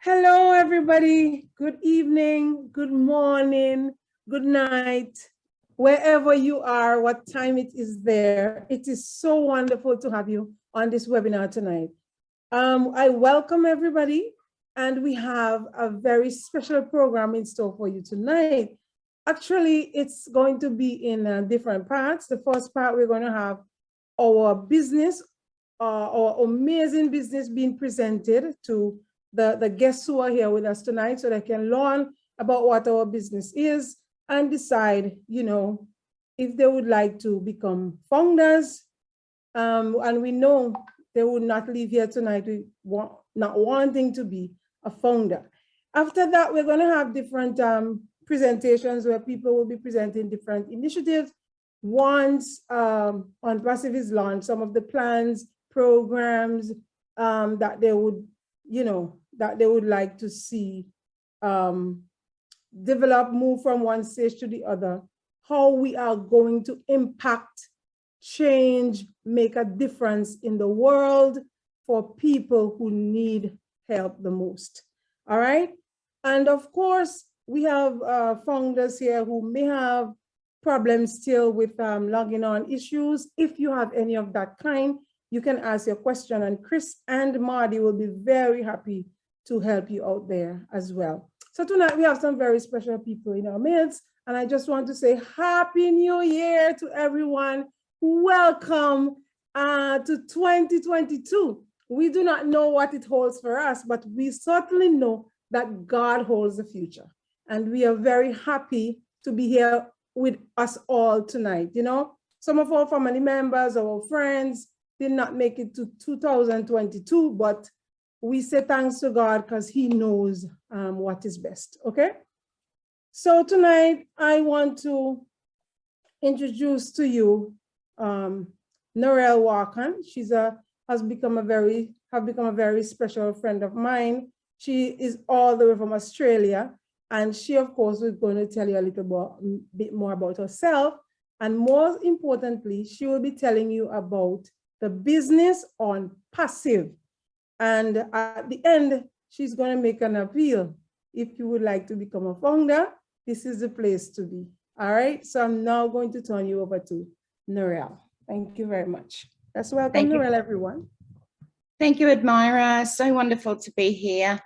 Hello, everybody. Good evening, good morning, good night, wherever you are, what time it is there. It is so wonderful to have you on this webinar tonight. I welcome everybody, and we have a very special program in store for you tonight. Actually, it's going to be in different parts. The first part, we're going to have our business, our amazing business being presented to the guests who are here with us tonight so they can learn about what our business is and decide, if they would like to become founders. And we know they would not leave here tonight not wanting to be a founder. After that, we're going to have different presentations where people will be presenting different initiatives. Once OnPassive is launched, some of the plans, programs that they would, that they would like to see develop, move from one stage to the other, how we are going to impact, change, make a difference in the world for people who need help the most. All right. And of course, we have founders here who may have problems still with logging on issues. If you have any of that kind, you can ask your question, and Chris and Marty will be very happy to help you out there as well. So tonight we have some very special people in our midst, and I just want to say Happy New Year to everyone. Welcome to 2022. We do not know what it holds for us, but we certainly know that God holds the future. And we are very happy to be here with us all tonight. Some of our family members, our friends, did not make it to 2022, but we say thanks to God because He knows what is best, okay? So tonight, I want to introduce to you Narelle Walken. She's have become a very special friend of mine. She is all the way from Australia, and she, of course, is going to tell you a little bit more about herself. And more importantly, she will be telling you about the business OnPassive. And at the end, she's going to make an appeal. If you would like to become a founder, this is the place to be. All right. So I'm now going to turn you over to Narelle. Thank you very much. Let's welcome Narelle, everyone. Thank you, Edmira. So wonderful to be here.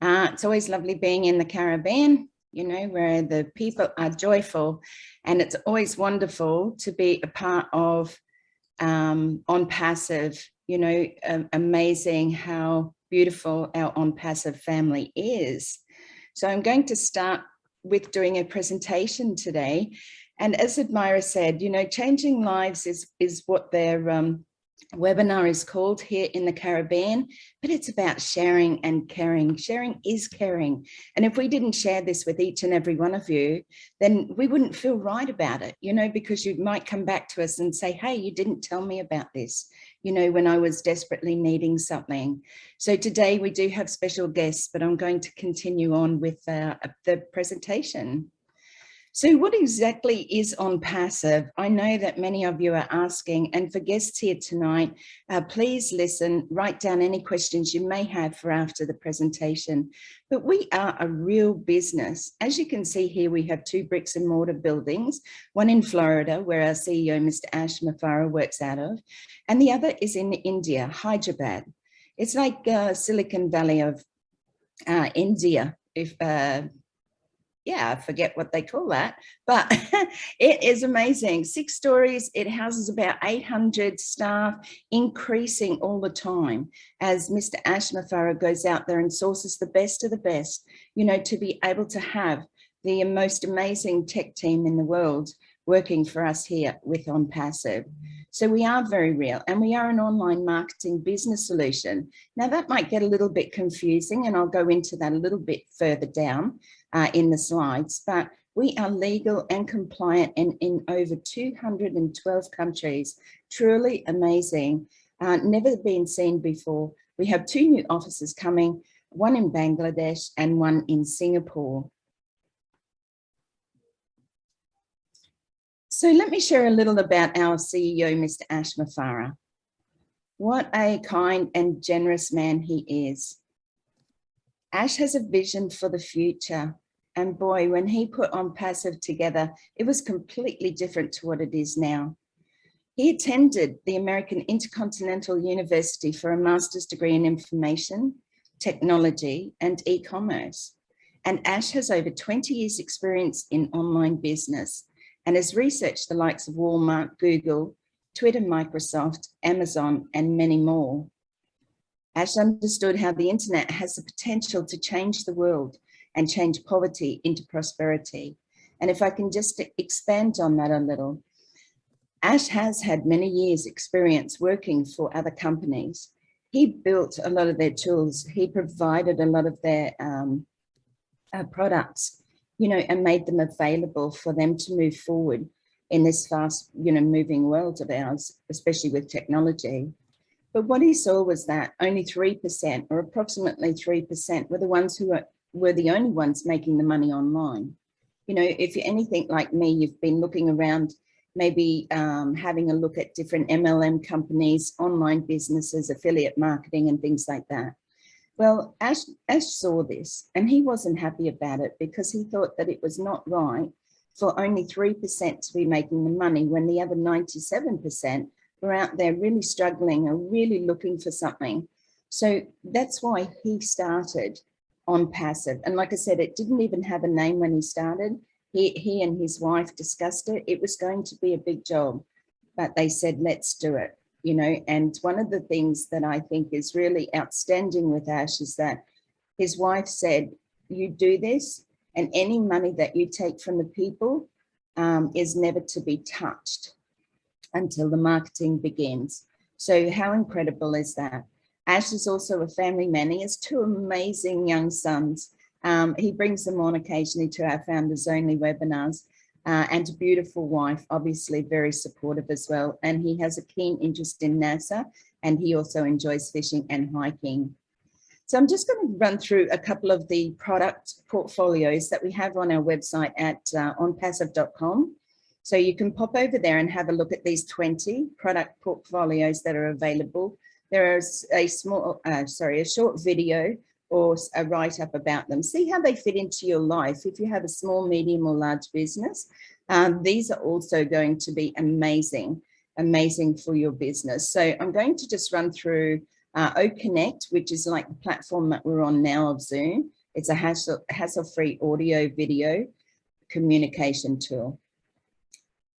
It's always lovely being in the Caribbean, where the people are joyful. And it's always wonderful to be a part of OnPassive. Amazing how beautiful our OnPassive family is. So I'm going to start with doing a presentation today. And as Edmira said, changing lives is what their webinar is called here in the Caribbean, but it's about sharing and caring. Sharing is caring. And if we didn't share this with each and every one of you, then we wouldn't feel right about it, because you might come back to us and say, hey, you didn't tell me about this, when I was desperately needing something. So today we do have special guests, but I'm going to continue on with the presentation. So what exactly is OnPassive? I know that many of you are asking, and for guests here tonight, please listen, write down any questions you may have for after the presentation. But we are a real business. As you can see here, we have 2 bricks and mortar buildings, one in Florida, where our CEO, Mr. Ash Mafara, works out of, and the other is in India, Hyderabad. It's like Silicon Valley of India, I forget what they call that, but it is amazing. 6 stories, it houses about 800 staff, increasing all the time as Mr. Ash Mafara goes out there and sources the best of the best, to be able to have the most amazing tech team in the world working for us here with OnPassive. So we are very real, and we are an online marketing business solution. Now that might get a little bit confusing, and I'll go into that a little bit further down in the slides, but we are legal and compliant and in over 212 countries. Truly amazing, never been seen before. We have 2 new offices coming, one in Bangladesh and one in Singapore. So let me share a little about our CEO, Mr. Ash Mafara. What a kind and generous man he is. Ash has a vision for the future. And boy, when he put OnPassive together, it was completely different to what it is now. He attended the American Intercontinental University for a master's degree in information, technology, and e-commerce. And Ash has over 20 years experience in online business and has researched the likes of Walmart, Google, Twitter, Microsoft, Amazon, and many more. Ash understood how the internet has the potential to change the world and change poverty into prosperity. And if I can just expand on that a little, Ash has had many years experience working for other companies. He built a lot of their tools. He provided a lot of their products, and made them available for them to move forward in this fast, moving world of ours, especially with technology. But what he saw was that only 3%, or approximately 3%, were the ones who were the only ones making the money online. If you're anything like me, you've been looking around, maybe having a look at different MLM companies, online businesses, affiliate marketing, and things like that. Well, Ash saw this, and he wasn't happy about it because he thought that it was not right for only 3% to be making the money when the other 97% were out there really struggling or really looking for something. So that's why he started OnPassive. And like I said, it didn't even have a name when he started. He and his wife discussed it. It was going to be a big job, but they said, let's do it. And one of the things that I think is really outstanding with Ash is that his wife said, you do this, and any money that you take from the people is never to be touched until the marketing begins. So how incredible is that? Ash is also a family man. He has 2 amazing young sons. He brings them on occasionally to our Founders Only webinars. And a beautiful wife, obviously very supportive as well. And he has a keen interest in NASA, and he also enjoys fishing and hiking. So I'm just going to run through a couple of the product portfolios that we have on our website at onpassive.com. So you can pop over there and have a look at these 20 product portfolios that are available. There is a short video or a write-up about them. See how they fit into your life. If you have a small, medium, or large business, these are also going to be amazing for your business. So I'm going to just run through OConnect, which is like the platform that we're on now of Zoom. It's a hassle-free audio video communication tool.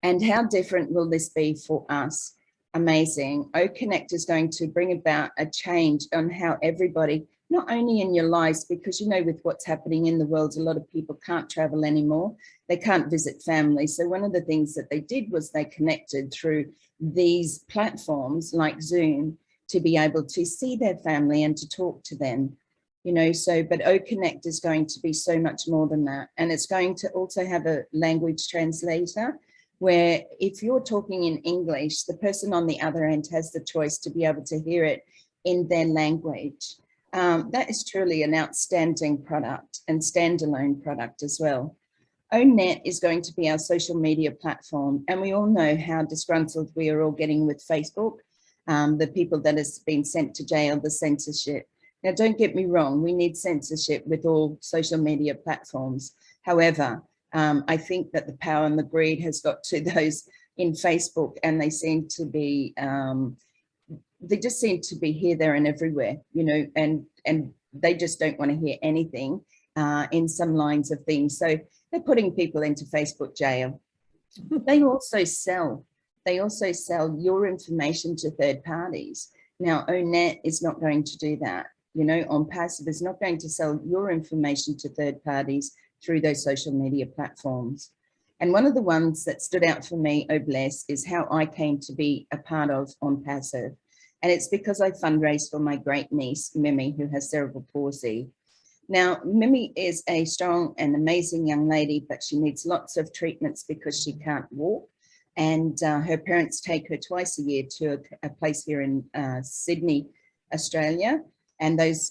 And how different will this be for us? Amazing. OConnect is going to bring about a change on how everybody, not only in your lives, because with what's happening in the world, a lot of people can't travel anymore. They can't visit family. So one of the things that they did was they connected through these platforms like Zoom to be able to see their family and to talk to them. But OConnect is going to be so much more than that. And it's going to also have a language translator where if you're talking in English, the person on the other end has the choice to be able to hear it in their language. That is truly an outstanding product and standalone product as well. ONet is going to be our social media platform, and we all know how disgruntled we are all getting with Facebook, the people that has been sent to jail, the censorship. Now, don't get me wrong, we need censorship with all social media platforms. However, I think that the power and the greed has got to those in Facebook, and they seem to be they just seem to be here, there, and everywhere, and they just don't want to hear anything in some lines of things. So they're putting people into Facebook jail. They also sell your information to third parties. Now, ONet is not going to do that. OnPassive is not going to sell your information to third parties through those social media platforms. And one of the ones that stood out for me, oh bless, is how I came to be a part of OnPassive. And it's because I fundraised for my great niece, Mimi, who has cerebral palsy. Now, Mimi is a strong and amazing young lady, but she needs lots of treatments because she can't walk. And her parents take her twice a year to a place here in Sydney, Australia. And those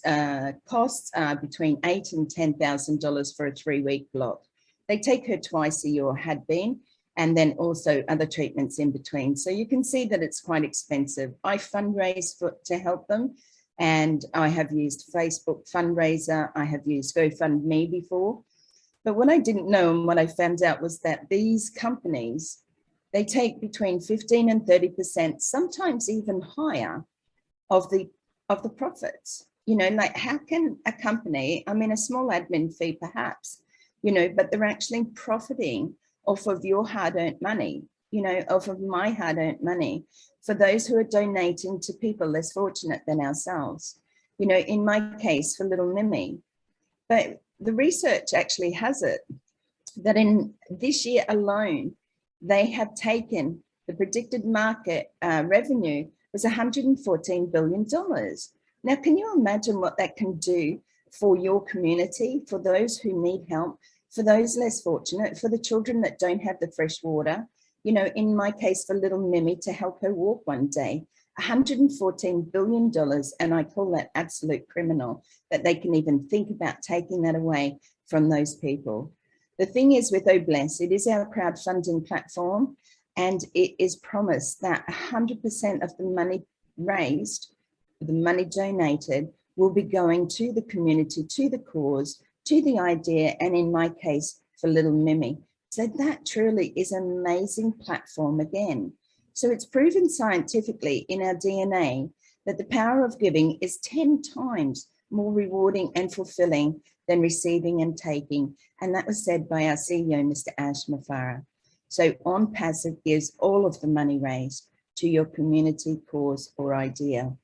costs are between $8,000 and $10,000 for a 3-week block. They take her twice a year, or had been, and then also other treatments in between. So you can see that it's quite expensive. I fundraise to help them. And I have used Facebook fundraiser. I have used GoFundMe before. But what I didn't know and what I found out was that these companies, they take between 15 and 30%, sometimes even higher, of the profits. You know, like how can a company, I mean, a small admin fee perhaps, you know, but they're actually profiting off of your hard-earned money, you know, off of my hard-earned money, for those who are donating to people less fortunate than ourselves. You know, in my case, for little Mimi. But the research actually has it that in this year alone, they have taken the predicted market revenue was $114 billion. Now, can you imagine what that can do for your community, for those who need help, for those less fortunate, for the children that don't have the fresh water? You know, in my case, for little Mimi, to help her walk one day, $114 billion. And I call that absolute criminal, that they can even think about taking that away from those people. The thing is with Obless, it is our crowdfunding platform, and it is promised that 100% of the money raised, the money donated, will be going to the community, to the cause, to the idea, and in my case, for little Mimi. So that truly is an amazing platform again. So it's proven scientifically in our DNA that the power of giving is 10 times more rewarding and fulfilling than receiving and taking. And that was said by our CEO, Mr. Ash Mafara. So OnPassive gives all of the money raised to your community, cause, or idea.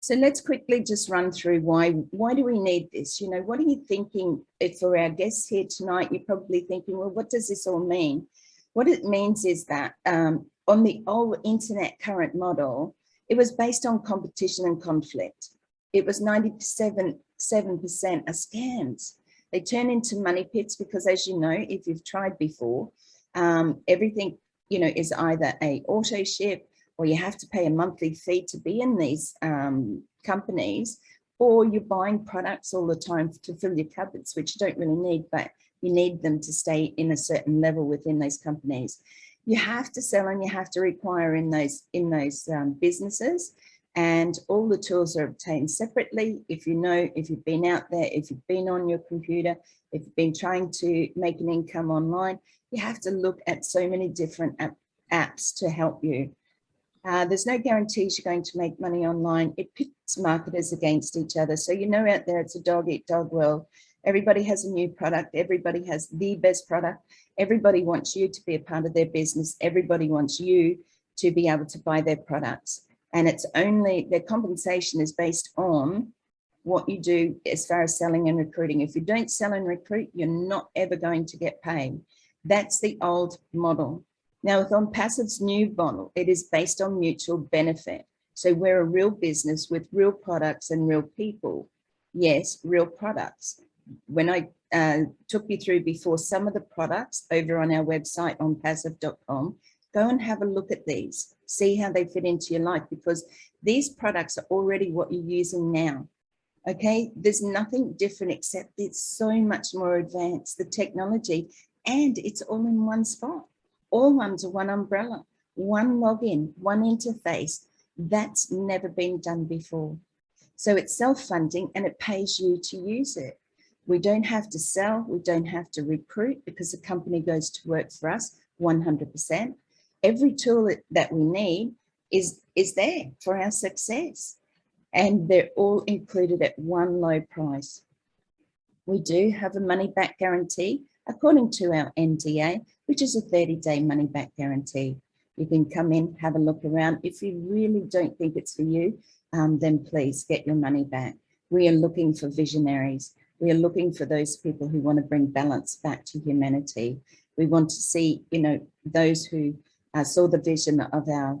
So let's quickly just run through why do we need this? You know, what are you thinking? If for our guests here tonight, you're probably thinking, well, what does this all mean? What it means is that on the old internet current model, it was based on competition and conflict. It was 97% are scams. They turn into money pits because, as you know, if you've tried before, everything, you know, is either a auto ship, or you have to pay a monthly fee to be in these companies, or you're buying products all the time to fill your cupboards, which you don't really need, but you need them to stay in a certain level within those companies. You have to sell and you have to require in those businesses, and all the tools are obtained separately. If you know, if you've been out there, if you've been on your computer, if you've been trying to make an income online, you have to look at so many different apps to help you. There's no guarantees you're going to make money online. It pits marketers against each other. So you know out there, it's a dog eat dog world. Everybody has a new product. Everybody has the best product. Everybody wants you to be a part of their business. Everybody wants you to be able to buy their products. And it's only, their compensation is based on what you do as far as selling and recruiting. If you don't sell and recruit, you're not ever going to get paid. That's the old model. Now, with OnPassive's new model, it is based on mutual benefit. So we're a real business with real products and real people. Yes, real products. When I took you through before some of the products over on our website, onpassive.com, go and have a look at these, see how they fit into your life, because these products are already what you're using now. Okay, there's nothing different except it's so much more advanced, the technology, and it's all in one spot. All under one umbrella, one login, one interface. That's never been done before. So it's self-funding and it pays you to use it. We don't have to sell, we don't have to recruit, because the company goes to work for us 100%. Every tool that we need is there for our success. And they're all included at one low price. We do have a money back guarantee according to our NDA, which is a 30-day money back guarantee. You can come in, have a look around. If you really don't think it's for you, then please get your money back. We are looking for visionaries. We are looking for those people who want to bring balance back to humanity. We want to see, you know, those who saw the vision of our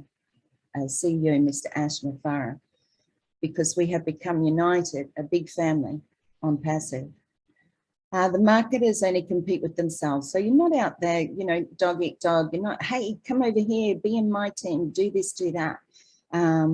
CEO, Mr. Ash Mafara, because we have become united, a big family, OnPassive. The marketers only compete with themselves. So you're not out there, you know, dog eat dog. You're not, hey, come over here, be in my team, do this, do that,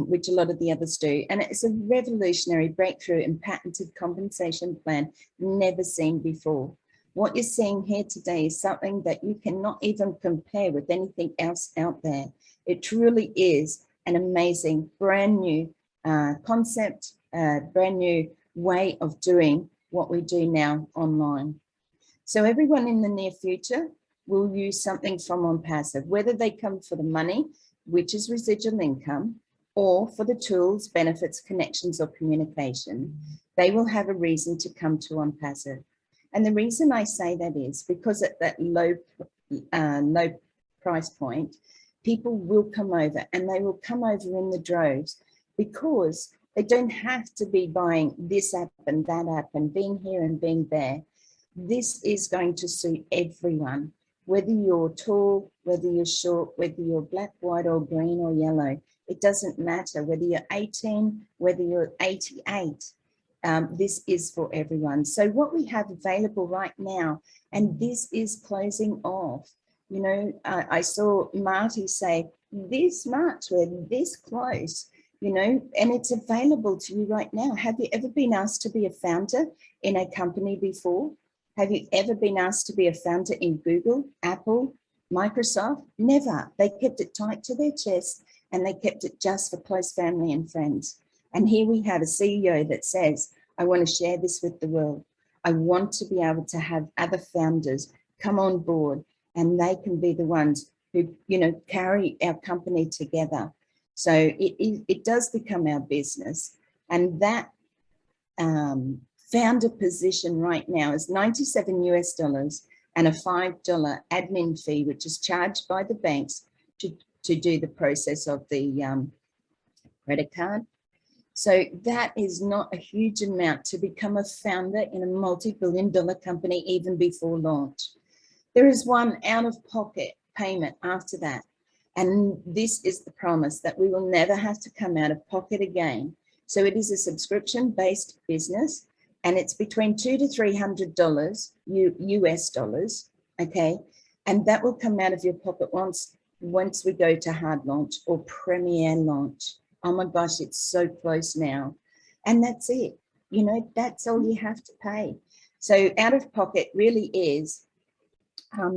which a lot of the others do. And it's a revolutionary breakthrough and patented compensation plan never seen before. What you're seeing here today is something that you cannot even compare with anything else out there. It truly is an amazing, brand new concept, a brand new way of doing what we do now online. So everyone in the near future will use something from OnPassive, whether they come for the money, which is residual income, or for the tools, benefits, connections, or communication. They will have a reason to come to OnPassive. And the reason I say that is because at that low price point, people will come over, and they will come over in the droves, because they don't have to be buying this app and that app and being here and being there. This is going to suit everyone, whether you're tall, whether you're short, whether you're black, white, or green or yellow. It doesn't matter whether you're 18, whether you're 88. This is for everyone. So what we have available right now, and this is closing off. You know, I saw Marty say, this much, we're this close, you know, and it's available to you right now. Have you ever been asked to be a founder in a company before? Have you ever been asked to be a founder in Google, Apple, Microsoft? Never. They kept it tight to their chest, and they kept it just for close family and friends. And here we have a CEO that says, I want to share this with the world. I want to be able to have other founders come on board, and they can be the ones who, you know, carry our company together. So it does become our business. And that founder position right now is $97 US and a $5 admin fee, which is charged by the banks to do the process of the credit card. So that is not a huge amount to become a founder in a multi-billion-dollar company even before launch. There is one out-of-pocket payment after that. And this is the promise that we will never have to come out of pocket again. So it is a subscription-based business, and it's between $200 to $300 US dollars, okay? And that will come out of your pocket once we go to hard launch or premiere launch. Oh my gosh, it's so close now. And that's it. You know, that's all you have to pay. So out of pocket really is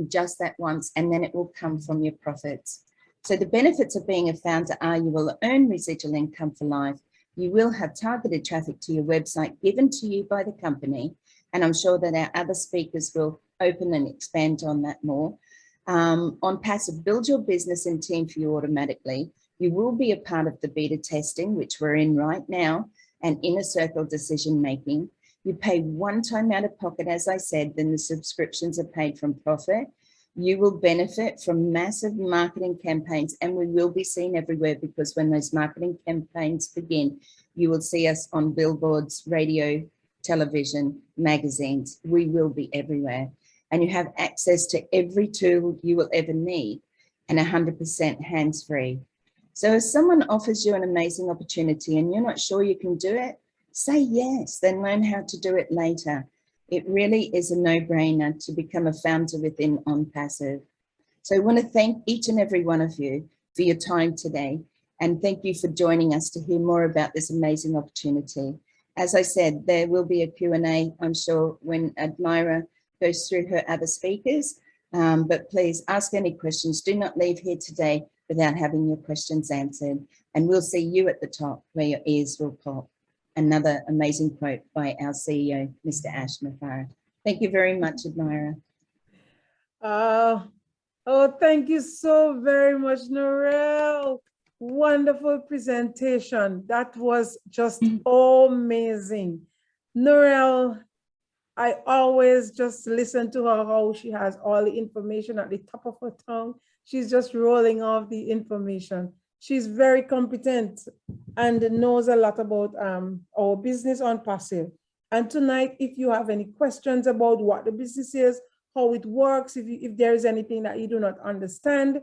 just that once, and then it will come from your profits. So the benefits of being a founder are you will earn residual income for life. You will have targeted traffic to your website given to you by the company. And I'm sure that our other speakers will open and expand on that more. OnPassive, build your business and team for you automatically. You will be a part of the beta testing, which we're in right now, and inner circle decision making. You pay one time out of pocket, as I said, then the subscriptions are paid from profit. You will benefit from massive marketing campaigns, and we will be seen everywhere, because when those marketing campaigns begin, you will see us on billboards, radio, television, magazines. We will be everywhere. And you have access to every tool you will ever need, and 100% hands-free. So if someone offers you an amazing opportunity and you're not sure you can do it, say yes, then learn how to do it later. It really is a no-brainer to become a founder within OnPassive. So I want to thank each and every one of you for your time today, and thank you for joining us to hear more about this amazing opportunity. As I said, there will be a Q&A, I'm sure, when Edmira goes through her other speakers, but please ask any questions. Do not leave here today without having your questions answered, and we'll see you at the top where your ears will pop. Another amazing quote by our CEO, Mr. Ash Mafara. Thank you very much, Edmira. Oh, thank you so very much, Narelle. Wonderful presentation. That was just amazing. Narelle, I always just listen to her, how she has all the information at the top of her tongue. She's just rolling off the information. She's very competent and knows a lot about our business OnPassive. And tonight, if you have any questions about what the business is, how it works, if there is anything that you do not understand,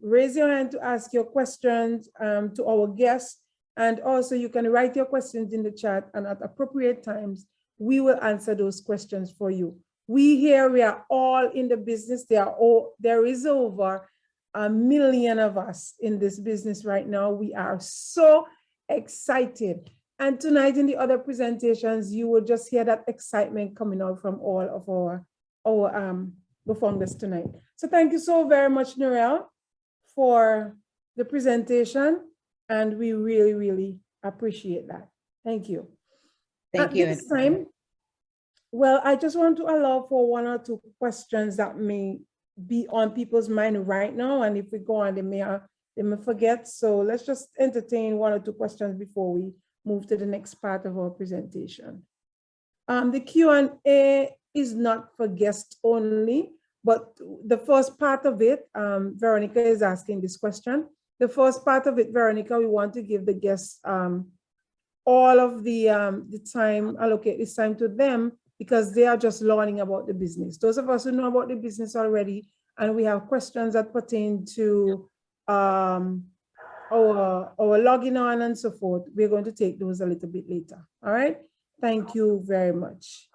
raise your hand to ask your questions to our guests. And also you can write your questions in the chat, and at appropriate times, we will answer those questions for you. We are all in the business. There is over 1 million of us in this business right now. We are so excited. And tonight in the other presentations, you will just hear that excitement coming out from all of our performers tonight. So thank you so very much, Narelle, for the presentation. And we really, really appreciate that. Thank you. Thank you. At this time, well, I just want to allow for 1 or 2 questions that may be on people's mind right now. And if we go on, they may forget. So let's just entertain 1 or 2 questions before we move to the next part of our presentation. The Q&A is not for guests only, but the first part of it, Veronica is asking this question. The first part of it, Veronica, we want to give the guests all of the time, allocate this time to them, because they are just learning about the business. Those of us who know about the business already, and we have questions that pertain to our logging on and so forth, we're going to take those a little bit later. All right. Thank you very much.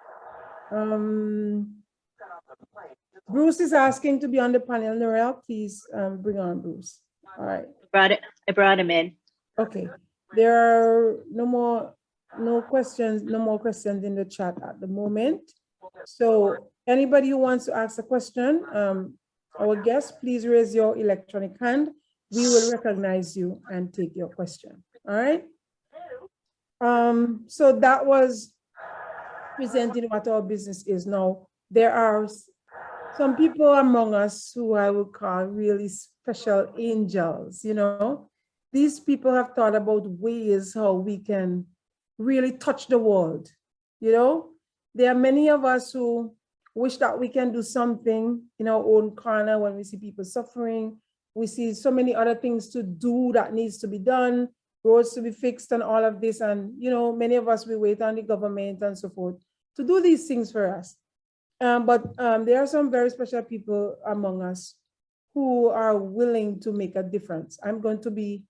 Bruce is asking to be on the panel. Narelle, please bring on Bruce. All right. I brought him in. Okay. There are no more questions in the chat at the moment. So anybody who wants to ask a question, our guest, please raise your electronic hand. We will recognize you and take your question. All right. So that was presenting what our business is now. There are some people among us who I would call really special angels, you know. These people have thought about ways how we can really touch the world, you know. There are many of us who wish that we can do something in our own corner when we see people suffering. We see so many other things to do that needs to be done, roads to be fixed and all of this. And, you know, many of us, we wait on the government and so forth to do these things for us. But there are some very special people among us who are willing to make a difference. I'm going to be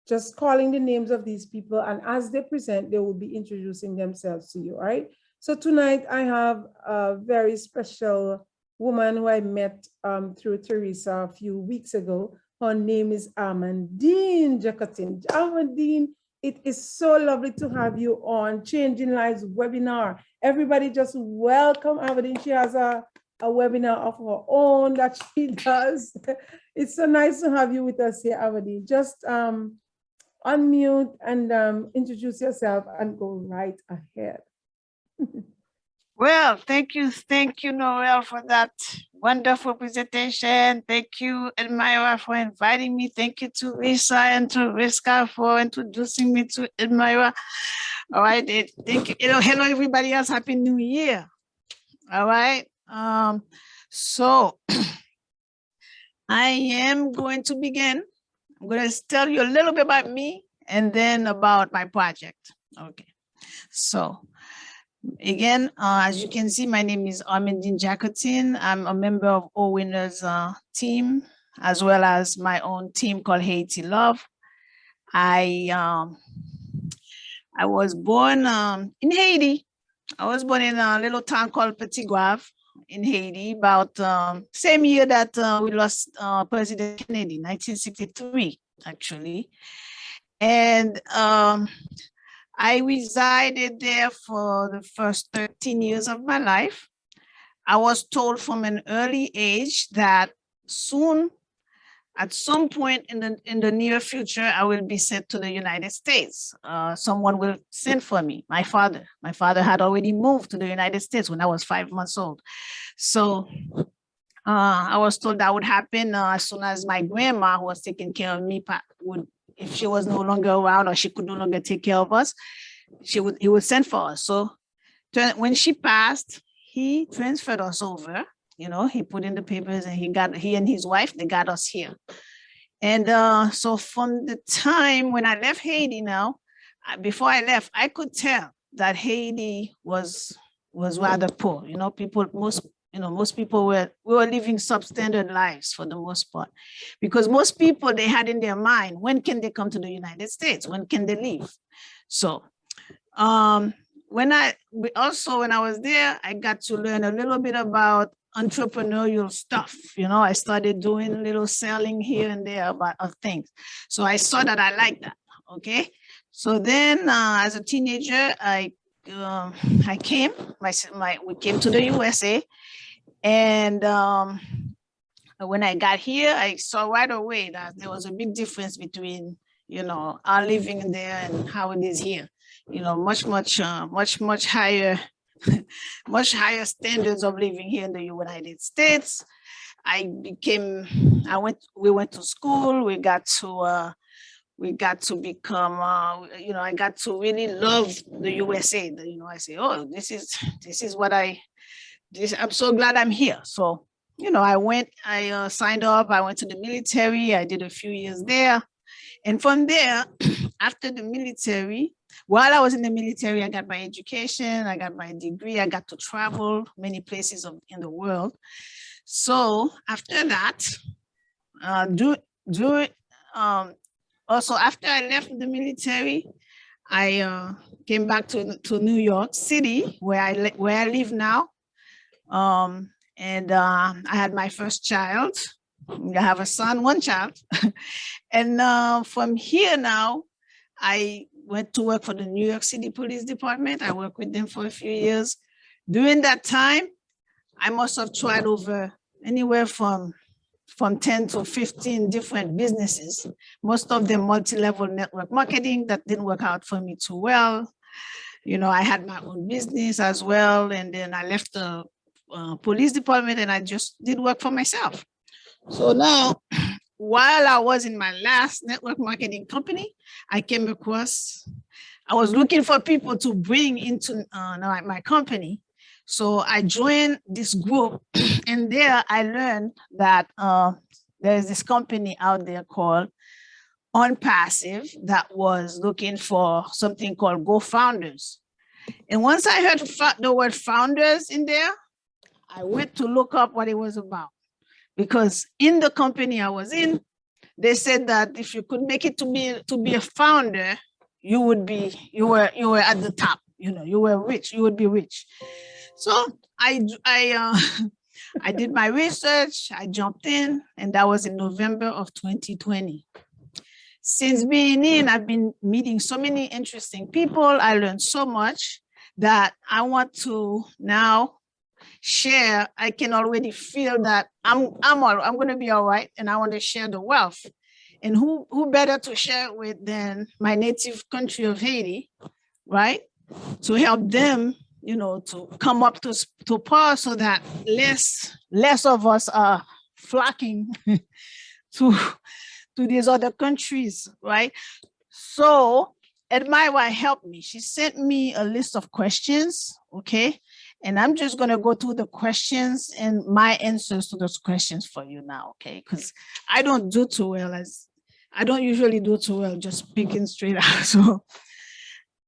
just calling the names of these people, and as they present, they will be introducing themselves to you, all right? So tonight I have a very special woman who I met through Teresa a few weeks ago. Her name is Amandine Jacotin. Amandine, it is so lovely to have you on Changing Lives webinar. Everybody just welcome Amandine. She has a webinar of her own that she does. It's so nice to have you with us here, Amandine. Just unmute and introduce yourself and go right ahead. Well, thank you, Narelle, for that wonderful presentation. Thank you, Edmira, for inviting me. Thank you to Lisa and to Riska for introducing me to Edmira. All right, thank you. Hello, everybody else. Happy New Year. All right. So I am going to begin. I'm going to tell you a little bit about me and then about my project. Okay. So again, as you can see, my name is Amandine Jacotin. I'm a member of Owinner's team, as well as my own team called Haiti Love. I was born in Haiti. I was born in a little town called Petit Guave in Haiti, about same year that we lost President Kennedy, 1963, actually. And I resided there for the first 13 years of my life. I was told from an early age that soon, at some point in the near future, I will be sent to the United States. Someone will send for me. My father had already moved to the United States when I was 5 months old. So I was told that would happen as soon as my grandma, who was taking care of me, if she was no longer around or she could no longer take care of us, he would send for us. So when she passed, he transferred us over. You know, he put in the papers and he and his wife, they got us here. And so from the time when I left Haiti now, before I left, I could tell that Haiti was rather poor. You know, most people we were living substandard lives for the most part, because most people, they had in their mind, when can they come to the United States? When can they leave? So when I was there, I got to learn a little bit about entrepreneurial stuff. You know, I started doing a little selling here and there about things. So I saw that I liked that. Okay. So then as a teenager, we came to the USA. And when I got here, I saw right away that there was a big difference between you know, are living there and how it is here. You know, much higher, much higher standards of living here in the United States. We went to school, we got to become, you know, I got to really love the USA. You know, I say, oh, this is what I'm so glad I'm here. So, you know, I signed up, I went to the military, I did a few years there. And from there, after the military, while I was in the military, I got my education, I got my degree, I got to travel many places in the world. So after that, also after I left the military, I came back to New York City, where I live now. And I had my first child. I have a son, one child. And from here now, I went to work for the New York City Police Department. I worked with them for a few years. During that time, I must have tried over anywhere from 10 to 15 different businesses, most of them multi-level network marketing. That didn't work out for me too well. You know, I had my own business as well. And then I left the police department and I just did work for myself. So now, while I was in my last network marketing company, I was looking for people to bring into my company. So I joined this group, and there I learned that there's this company out there called OnPassive that was looking for something called Go Founders. And once I heard the word founders in there, I went to look up what it was about. Because in the company I was in, they said that if you could make it to be a founder, you were at the top, you know, you were rich, you would be rich. So I did my research, I jumped in, and that was in November of 2020. Since being in, I've been meeting so many interesting people. I learned so much that I want to now share. I can already feel that I'm going to be all right, and I want to share the wealth. And who better to share it with than my native country of Haiti, right? To help them, you know, to come up to par so that less of us are flocking to these other countries, right? So Edmira helped me. She sent me a list of questions, okay? And I'm just gonna go through the questions and my answers to those questions for you now, okay? Because I don't usually do too well just speaking straight out.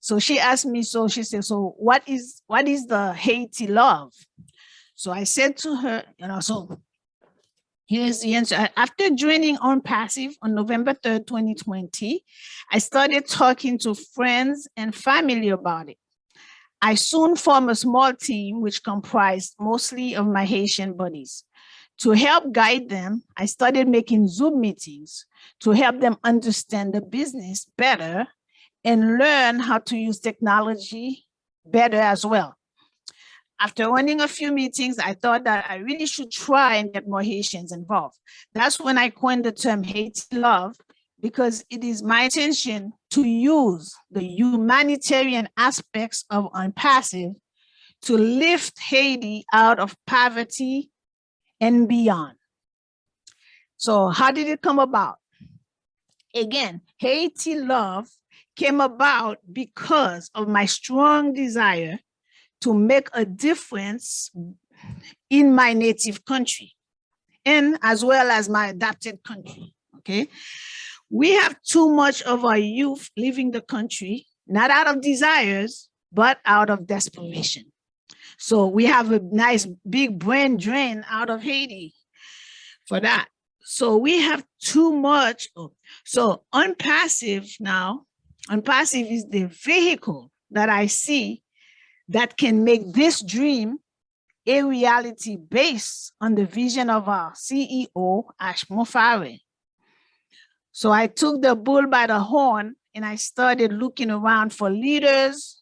So she asked me, she said, so what is the Haiti love? So I said to her, you know, so here's the answer. After joining OnPassive on November 3rd, 2020, I started talking to friends and family about it. I soon formed a small team which comprised mostly of my Haitian buddies. To help guide them, I started making Zoom meetings to help them understand the business better and learn how to use technology better as well. After running a few meetings, I thought that I really should try and get more Haitians involved. That's when I coined the term Haiti Love, because it is my intention to use the humanitarian aspects of OnPassive to lift Haiti out of poverty and beyond. So how did it come about? Again, Haiti Love came about because of my strong desire to make a difference in my native country and as well as my adopted country, okay? We have too much of our youth leaving the country, not out of desires, but out of desperation. So we have a nice big brain drain out of Haiti for that. So we have too much. So OnPassive now, OnPassive is the vehicle that I see that can make this dream a reality based on the vision of our CEO, Ash Mofare. So I took the bull by the horn and I started looking around for leaders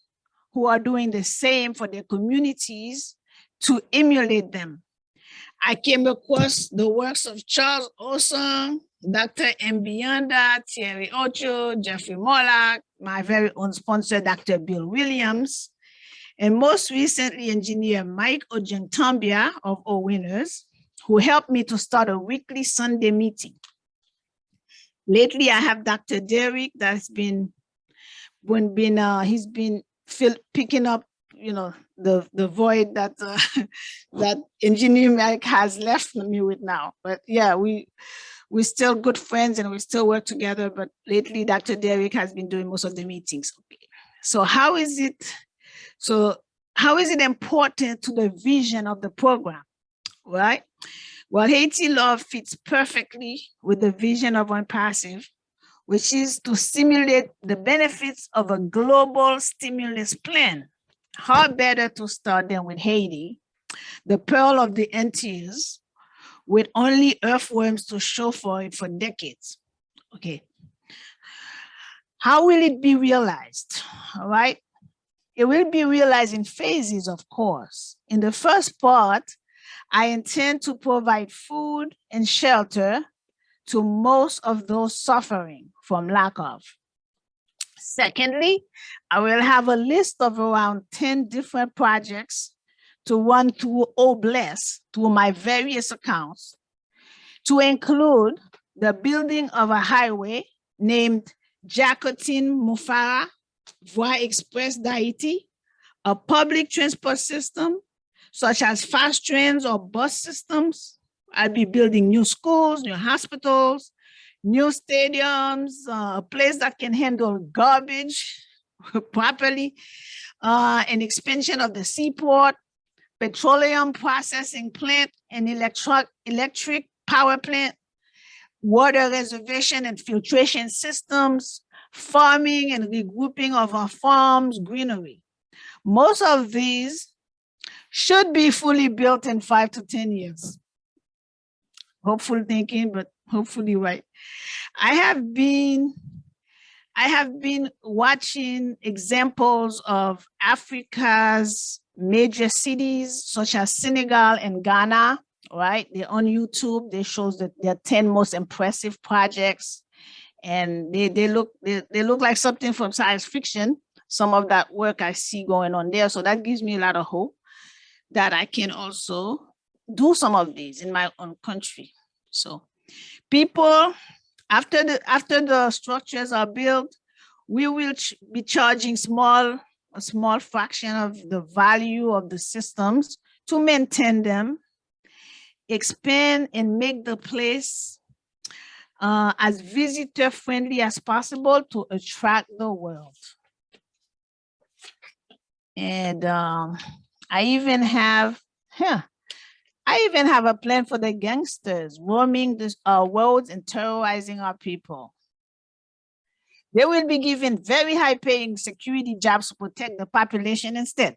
who are doing the same for their communities to emulate them. I came across the works of Charles Olson, Dr. Mbionda, Thierry Ocho, Jeffrey Mollack, my very own sponsor, Dr. Bill Williams, and most recently, engineer Mike Ojentambia of O Winners, who helped me to start a weekly Sunday meeting. Lately, I have Dr. Derek that's been picking up, the void that that engineer Mike has left me with now. But yeah, we're still good friends and we still work together. But lately, Dr. Derek has been doing most of the meetings. Okay. So how is it important to the vision of the program, right? Well, Haiti Love fits perfectly with the vision of OnPassive, which is to stimulate the benefits of a global stimulus plan. How better to start than with Haiti, the pearl of the Antilles, with only earthworms to show for it for decades. Okay. How will it be realized? All right. It will be realized in phases, of course. In the first part, I intend to provide food and shelter to most of those suffering from lack of. Secondly, I will have a list of around 10 different projects to run through OBLESS, through my various accounts, to include the building of a highway named Jacotine Mufara Voie Express d'Haïti, a public transport system such as fast trains or bus systems. I'll be building new schools, new hospitals, new stadiums, a place that can handle garbage properly, an expansion of the seaport, petroleum processing plant, and electric power plant, water reservation and filtration systems, farming and regrouping of our farms, greenery. Most of these should be fully built in 5 to 10 years. Hopeful thinking, but hopefully right. I have been watching examples of Africa's major cities, such as Senegal and Ghana, right? They're on YouTube. They show that their 10 most impressive projects, and they look like something from science fiction. Some of that work I see going on there, so that gives me a lot of hope that I can also do some of these in my own country. So, people, after the structures are built, we will be charging a small fraction of the value of the systems to maintain them, expand and make the place as visitor friendly as possible to attract the world. And I even have a plan for the gangsters roaming the roads and terrorizing our people. They will be given very high-paying security jobs to protect the population instead.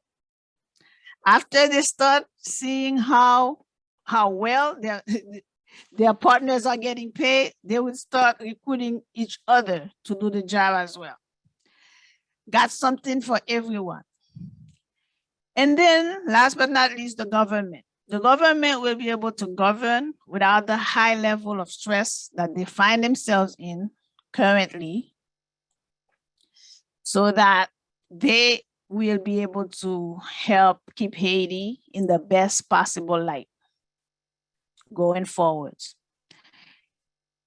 After they start seeing how well their partners are getting paid, they will start recruiting each other to do the job as well. Got something for everyone. And then, last but not least, the government. The government will be able to govern without the high level of stress that they find themselves in currently, so that they will be able to help keep Haiti in the best possible light going forward.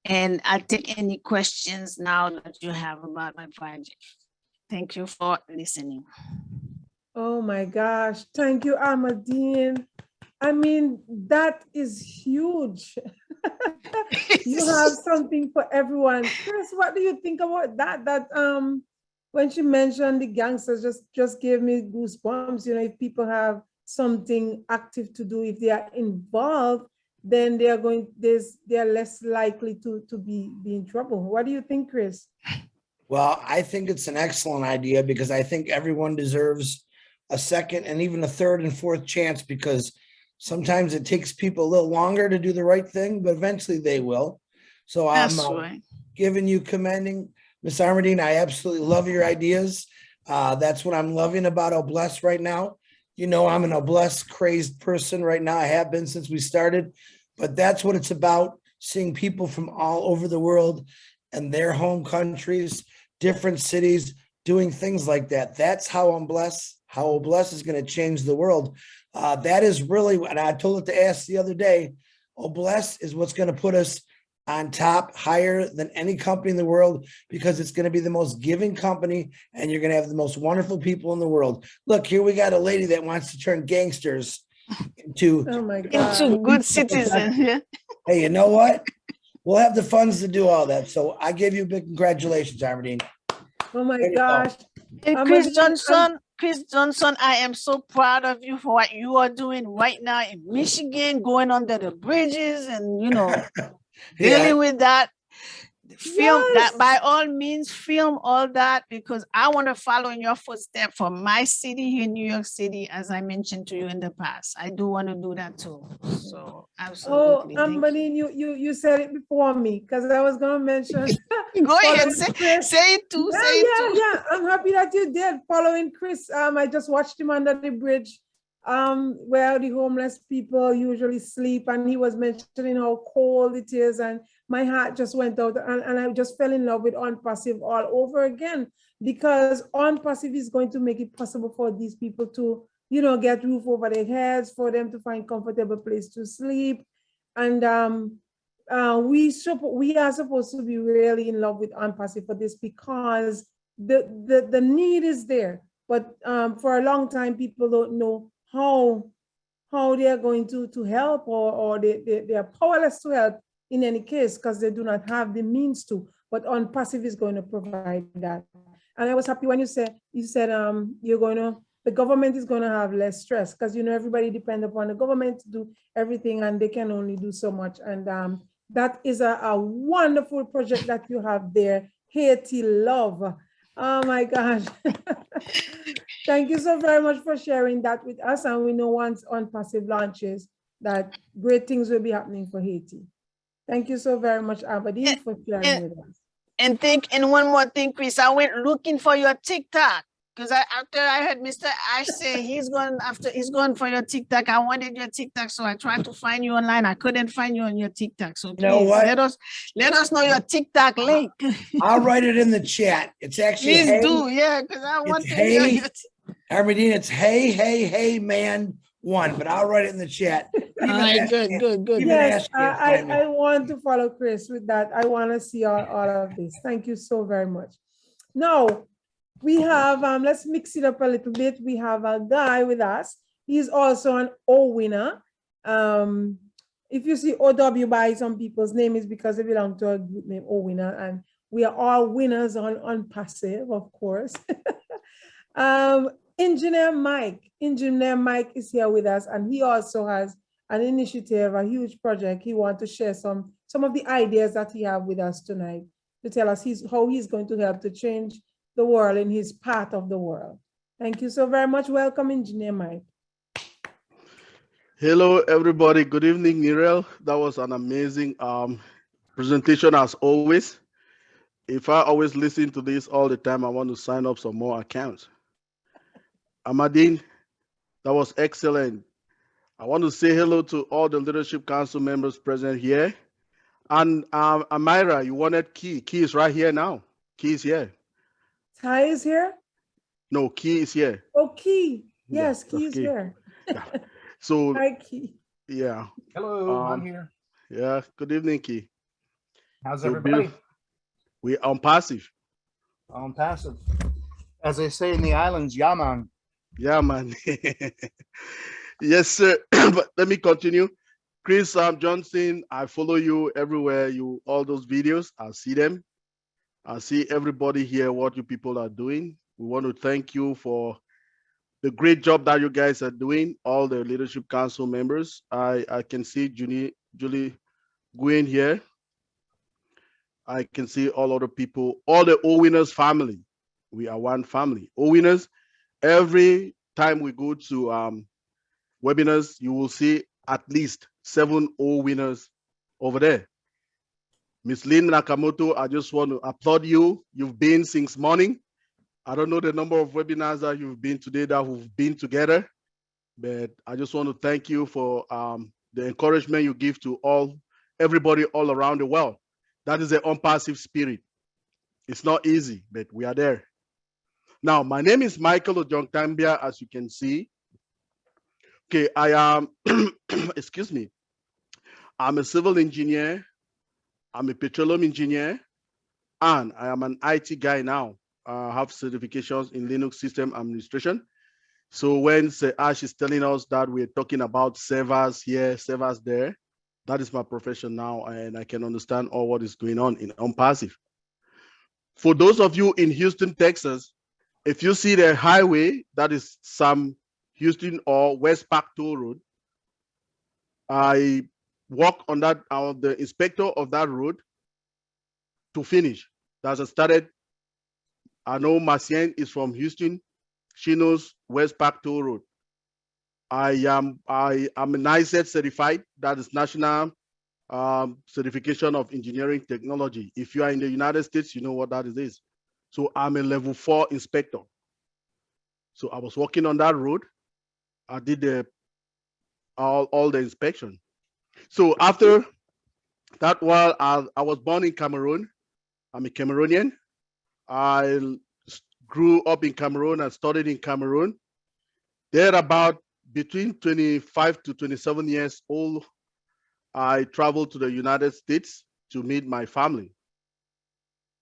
And I'll take any questions now that you have about my project. Thank you for listening. Oh my gosh, thank you, Almadine. I mean, that is huge. You have something for everyone. Chris, what do you think about that? When she mentioned the gangsters, just gave me goosebumps. You know, if people have something active to do, if they are involved, then they are less likely to be in trouble. What do you think, Chris? Well, I think it's an excellent idea, because I think everyone deserves a second and even a third and fourth chance, because sometimes it takes people a little longer to do the right thing, but eventually they will. So I'm commending Ms. Armadine. I absolutely love your ideas. That's what I'm loving about OBLESS right now. You know, I'm an OBLESS crazed person right now. I have been since we started, but that's what it's about. seeing people from all over the world and their home countries, different cities, doing things like that. That's how I'm blessed. How Bless is going to change the world. That is really, and I told it to ask the other day, Bless is what's going to put us on top, higher than any company in the world, because it's going to be the most giving company and you're going to have the most wonderful people in the world. Look, here we got a lady that wants to turn gangsters into, Oh my God. Into good citizens. Yeah. hey, you know what? We'll have the funds to do all that. So I give you a big congratulations, Armadine. Oh my Way to go. gosh. And Chris Johnson, I am so proud of you for what you are doing right now in Michigan, going under the bridges and, dealing with that. Film that, by all means, film all that, because I want to follow in your footsteps for my city here in New York City, as I mentioned to you in the past. I do want to do that too. So absolutely. Oh, Amberlin, you said it before me, because I was going to mention. Go ahead, following Chris. say it too. Yeah. I'm happy that you did. Following Chris, I just watched him under the bridge, where the homeless people usually sleep, and he was mentioning how cold it is, and my heart just went out, and I just fell in love with OnPassive all over again, because OnPassive is going to make it possible for these people to, get roof over their heads, for them to find comfortable place to sleep, and we are supposed to be really in love with OnPassive for this, because the need is there, but for a long time people don't know how they are going to help, or they are powerless to help in any case, because they do not have the means to. But OnPassive is going to provide that. And I was happy when you said the government is going to have less stress, because everybody depends upon the government to do everything, and they can only do so much. And that is a wonderful project that you have there, Haiti Love. Oh my gosh. Thank you so very much for sharing that with us. And we know once OnPassive launches, that great things will be happening for Haiti. Thank you so very much, Aberdeen, for sharing with us. And one more thing, Chris, I went looking for your TikTok, because after I heard Mr. Ash say he's going for your TikTok, I wanted your TikTok, so I tried to find you online. I couldn't find you on your TikTok, so please let us know your TikTok link. I'll write it in the chat. It's actually please do, yeah, because I want to hear you. Armadine, it's hey man 1, but I'll write it in the chat. All right, good. Yes, I want to follow Chris with that. I want to see all of this. Thank you so very much. Now, we have, let's mix it up a little bit. We have a guy with us. He's also an O winner. If you see OW by some people's name, is because they belong to a group named O winner, and we are all winners on OnPassive, of course. Engineer Mike is here with us, and he also has an initiative, a huge project. He wants to share some of the ideas that he has with us tonight, to tell us how he's going to help to change the world in his part of the world. Thank you so very much. Welcome, Engineer Mike. Hello, everybody. Good evening, Narelle. That was an amazing presentation as always. If I always listen to this all the time, I want to sign up some more accounts. Amadine, that was excellent. I want to say hello to all the Leadership Council members present here. And Edmira, you wanted Key. Key is right here now. Key is here. Ty is here? No, Key is here. Oh, Key. Yes, Yeah, Key is here. Yeah. So, Hi, Key. Yeah. Hello, I'm here. Yeah, good evening, Key. How's So everybody? We're OnPassive. OnPassive. As they say in the islands, Yaman. Yeah, man. Yes, sir. But let me continue. Chris Johnson, I follow you everywhere. All those videos, I see them. I see everybody here, what you people are doing. We want to thank you for the great job that you guys are doing, all the Leadership Council members. I can see Julie Gwynn here. I can see all other people, all the O-Winners family. We are one family. O-Winners, every time we go to webinars, you will see at least 7 O-Winners over there. Miss Lynn Nakamoto, I just want to applaud you. You've been since morning. I don't know the number of webinars that you've been today that we've been together, but I just want to thank you for the encouragement you give to everybody all around the world. That is the OnPassive spirit. It's not easy, but we are there. Now, my name is Michael Ojontambia, as you can see. Okay, I am, excuse me, I'm a civil engineer, I'm a petroleum engineer, and I am an IT guy now. I have certifications in Linux system administration. So when Sir Ash is telling us that we're talking about servers here, servers there, that is my profession now, and I can understand all what is going on in OnPassive. For those of you in Houston, Texas, if you see the highway, that is some Houston or West Park Toll Road, I work on that, the inspector of that road to finish. That's I started. I know Macien is from Houston. She knows West Park Toll Road. I am an ISET certified, that is National Certification of Engineering Technology. If you are in the United States, you know what that is. So I'm a level 4 inspector. So I was working on that road. I did all the inspection. So after that, while I was born in Cameroon, I'm a Cameroonian. I grew up in Cameroon and studied in Cameroon. There about between 25 to 27 years old, I traveled to the United States to meet my family.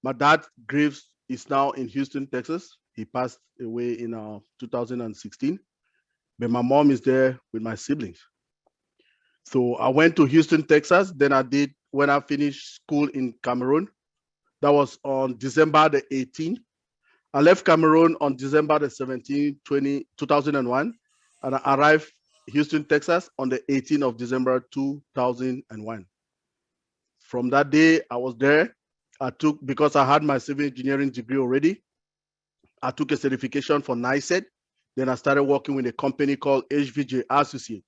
My dad, Graves, is now in Houston, Texas. He passed away in 2016, but my mom is there with my siblings. So I went to Houston, Texas. Then when I finished school in Cameroon, that was on December the 18th. I left Cameroon on December the 17th, 2001, and I arrived Houston, Texas on the 18th of December, 2001. From that day, I was there. Because I had my civil engineering degree already, I took a certification for NICET. Then I started working with a company called HVJ Associate.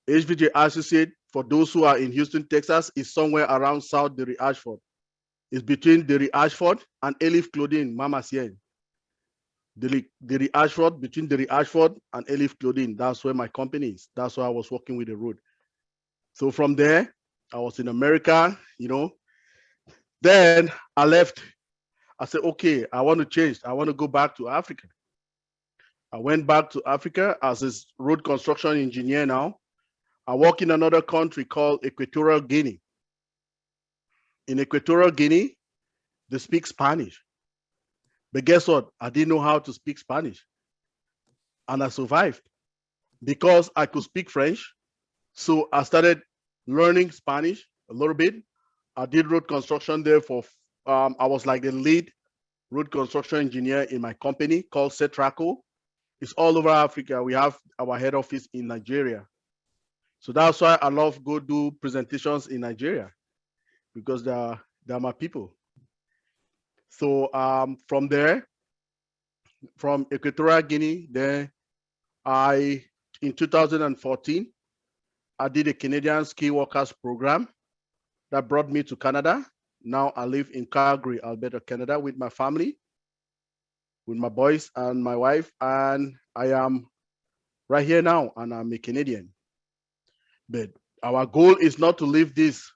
HVJ Associate, for those who are in Houston, Texas, is somewhere around South Derry Ashford. It's between Derry Ashford and Elif Clothing, Mama Sien. Derry Ashford, between Derry Ashford and Elif Clothing, that's where my company is. That's why I was working with the road. So from there, I was in America, you know. Then I left. I said, okay, I want to change. I want to go back to Africa. I went back to Africa as a road construction engineer now. I work in another country called Equatorial Guinea. In Equatorial Guinea, they speak Spanish. But guess what? I didn't know how to speak Spanish. And I survived because I could speak French. So I started learning Spanish a little bit. I did road construction there for, I was like the lead road construction engineer in my company called Cetraco. It's all over Africa. We have our head office in Nigeria. So that's why I love go do presentations in Nigeria, because they're my people. So from there, from Equatorial Guinea, then in 2014, I did a Canadian ski workers program that brought me to Canada. Now I live in Calgary, Alberta, Canada with my family, with my boys and my wife, and I am right here now, and I'm a Canadian. But our goal is not to leave this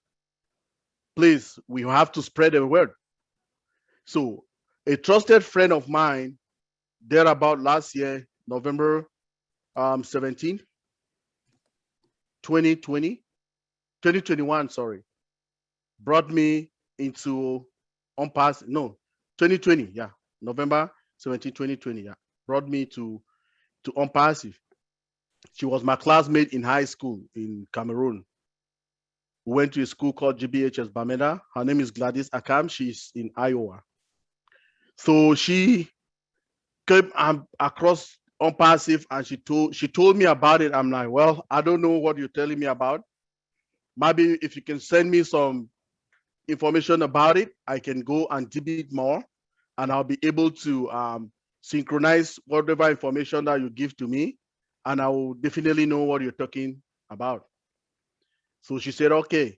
place. We have to spread the word. So a trusted friend of mine, there about last year, November 17, 2021, sorry, brought me into OnPassive, no, 2020, yeah, November 17, 2020, yeah, brought me to OnPassive. She was my classmate in high school in Cameroon. We went to a school called GBHS Bamenda. Her name is Gladys Akam. She's in Iowa. So she came across OnPassive and she told me about it. I'm like, well, I don't know what you're telling me about. Maybe if you can send me some information about it, I can go and dig it more, and I'll be able to synchronize whatever information that you give to me, and I will definitely know what you're talking about. So she said, okay.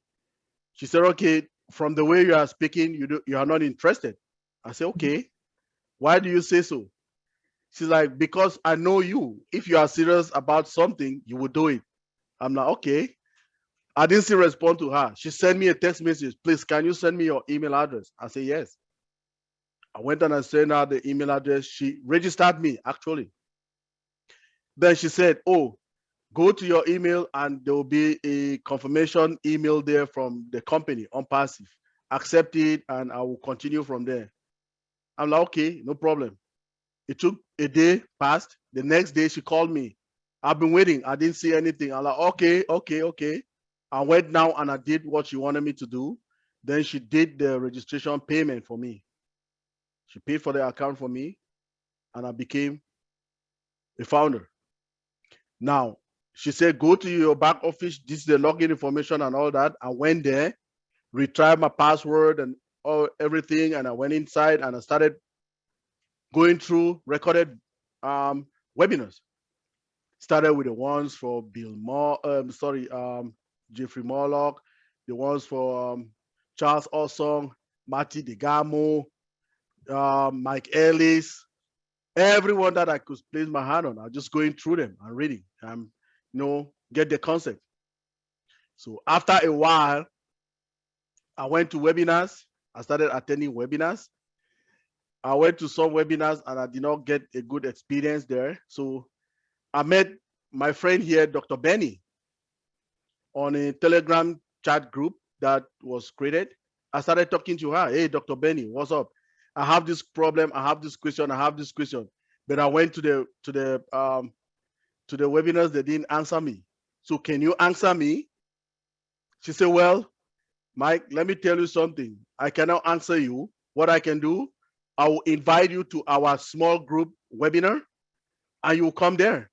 She said, okay, from the way you are speaking, you are not interested. I said, okay. Why do you say so? She's like, because I know you. If you are serious about something, you will do it. I'm like, okay. I didn't still respond to her. She sent me a text message. Please, can you send me your email address? I said, yes. I went and I sent her the email address. She registered me, actually. Then she said, oh, go to your email and there will be a confirmation email there from the company, OnPassive. Accept it and I will continue from there. I'm like, okay, no problem. It took a day passed. The next day she called me. I've been waiting. I didn't see anything. I'm like, okay. I went now and I did what she wanted me to do. Then she did the registration payment for me. She paid for the account for me and I became a founder. Now, she said, go to your back office. This is the login information and all that. I went there, retrieved my password and everything. And I went inside and I started going through recorded webinars. Started with the ones for Jeffrey Morlock, the ones for Charles Osong, Marty DeGamo, Mike Ellis, everyone that I could place my hand on. I was just going through them and reading and get the concept. So after a while, I went to webinars. I started attending webinars. I went to some webinars and I did not get a good experience there. So I met my friend here, Dr. Benny, on a Telegram chat group that was created. I started talking to her. Hey, Dr. Benny, what's up? I have this problem. I have this question. But I went to the webinars. They didn't answer me. So can you answer me? She said, well, Mike, let me tell you something. I cannot answer you. What I can do, I will invite you to our small group webinar and you will come there.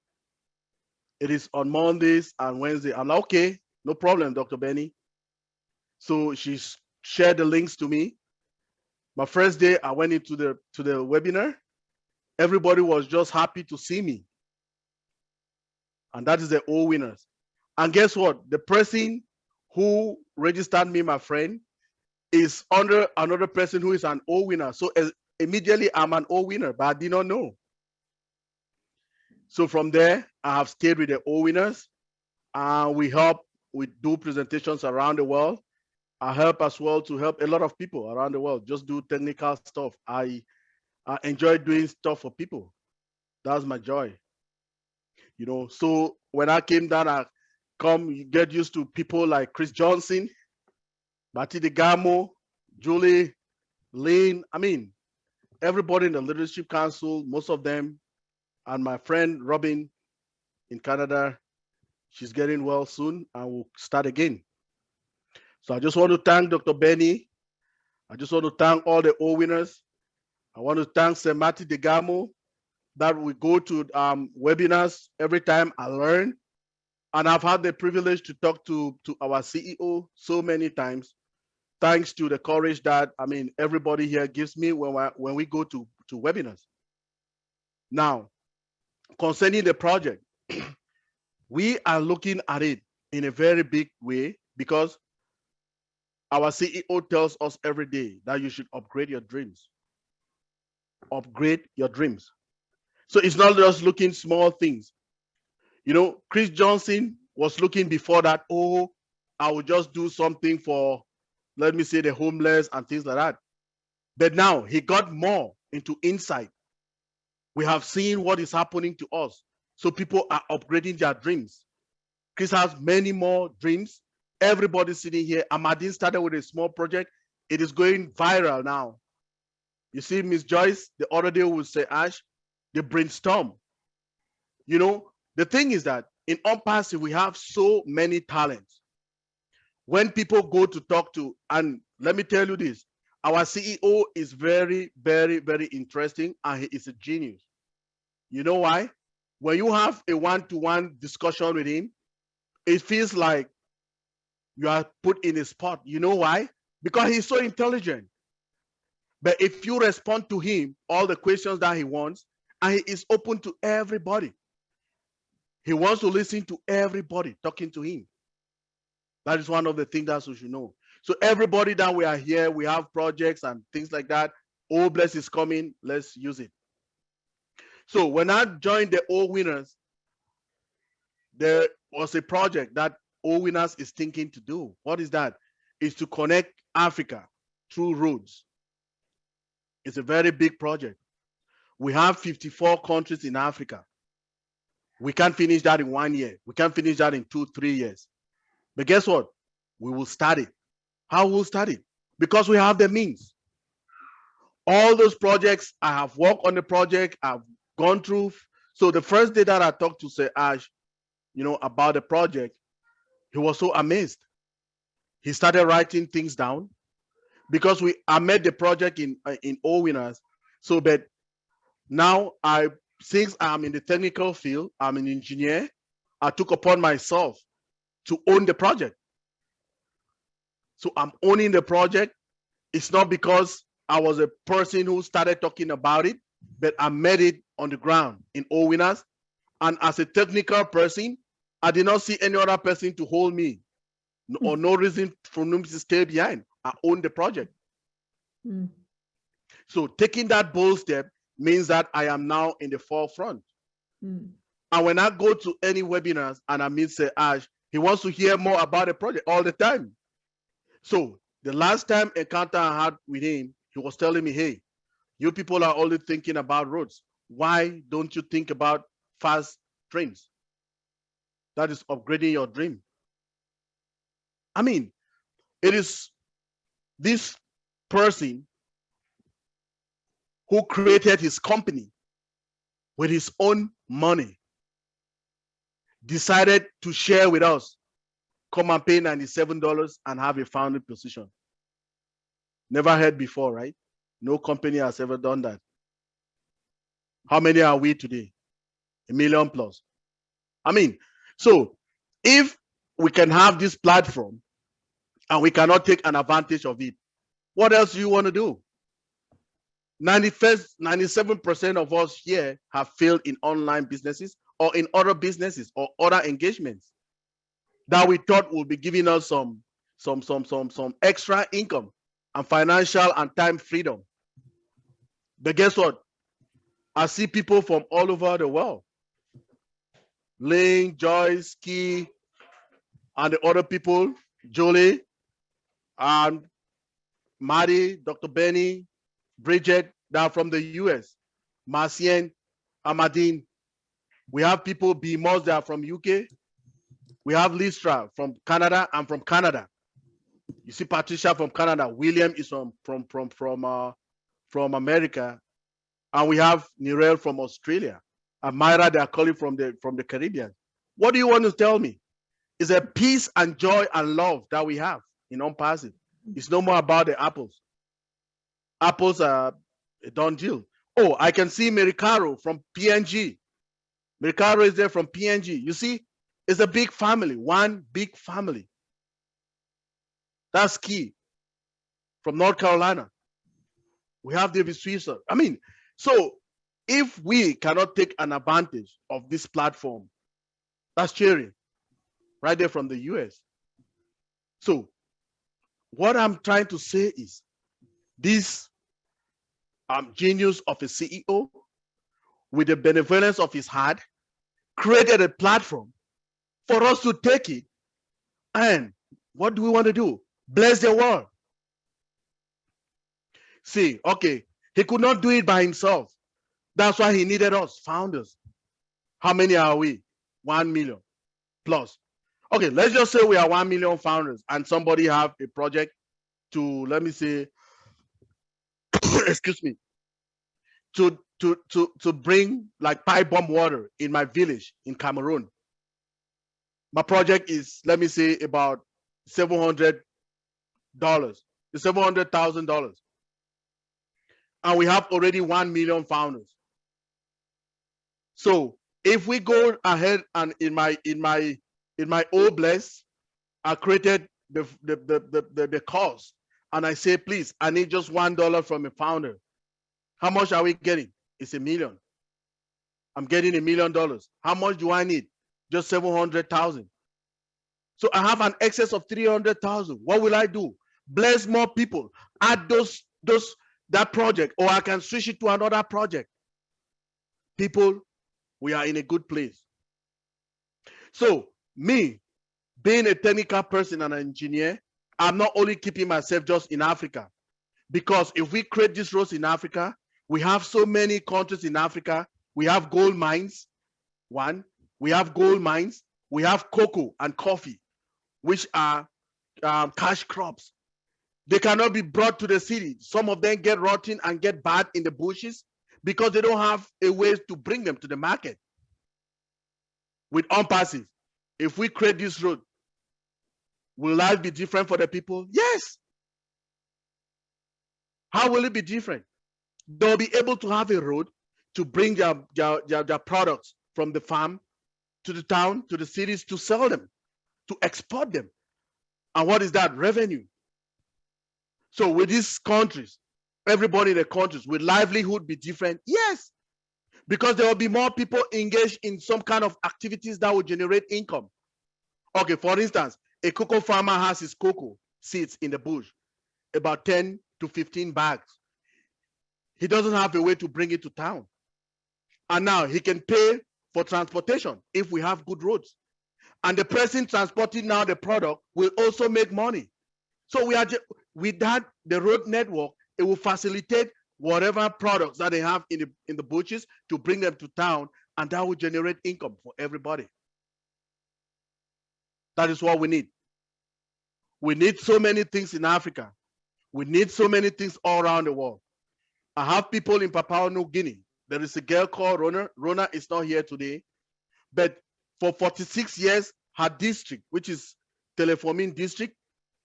It is on Mondays and Wednesdays. I'm like, okay, no problem, Dr. Benny. So she shared the links to me. My first day, I went into the webinar. Everybody was just happy to see me. And that is the all winners. And guess what? The person who registered me, my friend, is under another person who is an all winner. So immediately I'm an all winner, but I did not know. So from there, I have stayed with the all winners. We do presentations around the world. I help as well to help a lot of people around the world, just do technical stuff. I enjoy doing stuff for people. That's my joy. So when I came down, you get used to people like Chris Johnson, Marty DeGamo, Julie, Lynn. I mean, everybody in the Leadership Council, most of them, and my friend Robin in Canada, she's getting well soon and we'll start again. So I just want to thank Dr. Benny. I just want to thank all the all winners. I want to thank Sir Marty DeGamo that we go to webinars every time I learn. And I've had the privilege to talk to our CEO so many times, thanks to the courage that, everybody here gives me when we go to webinars. Now, concerning the project, we are looking at it in a very big way because our CEO tells us every day that you should upgrade your dreams. Upgrade your dreams. So it's not just looking small things. Chris Johnson was looking before that, I will just do something for, let me say, the homeless and things like that. But now he got more into insight. We have seen what is happening to us. So people are upgrading their dreams. Chris has many more dreams. Everybody sitting here. Amadine started with a small project. It is going viral now. You see, Miss Joyce, the other day would say, Ash, the brainstorm. The thing is that in OnPassive, we have so many talents. When people go to talk to, and let me tell you this, our CEO is very, very, very interesting and he is a genius. You know why? When you have a one-to-one discussion with him, it feels like you are put in a spot. You know why? Because he's so intelligent. But if you respond to him, all the questions that he wants, and he is open to everybody. He wants to listen to everybody talking to him. That is one of the things that you should know. So everybody that we are here, we have projects and things like that. All Bless is coming. Let's use it. So when I joined the All Winners, there was a project that All Winners is thinking to do. What is that? Is to connect Africa through roads. It's a very big project. We have 54 countries in Africa. We can't finish that in 1 year. We can't finish that in 2-3 years. But guess what? We will start it. How will we start it? Because we have the means. All those projects, I have worked on the project, I've gone through. So the first day that I talked to Sir Ash, about the project, he was so amazed. He started writing things down because I made the project in All Winners. So, but now since I'm in the technical field, I'm an engineer, I took upon myself to own the project. So I'm owning the project. It's not because I was a person who started talking about it, but I made it on the ground in All Winners. And as a technical person, I did not see any other person to hold me or no reason for me to stay behind. I own the project. So taking that bold step means that I am now in the forefront. And when I go to any webinars and I meet Sir Ash, he wants to hear more about the project all the time. So the last time encounter I had with him, he was telling me, hey, you people are only thinking about roads. Why don't you think about fast trains? That is upgrading your dream. I mean, it is this person who created his company with his own money, decided to share with us, come and pay $97 and have a founding position. Never heard before, right? No company has ever done that. How many are we today? 1 million plus. I mean, so if we can have this platform and we cannot take an advantage of it, what else do you want to do? 97% of us here have failed in online businesses or in other businesses or other engagements that we thought would be giving us some extra income and financial and time freedom. But guess what? I see people from all over the world. Ling, Joyce, Key, and the other people, Jolie, and Maddie, Dr. Benny, Bridget, that are from the US, Marcien, Amadine. We have people, Bimos, that are from UK. We have Listra from Canada. I'm from Canada. You see Patricia from Canada. William is from America. And we have Narelle from Australia. Edmira, they are calling from the Caribbean. What do you want to tell me? It's a peace and joy and love that we have in OnPassive. It's no more about the apples. Apples are a done deal. Oh, I can see Mericaro from PNG. Mericaro is there from PNG. You see, it's a big family, one big family. That's key. From North Carolina. We have David Switzer. I mean, so if we cannot take an advantage of this platform, that's cheering right there from the US. So what I'm trying to say is this genius of a CEO with the benevolence of his heart created a platform for us to take it. And what do we want to do? Bless the world. See, okay, he could not do it by himself. That's why he needed us, founders. How many are we? 1 million plus. Okay, let's just say we are 1 million founders and somebody have a project to, let me say, excuse me, to bring like pipe bomb water in my village in Cameroon. My project is, let me say, about $700, $700,000. And we have already 1 million founders. So if we go ahead and in my old bless, I created the cost and I say, please, I need just $1 from a founder. How much are we getting? It's $1 million. I'm getting $1 million. How much do I need? Just 700,000. So I have an excess of 300,000. What will I do? Bless more people. Add that project, or I can switch it to another project. People, we are in a good place. So me being a technical person and an engineer, I'm not only keeping myself just in Africa, because if we create these roads in Africa, we have so many countries in Africa. We have gold mines, one. We have gold mines. We have cocoa and coffee, which are cash crops. They cannot be brought to the city. Some of them get rotten and get bad in the bushes because they don't have a way to bring them to the market. With OnPassive, if we create this road, will life be different for the people? Yes. How will it be different? They'll be able to have a road to bring their products from the farm to the town, to the cities, to sell them, to export them. And what is that? Revenue. So with these countries, everybody in the countries, will livelihood be different? Yes, because there will be more people engaged in some kind of activities that will generate income. Okay, for instance, a cocoa farmer has his cocoa seeds in the bush, about 10 to 15 bags. He doesn't have a way to bring it to town. And now he can pay for transportation if we have good roads. And the person transporting now the product will also make money. So we are just, with that, the road network, it will facilitate whatever products that they have in the bushes to bring them to town, and that will generate income for everybody. That is what we need. We need so many things in Africa. We need so many things all around the world. I have people in Papua New Guinea. There is a girl called Rona. Rona is not here today, but for 46 years, her district, which is Telefomin district,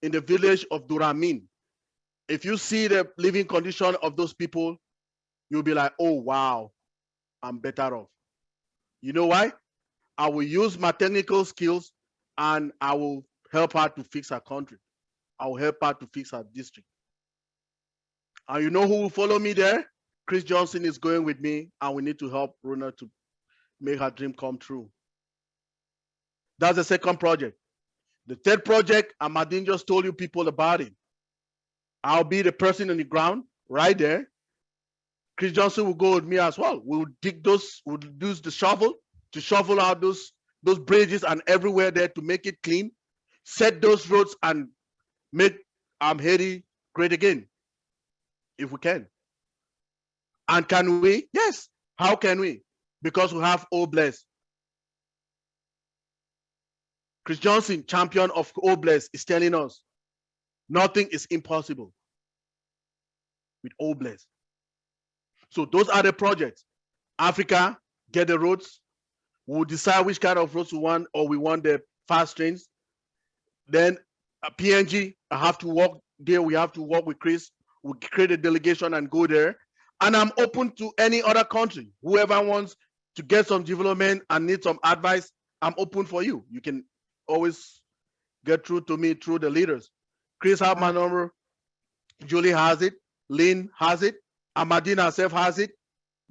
in the village of Duramin. If you see the living condition of those people, you'll be like, oh, wow, I'm better off. You know why? I will use my technical skills and I will help her to fix her country. I will help her to fix her district. And you know who will follow me there? Chris Johnson is going with me, and we need to help Rona to make her dream come true. That's the second project. The third project, Amadine just told you people about it. I'll be the person on the ground right there. Chris Johnson will go with me as well. We'll dig those, we'll use the shovel to shovel out those bridges and everywhere there to make it clean, set those roads and make Haiti great again, if we can. And can we? Yes. How can we? Because we have Obless. Chris Johnson, champion of Obless, is telling us nothing is impossible with Obless. So those are the projects. Africa, get the roads. We'll decide which kind of roads we want, or we want the fast trains. Then PNG, I have to work there. We have to work with Chris. We'll create a delegation and go there. And I'm open to any other country. Whoever wants to get some development and need some advice, I'm open for you. You can always get through to me through the leaders. Chris has my number. Julie has it. Lynn has it. Amadine herself has it.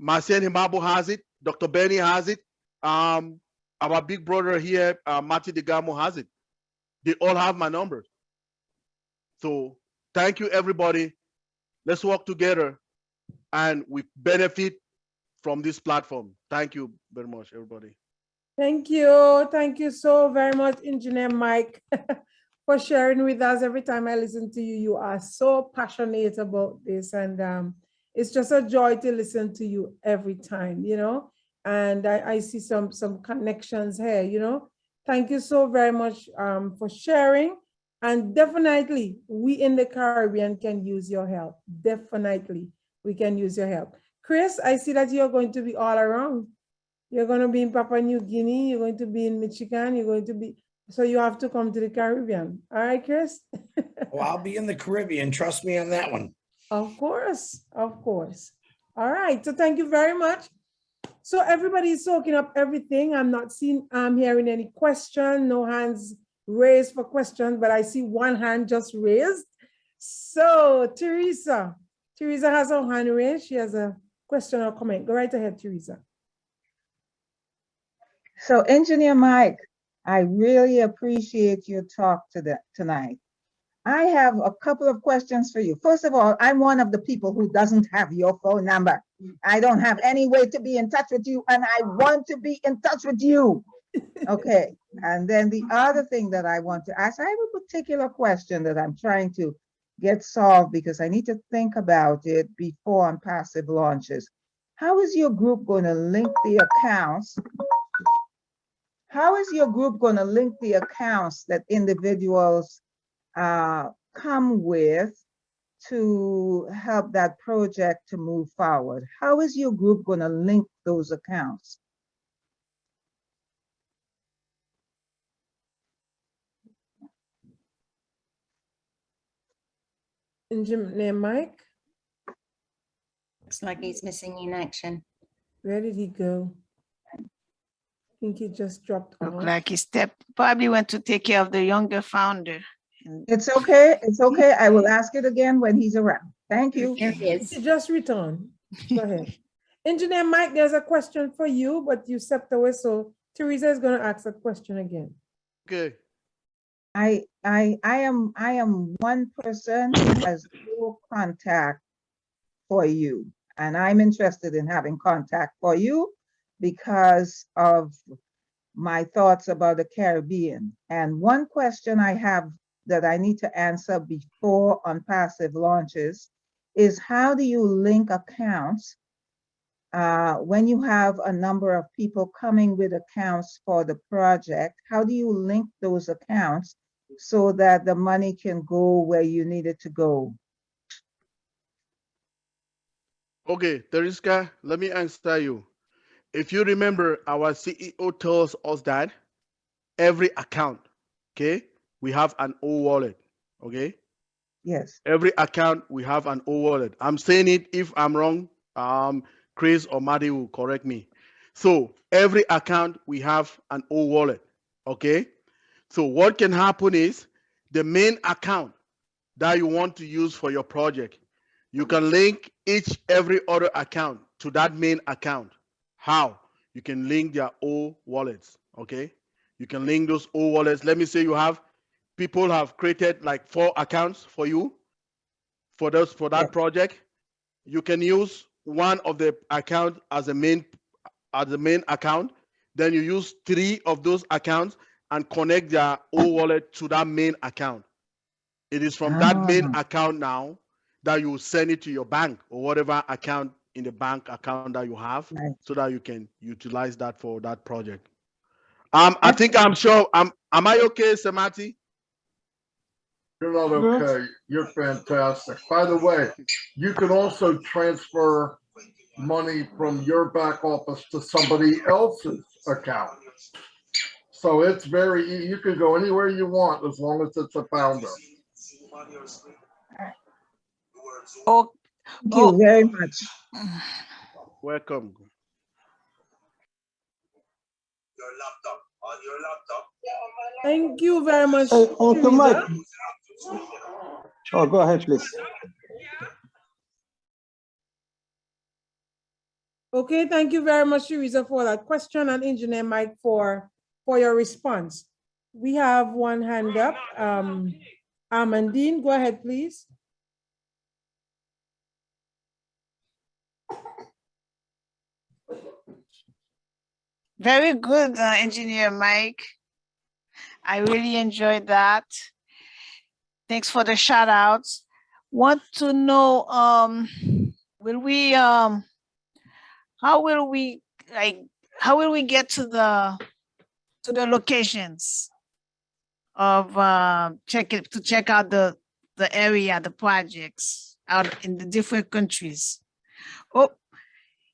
Marcien Himabo has it. Dr. Benny has it. Our big brother here, Marty DeGamo, has it. They all have my numbers. So thank you, everybody. Let's work together and we benefit from this platform. Thank you very much, everybody. Thank you. Thank you so very much, Engineer Mike, for sharing with us. Every time I listen to you, you are so passionate about this. And it's just a joy to listen to you every time, you know. And I see some connections here, you know. Thank you so very much for sharing. And definitely, we in the Caribbean can use your help. Definitely, we can use your help. Chris, I see that you're going to be all around. You're going to be in Papua New Guinea. You're going to be in Michigan. You're going to be, so you have to come to the Caribbean. All right, Chris? Well, I'll be in the Caribbean. Trust me on that one. Of course, of course. All right, so thank you very much. So everybody is soaking up everything. I'm hearing any question, no hands raised for questions, but I see one hand just raised. So Teresa has her hand raised. She has a question or comment. Go right ahead, Teresa. So Engineer Mike, I really appreciate your talk tonight. I have a couple of questions for you. First of all, I'm one of the people who doesn't have your phone number. I don't have any way to be in touch with you, and I want to be in touch with you. Okay, and then the other thing that I want to ask, I have a particular question that I'm trying to get solved because I need to think about it before OnPassive launches. How is your group going to link the accounts? How is your group going to link the accounts that individuals come with to help that project to move forward? How is your group going to link those accounts? Engineer Mike, Looks like he's missing in action. where did he go? I think he just dropped Look off. like he probably went to take care of the younger founder. And It's okay, it's okay. I will ask it again when he's around. Thank you. There he is. He just returned. Go ahead. Engineer Mike, there's a question for you, but you stepped away, so Teresa is going to ask a question again. Okay. I am one person who has no contact for you, and I'm interested in having contact for you because of my thoughts about the Caribbean. And one question I have that I need to answer before OnPassive launches is, how do you link accounts when you have a number of people coming with accounts for the project? How do you link those accounts so that the money can go where you need it to go? Okay, Teriska, let me answer you. If you remember, our CEO tells us that every account, okay, we have an O wallet, okay? Yes. Every account, we have an O wallet. I'm saying it, if I'm wrong, Chris or Maddie will correct me. So every account, we have an O wallet, okay? So what can happen is the main account that you want to use for your project, you can link every other account to that main account. How? You can link their O wallets, okay? You can link those O wallets. Let me say people have created like 4 accounts for you for that project. You can use one of the account as a main account. Then you use 3 of those accounts and connect their O wallet to that main account. It is from that main account now that you send it to your bank or whatever account in the bank account that you have, so that you can utilize that for that project. I think I'm sure. Am I okay, Samati? You're not okay. You're fantastic. By the way, you can also transfer money from your back office to somebody else's account. So it's very easy. You can go anywhere you want as long as it's a founder. oh, Thank you very much. Welcome. Thank you very much, Uncle Mike. Teresa. Oh, go ahead, please. Okay, thank you very much, Teresa, for that question, and Engineer Mike for your response. We have one hand up. Amandine, go ahead, please. very good, Engineer Mike. I really enjoyed that. Thanks for the shout outs. Want to know, how will we get to the locations of check out the area, the projects out in the different countries? Oh,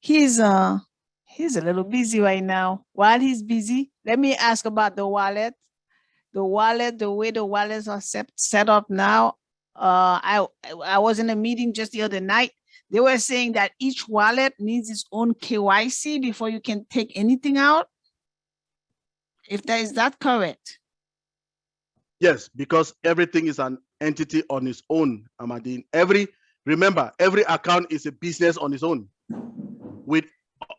he's a little busy right now. While he's busy, let me ask about the wallet. The way the wallets are set up now. I was in a meeting just the other night. They were saying that each wallet needs its own KYC before you can take anything out. Is that correct? Yes, because everything is an entity on its own, Amadine. Remember, every account is a business on its own. With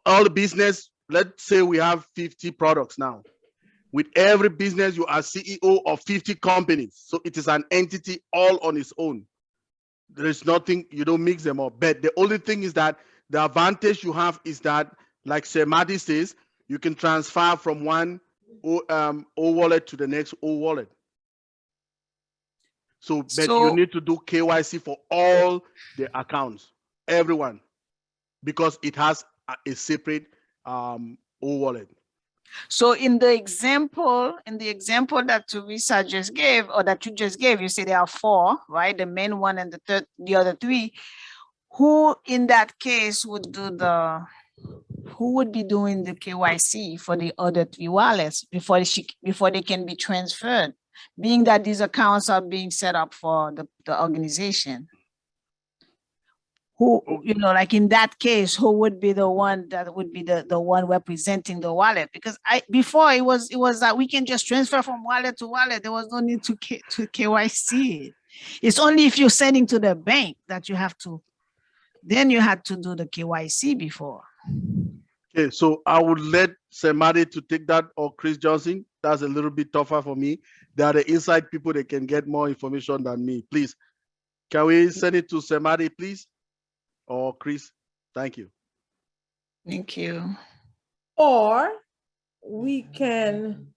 all the business, let's say we have 50 products now. With every business, you are CEO of 50 companies. So it is an entity all on its own. There is nothing, you don't mix them up. But the only thing is that the advantage you have is that, like Sir Madi says, you can transfer from one O wallet to the next O wallet. So, but So- you need to do KYC for all the accounts, everyone, because it has a separate O wallet. So in the example that Teresa just gave, or that you just gave, you say there are 4, right? The main one and the other 3. Who in that case would do who would be doing the KYC for the other 3 wallets before they can be transferred, being that these accounts are being set up for the organization? Who, like in that case, who would be the one that would be the one representing the wallet? Because before it was that we can just transfer from wallet to wallet. There was no need to KYC. It's only if you're sending to the bank that you have to, then you had to do the KYC before. Okay, so I would let somebody to take that, or Chris Johnson. That's a little bit tougher for me. They are the inside people, they can get more information than me. Please, can we send it to somebody, please? Or Chris? Thank you. Thank you. Or we can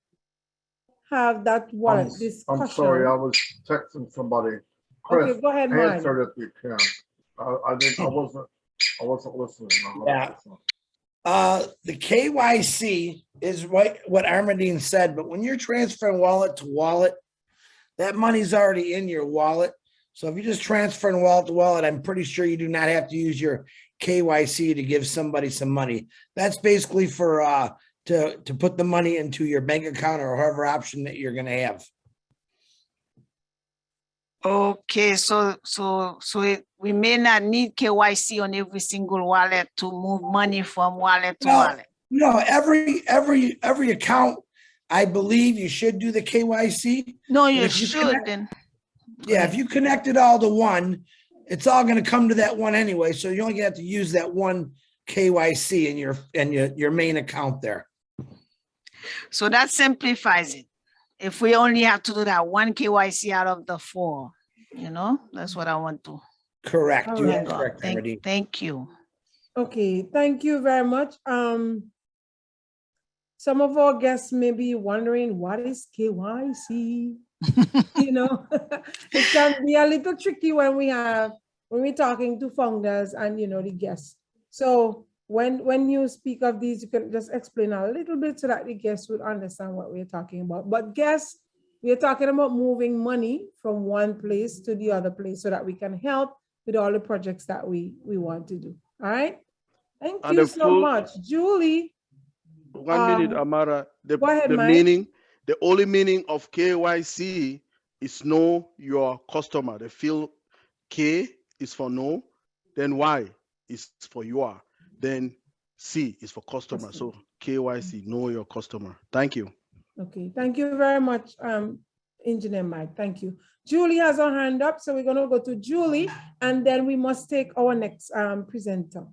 have that wallet discussion. I'm sorry, I was texting somebody. Chris, Okay, go ahead, Mark. answer it if you can. I wasn't listening. Yeah. The KYC is what Armadine said, but when you're transferring wallet to wallet, that money's already in your wallet. So if you're just transferring wallet to wallet, I'm pretty sure you do not have to use your KYC to give somebody some money. That's basically for to put the money into your bank account or however option that you're going to have. Okay, so we may not need KYC on every single wallet to move money from wallet to wallet. No, every account, I believe you should do the KYC. No, you shouldn't. Yeah, if you connect it all to one, it's all going to come to that one anyway. So you only have to use that one KYC in your main account there. So that simplifies it. If we only have to do that one KYC out of the 4, that's what I want to. Correct. All You right. are correct, Armadine. Thank you. Okay, thank you very much. Some of our guests may be wondering, what is KYC? It can be a little tricky when we're talking to founders and the guests. So when you speak of these, you can just explain a little bit so that the guests would understand what we're talking about. But guests, we're talking about moving money from one place to the other place so that we can help with all the projects that we want to do. All right. Thank you so much. Julie. 1 minute, Amara. Go ahead, Mike. The only meaning of KYC is know your customer. The field K is for know, then Y is for you are, then C is for customer. So KYC, know your customer. Thank you. Okay, thank you very much, Engineer Mike. Thank you. Julie has her hand up, so we're going to go to Julie, and then we must take our next presenter.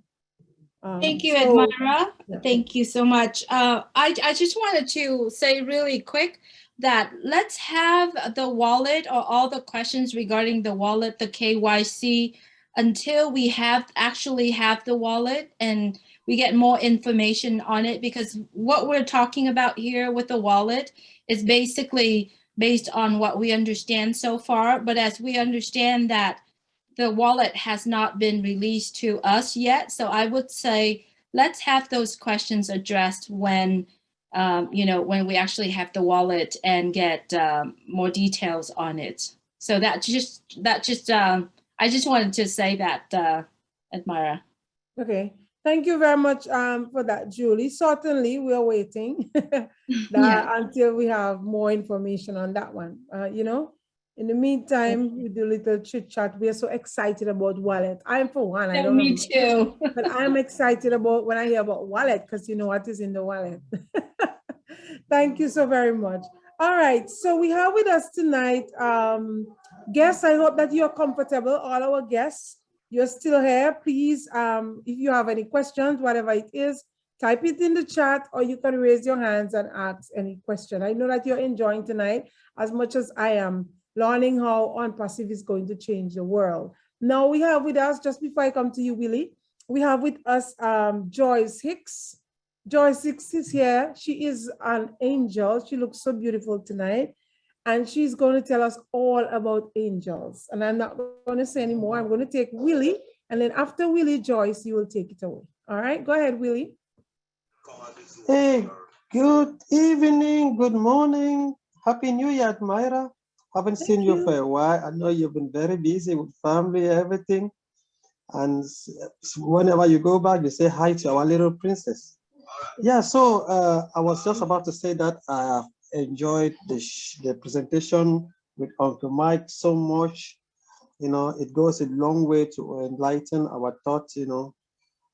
Thank you, Edmira. Yeah. Thank you so much. I just wanted to say really quick that let's have the wallet or all the questions regarding the wallet, the KYC, until we actually have the wallet and we get more information on it, because what we're talking about here with the wallet is basically based on what we understand so far. But as we understand that the wallet has not been released to us yet. So I would say, let's have those questions addressed when, when we actually have the wallet and get more details on it. So I just wanted to say that, Edmira. Okay. Thank you very much for that, Julie. Certainly, we are waiting until we have more information on that one. In the meantime, we do a little chit chat. We are so excited about wallet. I'm for one. I don't know. Me too. But I'm excited about when I hear about wallet, because you know what is in the wallet. Thank you so very much. All right. So we have with us tonight guests. I hope that you're comfortable, all our guests. You're still here. Please, if you have any questions, whatever it is, type it in the chat, or you can raise your hands and ask any question. I know that you're enjoying tonight as much as I am, learning how OnPassive is going to change the world. Now we have with us, just before I come to you, Willie, we have with us Joyce Hicks. Joyce Hicks is here. She is an angel. She looks so beautiful tonight. And she's going to tell us all about angels. And I'm not going to say any more. I'm going to take Willie. And then after Willie, Joyce, you will take it away. All right, go ahead, Willie. Hey, good evening, good morning. Happy New Year, Edmira. Haven't seen you for a while. I know you've been very busy with family, everything. And whenever you go back, you say hi to our little princess. Yeah, so I was just about to say that I enjoyed the presentation with Uncle Mike so much. You know, it goes a long way to enlighten our thoughts, you know,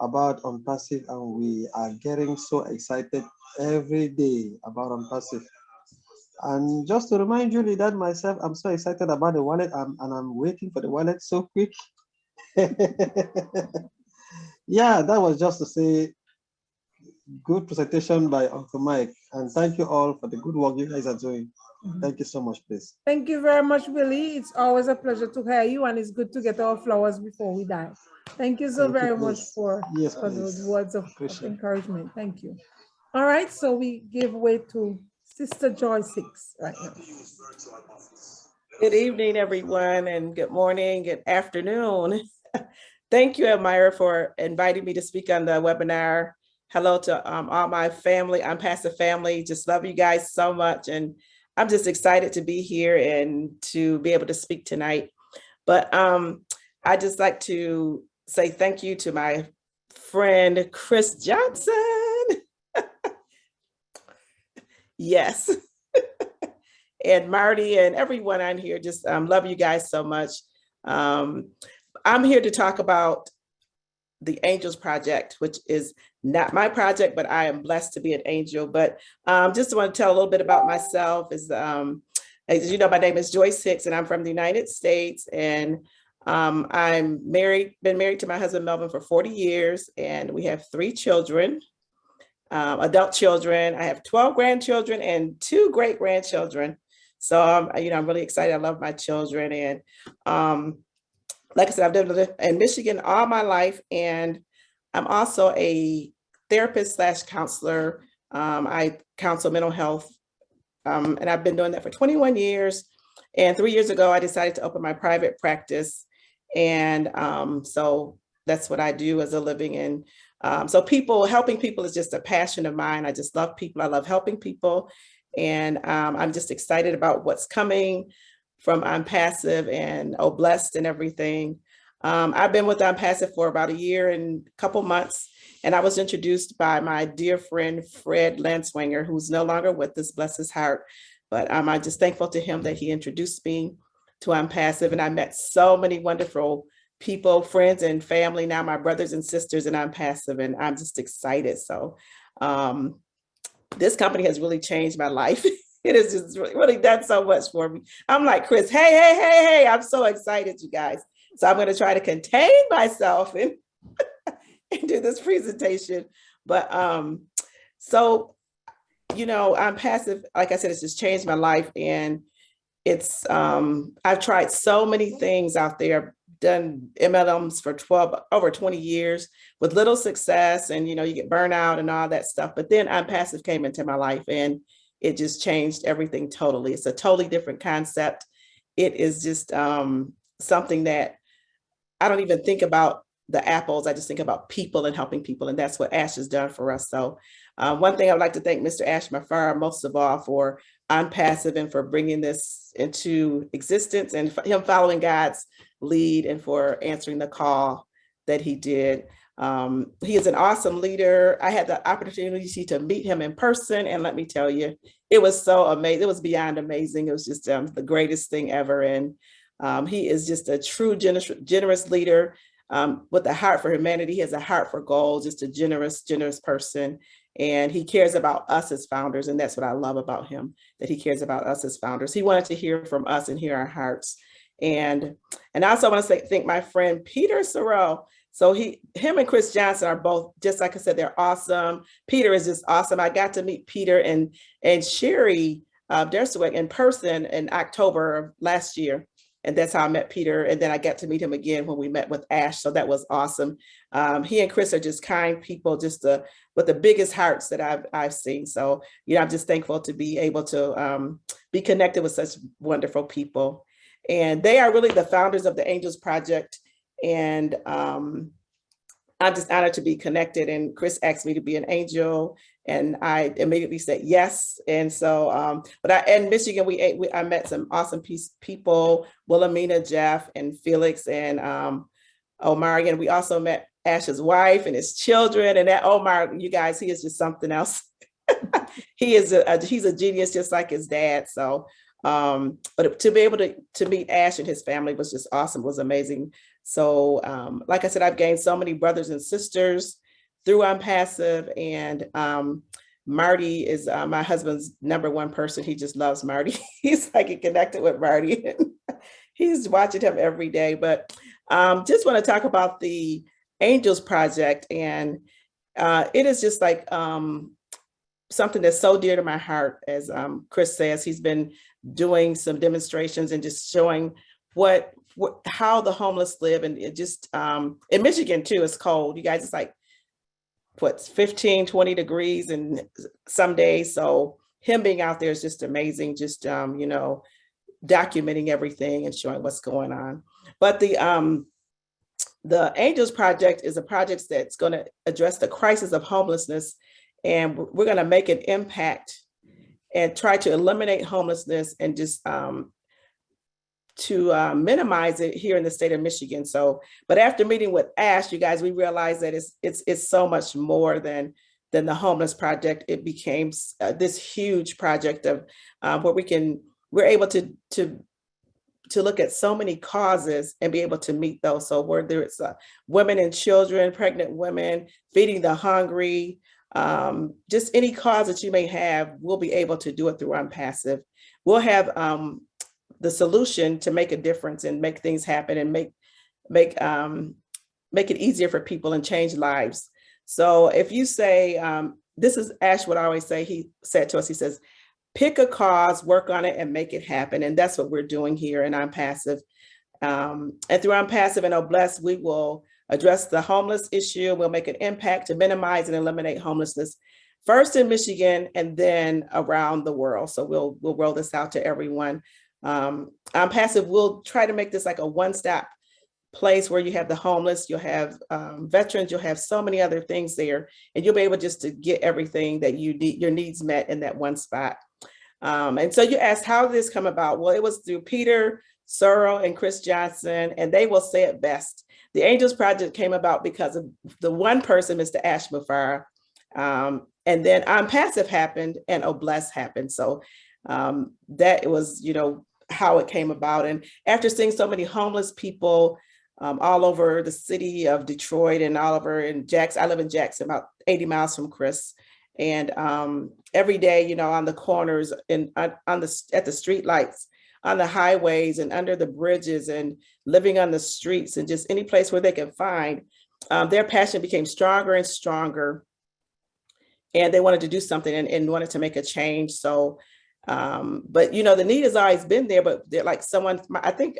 about OnPassive, and we are getting so excited every day about OnPassive. And just to remind you that myself, I'm so excited about the wallet, and I'm waiting for the wallet so quick. Yeah, that was just to say, good presentation by Uncle Mike, and thank you all for the good work you guys are doing. Thank you so much, please. Thank you very much, Willie. It's always a pleasure to hear you, and it's good to get our flowers before we die. Thank you so very much for those words of encouragement. Thank you. All right, so we give way to Sister Joyce Hicks right now. Good evening, everyone, and good morning, good afternoon. Thank you, Edmira, for inviting me to speak on the webinar. Hello to all my family, OnPassive family. Just love you guys so much, and I'm just excited to be here and to be able to speak tonight. But I just like to say thank you to my friend, Chris Johnson. Yes. And Marty and everyone on here, just love you guys so much. I'm here to talk about the Angels Project, which is not my project, but I am blessed to be an angel. But just want to tell a little bit about myself. As you know, my name is Joyce Hicks, and I'm from the United States. And I'm been married to my husband, Melvin, for 40 years, and we have 3 children, adult children. I have 12 grandchildren and 2 great-grandchildren. So, I'm really excited. I love my children. And like I said, I've lived in Michigan all my life, and I'm also a therapist / counselor. I counsel mental health, and I've been doing that for 21 years. And 3 years ago, I decided to open my private practice. And so that's what I do as a living. And so helping people is just a passion of mine. I just love people. I love helping people. And I'm just excited about what's coming from OnPassive and blessed and everything. I've been with OnPassive for about a year and a couple months, and I was introduced by my dear friend, Fred Lanswanger, who's no longer with us, bless his heart. But I'm just thankful to him that he introduced me to OnPassive, and I met so many wonderful people, friends and family, now my brothers and sisters in OnPassive, and I'm just excited. So this company has really changed my life. It has just really done so much for me. I'm like, Chris, hey, I'm so excited, you guys. So I'm going to try to contain myself and, and do this presentation. But so, OnPassive, like I said, it's just changed my life. And it's, I've tried so many things out there, done MLMs for over 20 years with little success. And, you get burnout and all that stuff. But then OnPassive came into my life, and it just changed everything totally. It's a totally different concept. It is just something that I don't even think about the apples. I just think about people and helping people. And that's what Ash has done for us. So one thing I would like to thank Mr. Ash Mafar most of all for OnPassive and for bringing this into existence, and for him following God's lead and for answering the call that he did. He is an awesome leader. I had the opportunity to meet him in person, and let me tell you, it was so amazing. It was beyond amazing. It was just the greatest thing ever. And he is just a true generous leader with a heart for humanity. He has a heart for gold, just a generous person. And he cares about us as founders. And that's what I love about him, that he cares about us as founders. He wanted to hear from us and hear our hearts. And I also want to thank my friend, Peter Sorrell. So him and Chris Johnson are both, just like I said, they're awesome. Peter is just awesome. I got to meet Peter and Sherry Derstwick in person in October of last year. And that's how I met Peter. And then I got to meet him again when we met with Ash. So that was awesome. He and Chris are just kind people, just with the biggest hearts that I've seen. So, I'm just thankful to be able to be connected with such wonderful people. And they are really the founders of the Angels Project. And I'm just honored to be connected. And Chris asked me to be an angel, and I immediately said yes. And so, in Michigan, I met some awesome people, Wilhelmina, Jeff, and Felix, and Omar. And we also met Ash's wife and his children. And that Omar, you guys, he is just something else. He's a genius, just like his dad. So, but to be able to meet Ash and his family was just awesome, was amazing. So, like I said, I've gained so many brothers and sisters through OnPassive, and Marty is my husband's #1 person. He just loves Marty. He's like connected with Marty. He's watching him every day. But just want to talk about the Angels Project, and it is just like something that's so dear to my heart. As Chris says, he's been doing some demonstrations and just showing how the homeless live, and it just in Michigan too, it's cold. You guys, it's like 15, 20 degrees and some days. So him being out there is just amazing, just documenting everything and showing what's going on. But the Angels Project is a project that's going to address the crisis of homelessness, and we're going to make an impact and try to eliminate homelessness and just to minimize it here in the state of Michigan. So, but after meeting with Ash, you guys, we realized that it's so much more than the homeless project. It became this huge project of where we're able to look at so many causes and be able to meet those. So whether it's women and children, pregnant women, feeding the hungry, just any cause that you may have, we'll be able to do it through OnPassive. We'll have the solution to make a difference and make things happen and make it easier for people and change lives. So if you say, this is Ash would always say, he said to us, he says, pick a cause, work on it, and make it happen. And that's what we're doing here in OnPassive. And through OnPassive and Bless, we will address the homeless issue. We'll make an impact to minimize and eliminate homelessness, first in Michigan and then around the world. So we'll roll this out to everyone. OnPassive will try to make this like a one-stop place where you have the homeless, you'll have veterans, you'll have so many other things there, and you'll be able just to get everything that you need, your needs met in that one spot. And so you asked, how did this come about? Well, it was through Peter Searle and Chris Johnson, and they will say it best. The Angels Project came about because of the one person, Mr. Ash Mufara, and then OnPassive happened and Bless happened. So that was, how it came about. And after seeing so many homeless people all over the city of Detroit and all over in Jackson, I live in Jackson, about 80 miles from Chris. And every day, on the corners and at the street lights, on the highways and under the bridges and living on the streets and just any place where they can find, their passion became stronger and stronger. And they wanted to do something and wanted to make a change. So, but the need has always been there, but they're like I think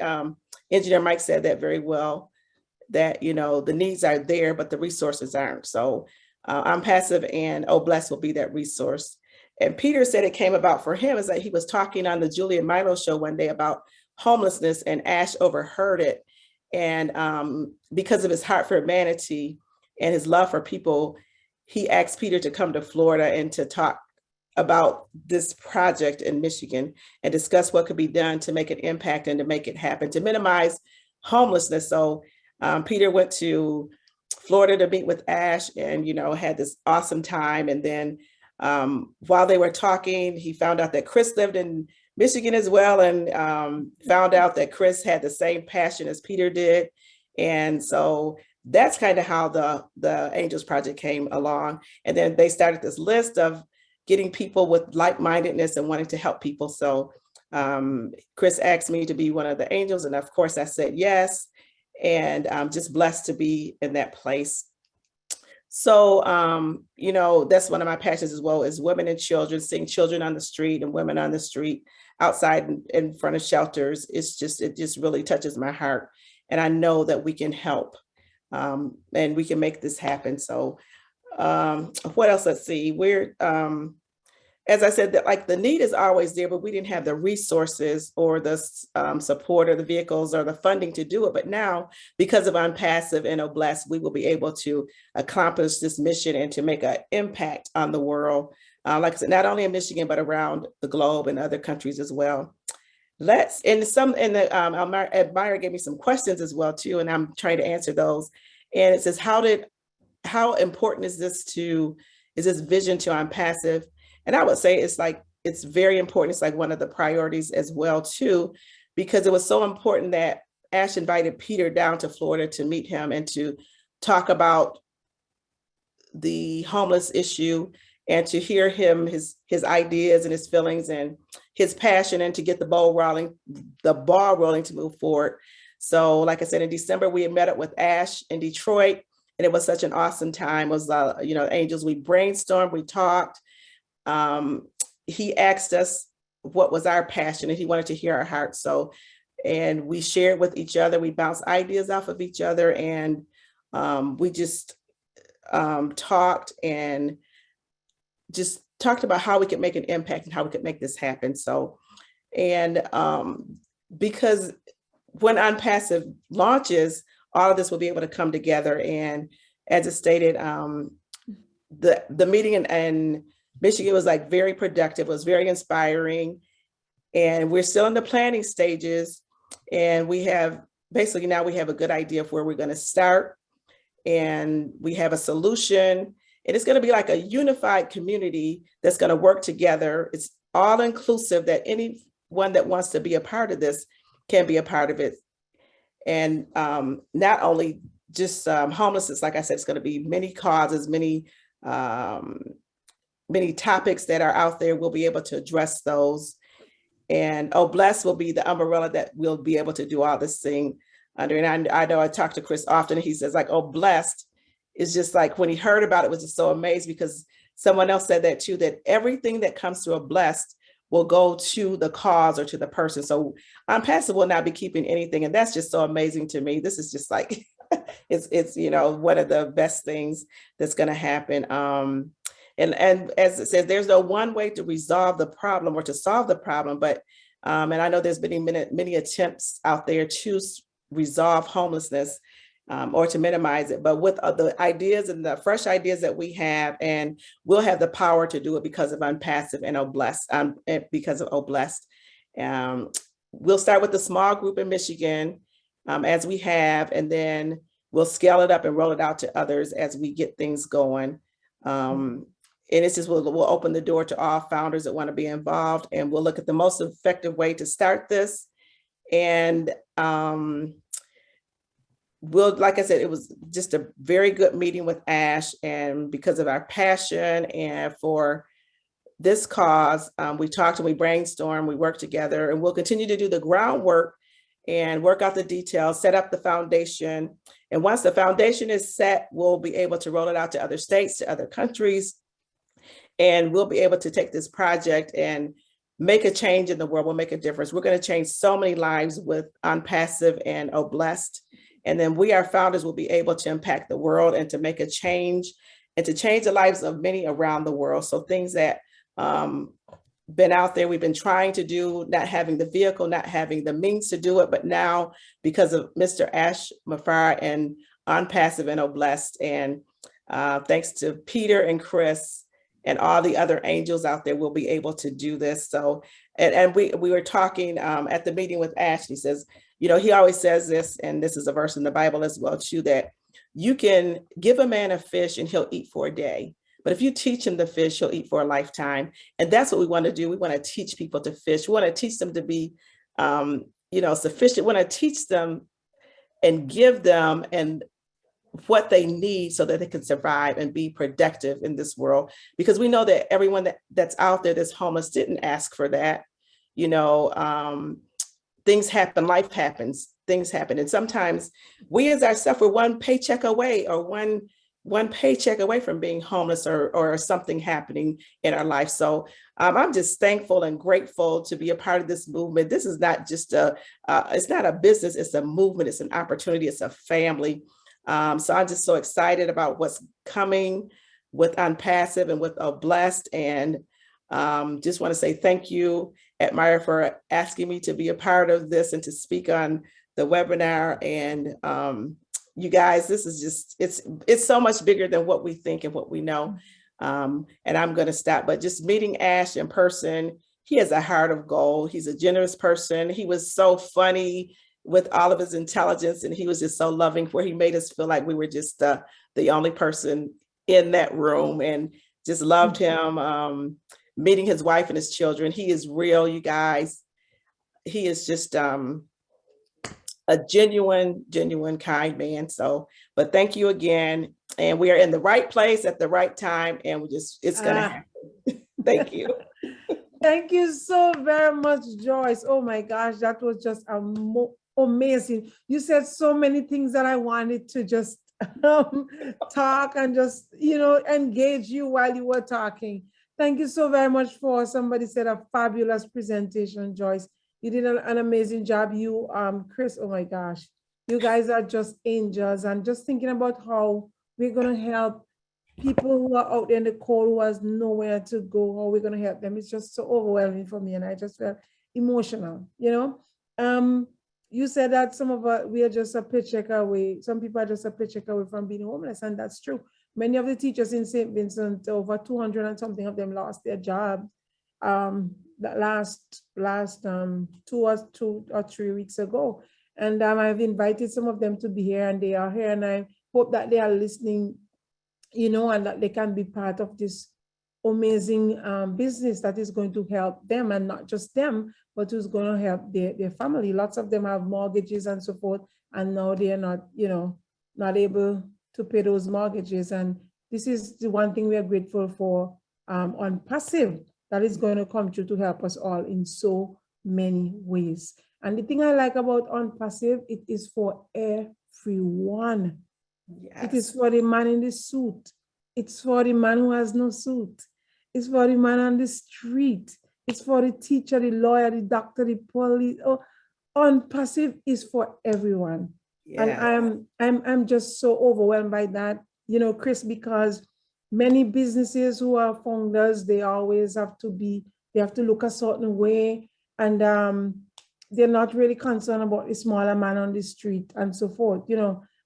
Engineer Mike said that very well, that, the needs are there, but the resources aren't. So OnPassive and Bless will be that resource. And Peter said it came about for him is that he was talking on the Julia Milo show one day about homelessness, and Ash overheard it. And because of his heart for humanity and his love for people, he asked Peter to come to Florida and to talk about this project in Michigan and discuss what could be done to make an impact and to make it happen, to minimize homelessness. So Peter went to Florida to meet with Ash and, had this awesome time. And then while they were talking, he found out that Chris lived in Michigan as well, and found out that Chris had the same passion as Peter did. And so that's kind of how the Angels Project came along. And then they started this list of getting people with like-mindedness and wanting to help people. So Chris asked me to be one of the angels, and of course I said yes, and I'm just blessed to be in that place. So, that's one of my passions as well, is women and children, seeing children on the street and women on the street. outside in front of shelters. It just really touches my heart. And I know that we can help and we can make this happen. So what else? Let's see. As I said, that like the need is always there, but we didn't have the resources or the support or the vehicles or the funding to do it. But now, because of OnPassive and OBlessed, we will be able to accomplish this mission and to make an impact on the world. Like I said, not only in Michigan, but around the globe and other countries as well. Edmira gave me some questions as well too, and I'm trying to answer those. And it says, how important is this vision to OnPassive? And I would say it's very important. It's like one of the priorities as well too, because it was so important that Ash invited Peter down to Florida to meet him and to talk about the homeless issue and to hear his ideas and his feelings and his passion, and to get the ball rolling to move forward. So like I said, in December, we had met up with Ash in Detroit, and it was such an awesome time. It was, Angels, we brainstormed, we talked. He asked us what was our passion, and he wanted to hear our hearts. So, and we shared with each other, we bounced ideas off of each other, and we just talked about how we could make an impact and how we could make this happen. So, and because when OnPassive launches, all of this will be able to come together. And as it stated, the meeting in Michigan was like very productive, was very inspiring. And we're still in the planning stages. And we have now we have a good idea of where we're going to start. And we have a solution. And it's going to be like a unified community that's going to work together. It's all inclusive, that anyone that wants to be a part of this can be a part of it. And not only just homelessness, like I said, it's going to be many causes, many topics that are out there. We'll be able to address those. And OBlessed will be the umbrella that we'll be able to do all this thing under. And I know I talk to Chris often, and he says like, OBlessed is just like, when he heard about it, was just so amazed, because someone else said that too, that everything that comes through OBlessed will go to the cause or to the person. So OnPassive will not be keeping anything. And that's just so amazing to me. This is just like, it's one of the best things that's going to happen. And as it says, there's no one way to resolve the problem or to solve the problem, but, and I know there's been many attempts out there to resolve homelessness or to minimize it, but with the ideas and the fresh ideas that we have, and we'll have the power to do it because of OnPassive and OBlessed, because of OBlessed. We'll start with the small group in Michigan as we have, and then we'll scale it up and roll it out to others as we get things going. And it's just, we'll open the door to all founders that want to be involved, and we'll look at the most effective way to start this. And like I said, it was just a very good meeting with Ash, and because of our passion and for this cause, we talked and we brainstormed, we worked together, and we'll continue to do the groundwork and work out the details, set up the foundation. And once the foundation is set, we'll be able to roll it out to other states, to other countries, and we'll be able to take this project and make a change in the world. We'll make a difference. We're going to change so many lives with OnPassive and OBlessed. And then we, our founders, will be able to impact the world and to make a change and to change the lives of many around the world. So things that been out there, we've been trying to do, not having the vehicle, not having the means to do it, but now because of Mr. Ash Mafar and OnPassive and OBlessed, and thanks to Peter and Chris and all the other angels out there, we'll be able to do this. So, and we were talking at the meeting with Ash. He says, you know, he always says this, and this is a verse in the Bible as well too, that you can give a man a fish and he'll eat for a day. But if you teach him the fish, he'll eat for a lifetime. And that's what we want to do. We want to teach people to fish. We want to teach them to be, sufficient. We want to teach them and give them and what they need so that they can survive and be productive in this world. Because we know that everyone that's out there that's homeless didn't ask for that. You know, things happen, life happens, things happen. And sometimes we as ourselves, we're one paycheck away or one one paycheck away from being homeless or something happening in our life. So I'm just thankful and grateful to be a part of this movement. This is not just it's not a business, it's a movement, it's an opportunity, it's a family. So I'm just so excited about what's coming with OnPassive and with Blessed, and just want to say thank you, Edmira, for asking me to be a part of this and to speak on the webinar. And you guys, this is just, it's so much bigger than what we think and what we know. And I'm going to stop, but just meeting Ash in person, he has a heart of gold. He's a generous person. He was so funny with all of his intelligence, and he was just so loving, where he made us feel like we were just the only person in that room, and just loved him. Meeting his wife and his children. He is real, you guys. He is just a genuine kind man. So, but thank you again. And we are in the right place at the right time, and it's gonna happen. Thank you. Thank you so very much, Joyce. Oh my gosh, that was just amazing. You said so many things that I wanted to just talk and just, engage you while you were talking. Thank you so very much for, somebody said, a fabulous presentation, Joyce. You did an amazing job. You, Chris, oh my gosh, you guys are just angels. And just thinking about how we're going to help people who are out there in the cold, who has nowhere to go, how we're going to help them. It's just so overwhelming for me. And I just felt emotional, You said that some of us, we are just a paycheck away. Some people are just a paycheck away from being homeless, and that's true. Many of the teachers in St. Vincent, over 200 and something of them lost their job that last 2 or 3 weeks ago. And I've invited some of them to be here, and they are here, and I hope that they are listening, and that they can be part of this amazing business that is going to help them, and not just them, but who's going to help their family. Lots of them have mortgages and so forth, and now they are not, not able to pay those mortgages. And this is the one thing we are grateful for OnPassive, that is going to come through to help us all in so many ways. And the thing I like about OnPassive, it is for everyone. Yes. It is for the man in the suit. It's for the man who has no suit. It's for the man on the street. It's for the teacher, the lawyer, the doctor, the police. OnPassive is for everyone. Yeah. And I'm just so overwhelmed by that, Chris, because many businesses who are founders, they always have to look a certain way, and they're not really concerned about the smaller man on the street and so forth,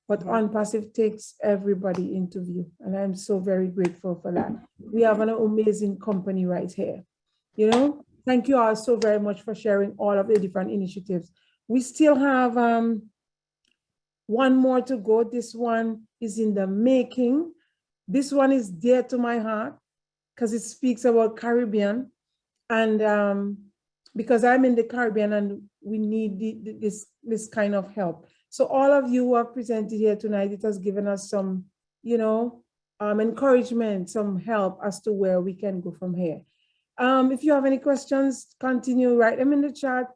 but OnPassive takes everybody into view. And I'm so very grateful for that. We have an amazing company right here. Thank you all so very much for sharing all of the different initiatives. We still have one more to go. This one is in the making. This one is dear to my heart because it speaks about Caribbean, and because I'm in the Caribbean and we need this kind of help. So all of you who are presented here tonight, it has given us some, encouragement, some help as to where we can go from here. If you have any questions, continue, write them in the chat,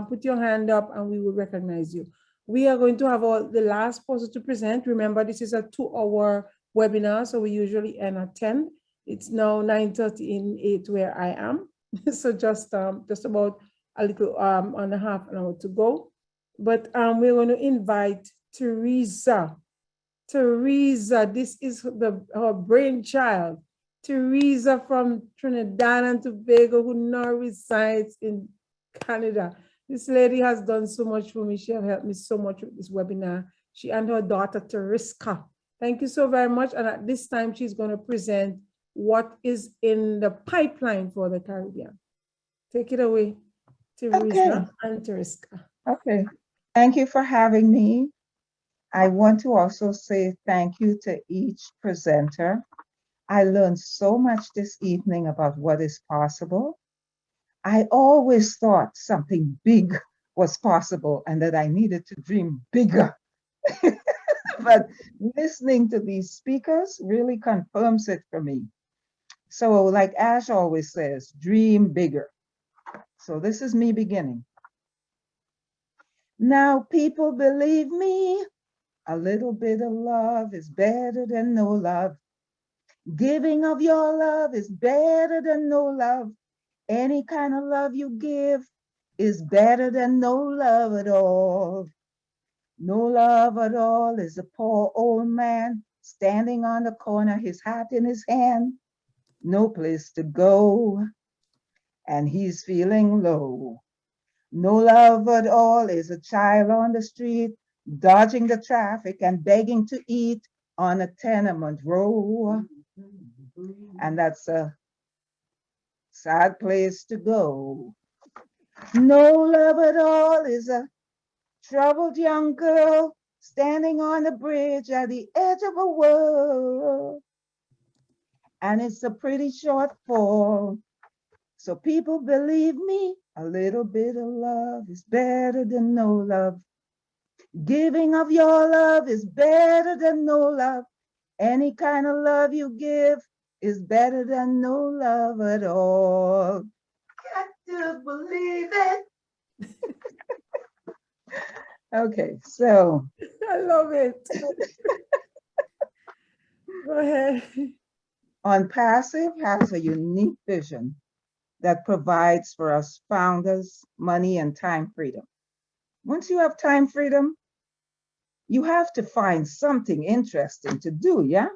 put your hand up and we will recognize you. We are going to have the last person to present. Remember, this is a 2-hour webinar, so we usually end at 10. It's now 9:30 in 8 where I am. So just about a little under half an hour to go. But we're going to invite Teresa. Teresa, this is her brainchild. Teresa from Trinidad and Tobago, who now resides in Canada. This lady has done so much for me. She has helped me so much with this webinar. She and her daughter, Teriska. Thank you so very much. And at this time, she's going to present what is in the pipeline for the Caribbean. Take it away, Teresa and Teriska. Okay. Thank you for having me. I want to also say thank you to each presenter. I learned so much this evening about what is possible. I always thought something big was possible and that I needed to dream bigger. But listening to these speakers really confirms it for me. So like Ash always says, dream bigger. So this is me beginning. Now people believe me A little bit of love is better than no love. Giving of your love is better than no love. Any kind of love you give is better than no love at all. No love at all is a poor old man standing on the corner, his hat in his hand, no place to go, and he's feeling low. No love at all is a child on the street, dodging the traffic and begging to eat on a tenement row. And that's a sad place to go. No love at all is a troubled young girl standing on a bridge at the edge of a world. And it's a pretty short fall. So people believe me, a little bit of love is better than no love. Giving of your love is better than no love. Any kind of love you give is better than no love at all. Got to believe it. Okay, so. I love it. Go ahead. OnPassive has a unique vision that provides for us founders money and time freedom. Once you have time freedom, you have to find something interesting to do, yeah?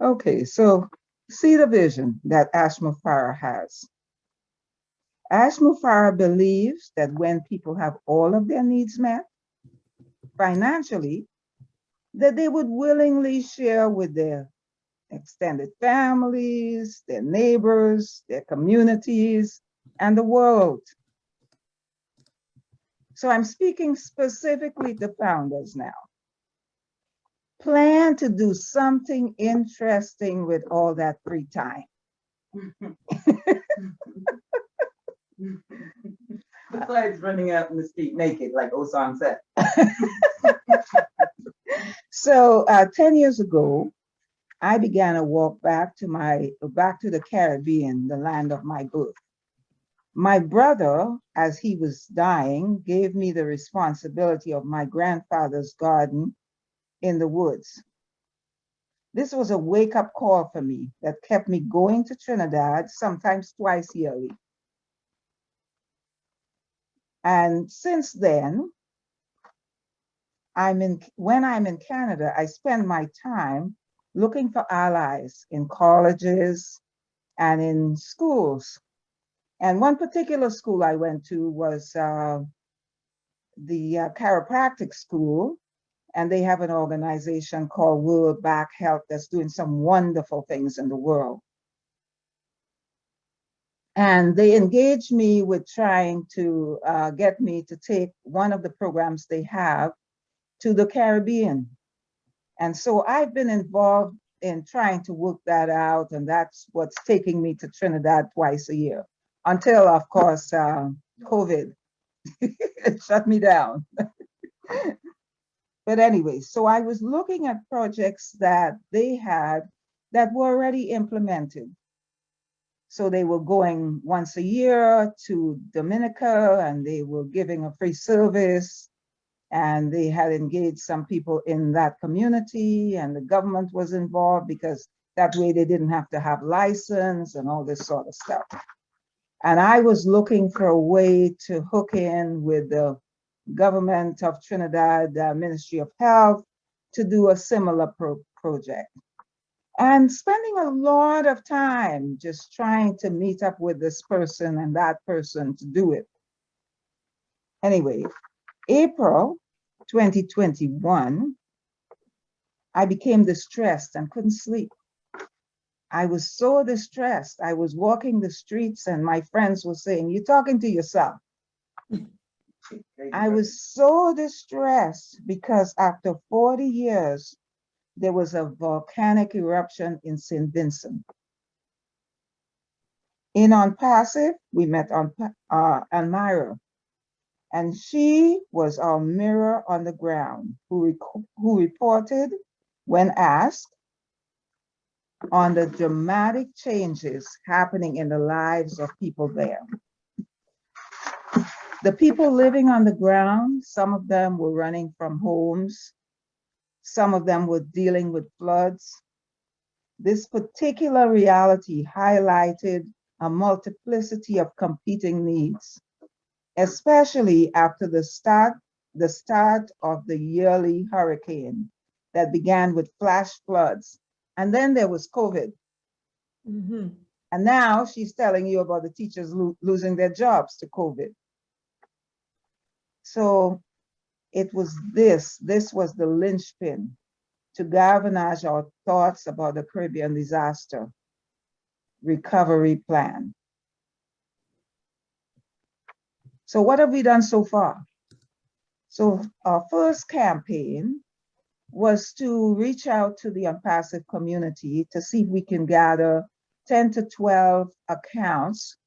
Okay, so see the vision that Ashma Farah has. Ashma Farah believes that when people have all of their needs met financially, that they would willingly share with their extended families, their neighbors, their communities, and the world. So I'm speaking specifically to founders now. Plan to do something interesting with all that free time. Besides running out in the street naked, like Osan said. So 10 years ago, I began a walk back to the Caribbean, the land of my birth. My brother, as he was dying, gave me the responsibility of my grandfather's garden in the woods. This was a wake-up call for me that kept me going to Trinidad, sometimes twice yearly. And since then, when I'm in Canada, I spend my time looking for allies in colleges and in schools. And one particular school I went to was the chiropractic school, and they have an organization called World Back Health that's doing some wonderful things in the world. And they engaged me with trying to get me to take one of the programs they have to the Caribbean. And so I've been involved in trying to work that out, and that's what's taking me to Trinidad twice a year, until, of course, COVID it shut me down. But anyway, so I was looking at projects that they had that were already implemented. So they were going once a year to Dominica, and they were giving a free service, and they had engaged some people in that community, and the government was involved because that way they didn't have to have license and all this sort of stuff. And I was looking for a way to hook in with the government of Trinidad, Ministry of Health, to do a similar project. And spending a lot of time just trying to meet up with this person and that person to do it. Anyway, April 2021, I became distressed and couldn't sleep. I was so distressed. I was walking the streets and my friends were saying, "You're talking to yourself." I was so distressed because after 40 years, there was a volcanic eruption in St. Vincent. In OnPassive, we met Edmira, and she was our mirror on the ground who reported, when asked, on the dramatic changes happening in the lives of people there. The people living on the ground, some of them were running from homes. Some of them were dealing with floods. This particular reality highlighted a multiplicity of competing needs, especially after the start of the yearly hurricane that began with flash floods. And then there was COVID. Mm-hmm. And now she's telling you about the teachers losing their jobs to COVID. So it was this was the linchpin to galvanize our thoughts about the Caribbean disaster recovery plan. So what have we done so far? So our first campaign was to reach out to the OnPassive community to see if we can gather 10 to 12 accounts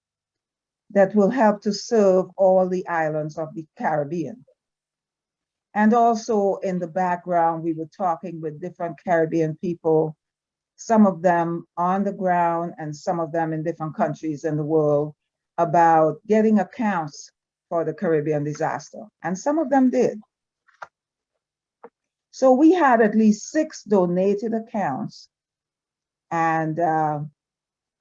that will help to serve all the islands of the Caribbean. And also in the background, we were talking with different Caribbean people, some of them on the ground and some of them in different countries in the world, about getting accounts for the Caribbean disaster. And some of them did. So we had at least 6 donated accounts, and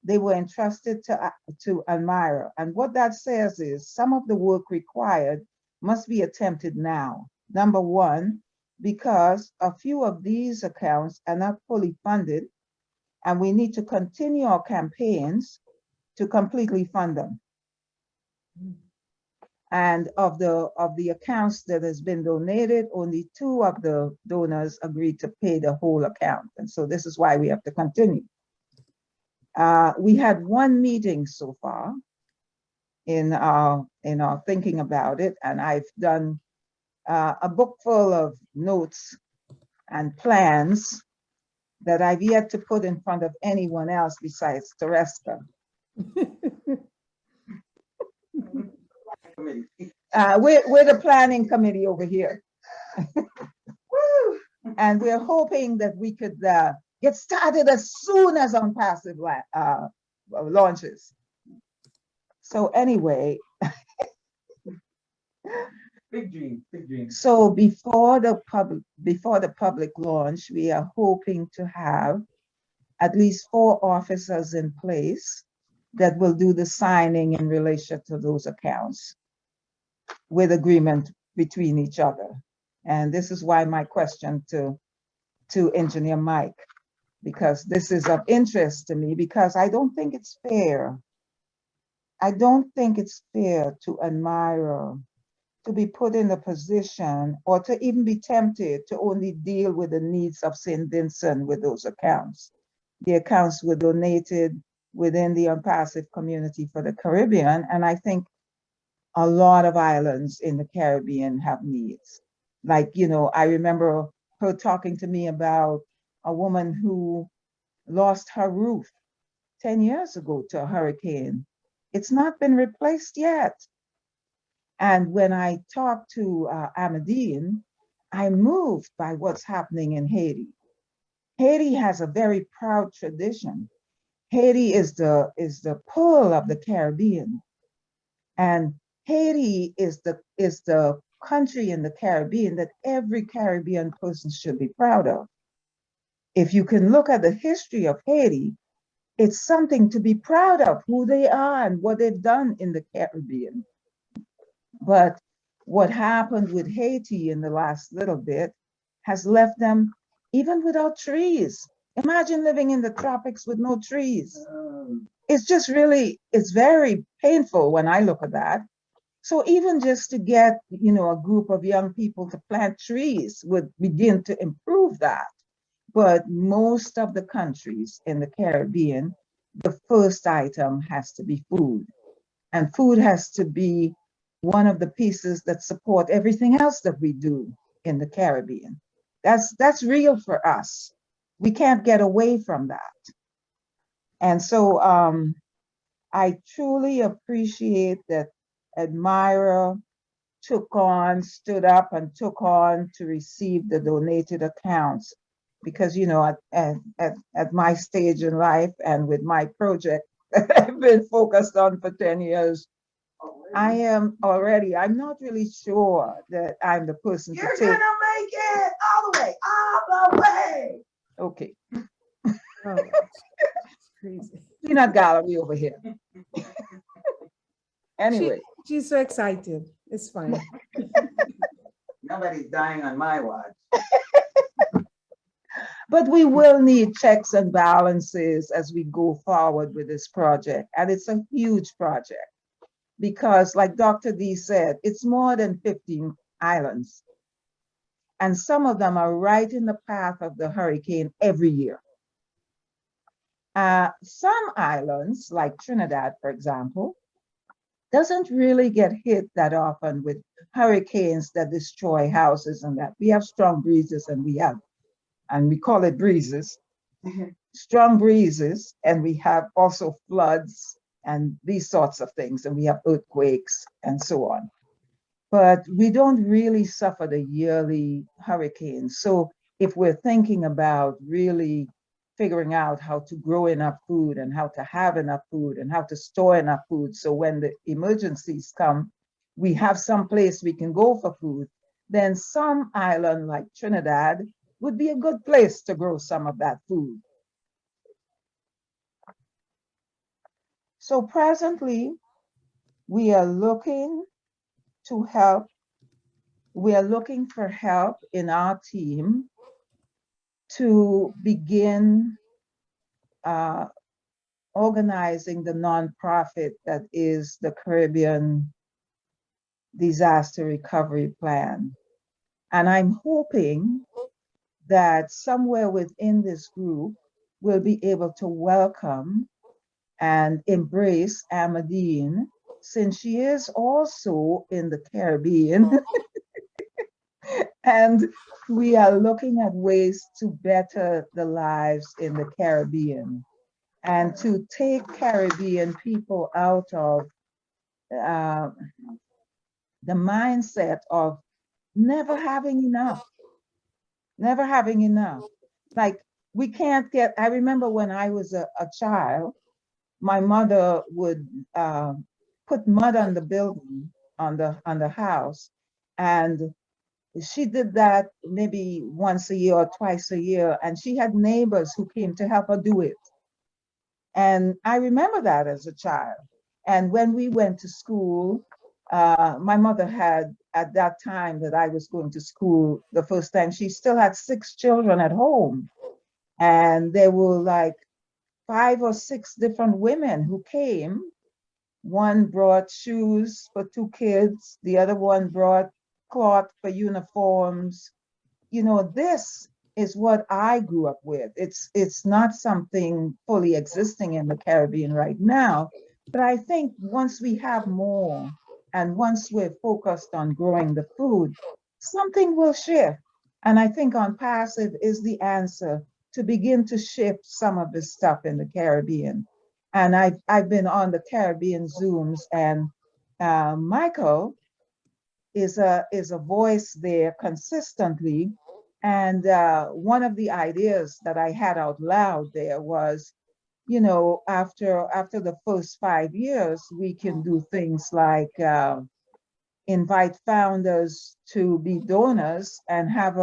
they were entrusted to Edmira. And what that says is some of the work required must be attempted now. Number one, because a few of these accounts are not fully funded, and we need to continue our campaigns to completely fund them. And of the accounts that has been donated, only 2 of the donors agreed to pay the whole account. And so this is why we have to continue. We had 1 meeting so far in our thinking about it, and I've done a book full of notes and plans that I've yet to put in front of anyone else besides Tereska. We're the planning committee over here. And we're hoping that we could get started as soon as OnPassive launches. So anyway, Big dream, big dream. so before the public launch, we are hoping to have at least 4 officers in place that will do the signing in relation to those accounts with agreement between each other. And this is why my question to Engineer Mike, because this is of interest to me, because I don't think it's fair. I don't think it's fair to Edmira to be put in a position or to even be tempted to only deal with the needs of St. Vincent with those accounts. The accounts were donated within the OnPassive community for the Caribbean, and I think a lot of islands in the Caribbean have needs. Like, you know, I remember her talking to me about a woman who lost her roof 10 years ago to a hurricane. It's not been replaced yet. And when I talked to Amadine, I'm moved by what's happening in Haiti. Haiti has a very proud tradition. Haiti is the pearl of the Caribbean. And Haiti is the country in the Caribbean that every Caribbean person should be proud of. If you can look at the history of Haiti, it's something to be proud of, who they are and what they've done in the Caribbean. But what happened with Haiti in the last little bit has left them even without trees. Imagine living in the tropics with no trees. It's just really, it's very painful when I look at that. So even just to get, you know, a group of young people to plant trees would begin to improve that. But most of the countries in the Caribbean, the first item has to be food. And food has to be one of the pieces that support everything else that we do in the Caribbean. That's real for us. We can't get away from that. And so I truly appreciate that Edmira stood up and took on to receive the donated accounts. Because, you know, at my stage in life and with my project that I've been focused on for 10 years, I am already, I'm not really sure that I'm the person to take. You're gonna make it all the way, all the way. Okay. Oh, it's crazy. Peanut gallery over here. Anyway. She's so excited. It's fine. Nobody's dying on my watch. But we will need checks and balances as we go forward with this project. And it's a huge project because, like Dr. D said, it's more than 15 islands. And some of them are right in the path of the hurricane every year. Some islands, like Trinidad, for example, doesn't really get hit that often with hurricanes that destroy houses and that. We have strong breezes and we call it breezes, strong breezes, and we have also floods and these sorts of things, and we have earthquakes and so on. But we don't really suffer the yearly hurricanes. So if we're thinking about really figuring out how to grow enough food and how to have enough food and how to store enough food, so when the emergencies come, we have some place we can go for food, then some island like Trinidad would be a good place to grow some of that food. So presently, we are looking to help. We are looking for help in our team to begin organizing the nonprofit that is the Caribbean Disaster Recovery Plan. And I'm hoping that somewhere within this group, we'll be able to welcome and embrace Amadine, since she is also in the Caribbean. And we are looking at ways to better the lives in the Caribbean and to take Caribbean people out of the mindset of never having enough. Never having enough. Like we can't get, I remember when I was a child, my mother would put mud on the building, on the house. And she did that maybe once a year or twice a year. And she had neighbors who came to help her do it. And I remember that as a child. And when we went to school, my mother had, at that time that I was going to school the first time, she still had 6 children at home. And there were like 5 or 6 different women who came. One brought shoes for 2 kids. The other one brought cloth for uniforms. You know, this is what I grew up with. It's not something fully existing in the Caribbean right now, but I think once we have more and once we're focused on growing the food, something will shift. And I think OnPassive is the answer to begin to shift some of this stuff in the Caribbean. And I've been on the Caribbean Zooms, and Michael is a voice there consistently. And one of the ideas that I had out loud there was, you know, after the first 5 years, we can do things like invite founders to be donors and have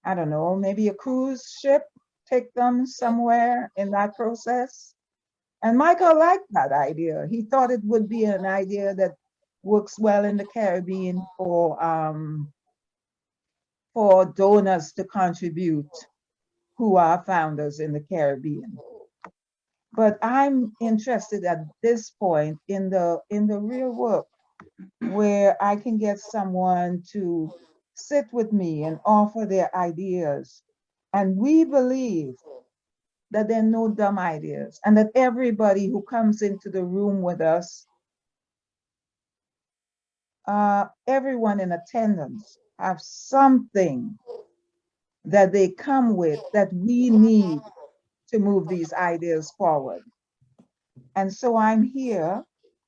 I don't know, maybe a cruise ship, take them somewhere in that process. And Michael liked that idea. He thought it would be an idea that works well in the Caribbean for donors to contribute who are founders in the Caribbean. But I'm interested at this point in the real work where I can get someone to sit with me and offer their ideas. And we believe that there are no dumb ideas and that everybody who comes into the room with us, everyone in attendance have something that they come with that we need to move these ideas forward. And so I'm here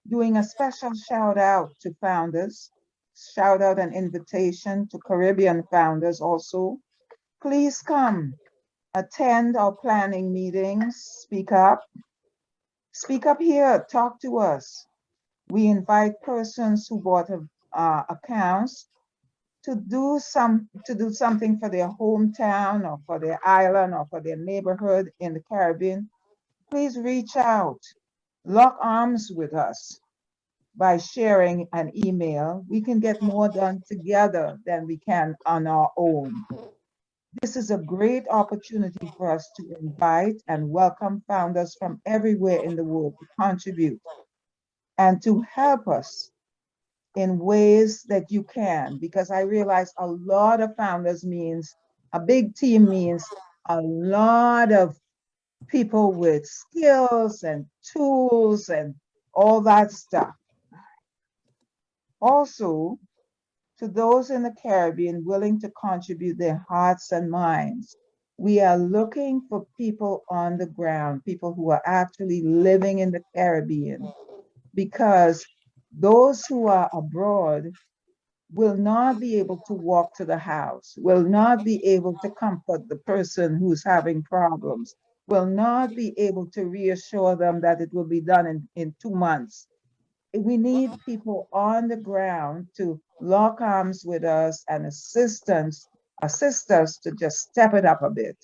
doing a special shout out to founders, shout out and invitation to Caribbean founders also. Please come attend our planning meetings, speak up here, talk to us. We invite persons who bought accounts to do something for their hometown or for their island or for their neighborhood in the Caribbean. Please reach out, lock arms with us by sharing an email. We can get more done together than we can on our own. This is a great opportunity for us to invite and welcome founders from everywhere in the world to contribute and to help us in ways that you can, because I realize a lot of founders means, a big team means a lot of people with skills and tools and all that stuff. Also, to those in the Caribbean willing to contribute their hearts and minds, we are looking for people on the ground, people who are actually living in the Caribbean, because those who are abroad will not be able to walk to the house, will not be able to comfort the person who's having problems, will not be able to reassure them that it will be done in 2 months. We need people on the ground to lock arms with us and assist us to just step it up a bit.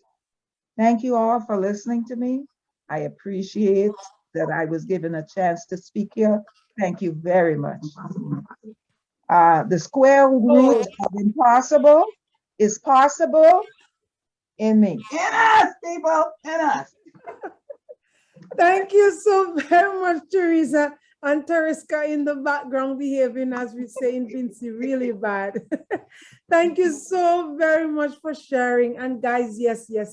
Thank you all for listening to me. I appreciate that I was given a chance to speak here. Thank you very much. The square root of impossible is possible in me. In us, people, in us. Thank you so very much, Teresa. And Tereska in the background behaving, as we say in Vinci, really bad. Thank you so very much for sharing. And guys, yes. You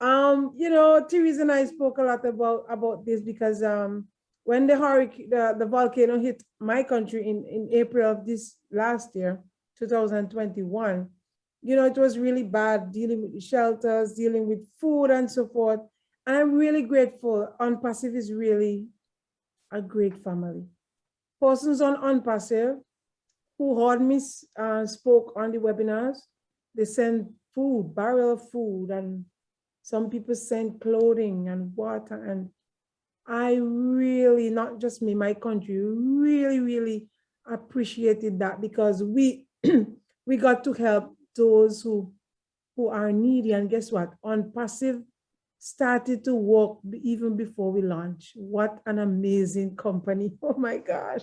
know, Teresa and I spoke a lot about this because when the hurricane, the volcano hit my country in April of this last year, 2021, you know, it was really bad dealing with shelters, dealing with food and so forth. And I'm really grateful. OnPassive is really a great family. Persons on OnPassive who heard me spoke on the webinars, they send food, barrel of food, and some people send clothing and water. And I really, not just me, my country, really appreciated that, because we we got to help those who are needy. And guess what? OnPassive started to work even before we launched. What an amazing company. Oh my gosh.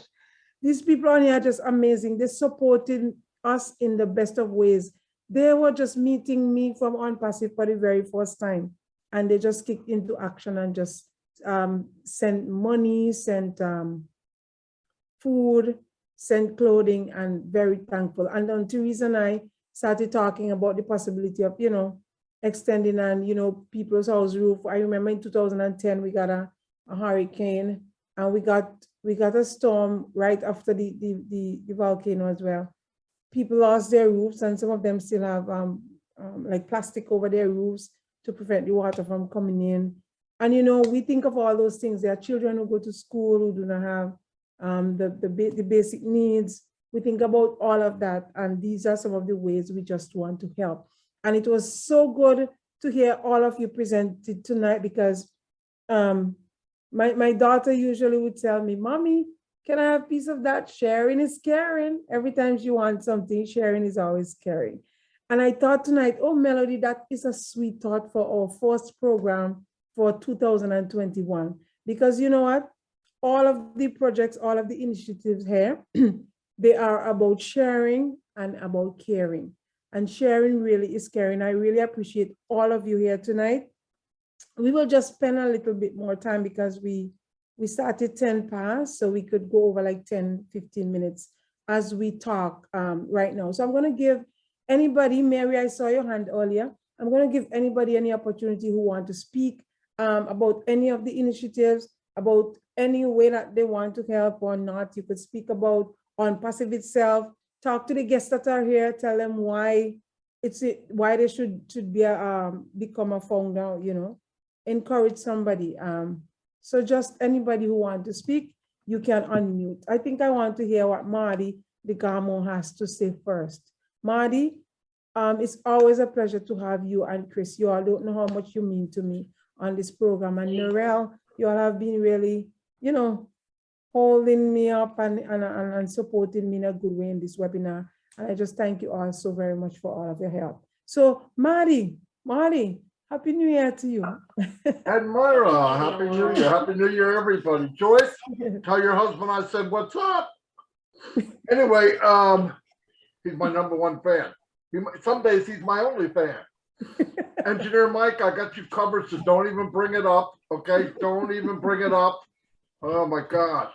These people on here are just amazing. They supported us in the best of ways. They were just meeting me from OnPassive for the very first time. And they just kicked into action and just sent money, sent food, sent clothing, and very thankful. And then Teresa and I started talking about the possibility of, you know, extending and, you know, people's house roof. I remember in 2010, we got a hurricane, and we got a storm right after the volcano as well. People lost their roofs, and some of them still have like plastic over their roofs to prevent the water from coming in. And, you know, we think of all those things. There are children who go to school who do not have the basic needs. We think about all of that. And these are some of the ways we just want to help. And it was so good to hear all of you presented tonight, because my daughter usually would tell me, Mommy, can I have a piece of that? Sharing is caring. Every time she wants something, sharing is always caring. And I thought tonight, oh, Melody, that is a sweet thought for our first program for 2021. Because you know what? All of the projects, all of the initiatives here, they are about sharing and about caring. And sharing really is caring. I really appreciate all of you here tonight. We will just spend a little bit more time because we started 10 past, so we could go over like 10, 15 minutes as we talk right now. So I'm going to give anybody, Mary, I saw your hand earlier. I'm going to give anybody any opportunity who want to speak about any of the initiatives, about any way that they want to help or not. You could speak about OnPassive itself. Talk to the guests that are here. Tell them why they should be become a founder. You know, encourage somebody. So just anybody who wants to speak, you can unmute. I think I want to hear what Marty DeGamo has to say first. Marty, it's always a pleasure to have you and Chris. You all don't know how much you mean to me on this program. And Narelle, you all have been really, you know, holding me up and supporting me in a good way in this webinar. And I just thank you all so very much for all of your help. So Marty, Happy New Year to you. Edmira, Happy New Year. Happy New Year, everybody. Joyce, tell your husband I said, what's up? Anyway, he's my #1 fan. Some days he's my only fan. Engineer Mike, I got you covered, so don't even bring it up, okay? Don't even bring it up. Oh my gosh.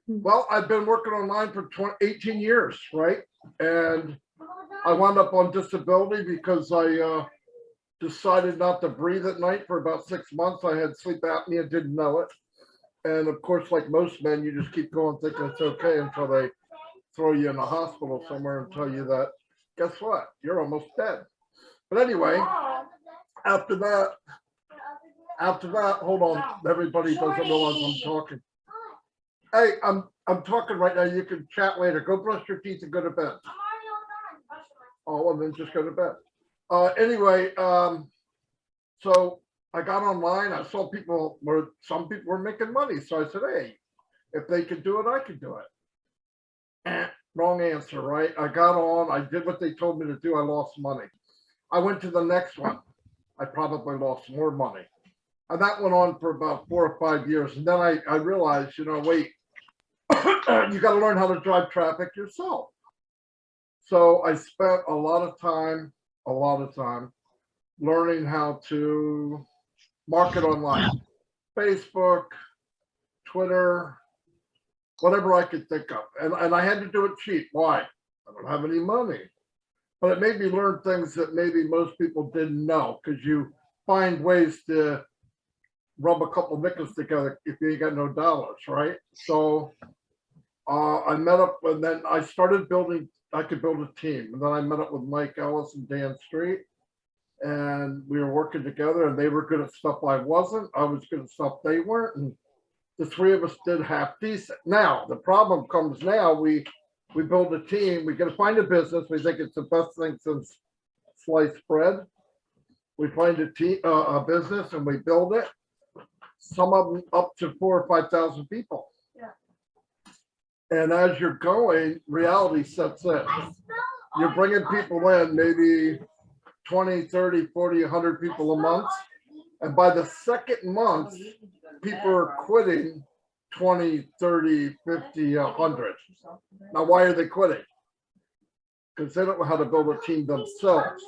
Well, I've been working online for 18 years, right? And I wound up on disability because I decided not to breathe at night for about 6 months. I had sleep apnea, didn't know it. And of course, like most men, you just keep going thinking it's okay until they throw you in a hospital somewhere and tell you that, guess what? You're almost dead. But anyway, after that, hold on, everybody doesn't realize I'm talking. Hey, I'm talking right now. You can chat later. Go brush your teeth and go to bed. Oh, well, then just go to bed. Anyway, so I got online. I saw some people were making money. So I said, hey, if they could do it, I could do it. Wrong answer, right? I got on. I did what they told me to do. I lost money. I went to the next one. I probably lost more money. And that went on for about 4 or 5 years. And then I realized, wait, you got to learn how to drive traffic yourself. So I spent a lot of time learning how to market online, Facebook, Twitter, whatever I could think of. And I had to do it cheap. Why? I don't have any money. But it made me learn things that maybe most people didn't know, because you find ways to rub a couple nickels together if you ain't got no dollars, right? So I met up, and then I started building, I could build a team. And then I met up with Mike Ellis and Dan Street, and we were working together, and they were good at stuff I wasn't. I was good at stuff they weren't. And the three of us did half decent. Now, the problem comes now, we build a team, we got to find a business. We think it's the best thing since sliced bread. We find a business and we build it. Some of them up to 4,000 or 5,000 people. Yeah. And as you're going, reality sets in. You're bringing people in, maybe 20, 30, 40, 100 people a month. And by the second month, people are quitting 20, 30, 50, 100. Now, why are they quitting? Because they don't know how to build a team themselves.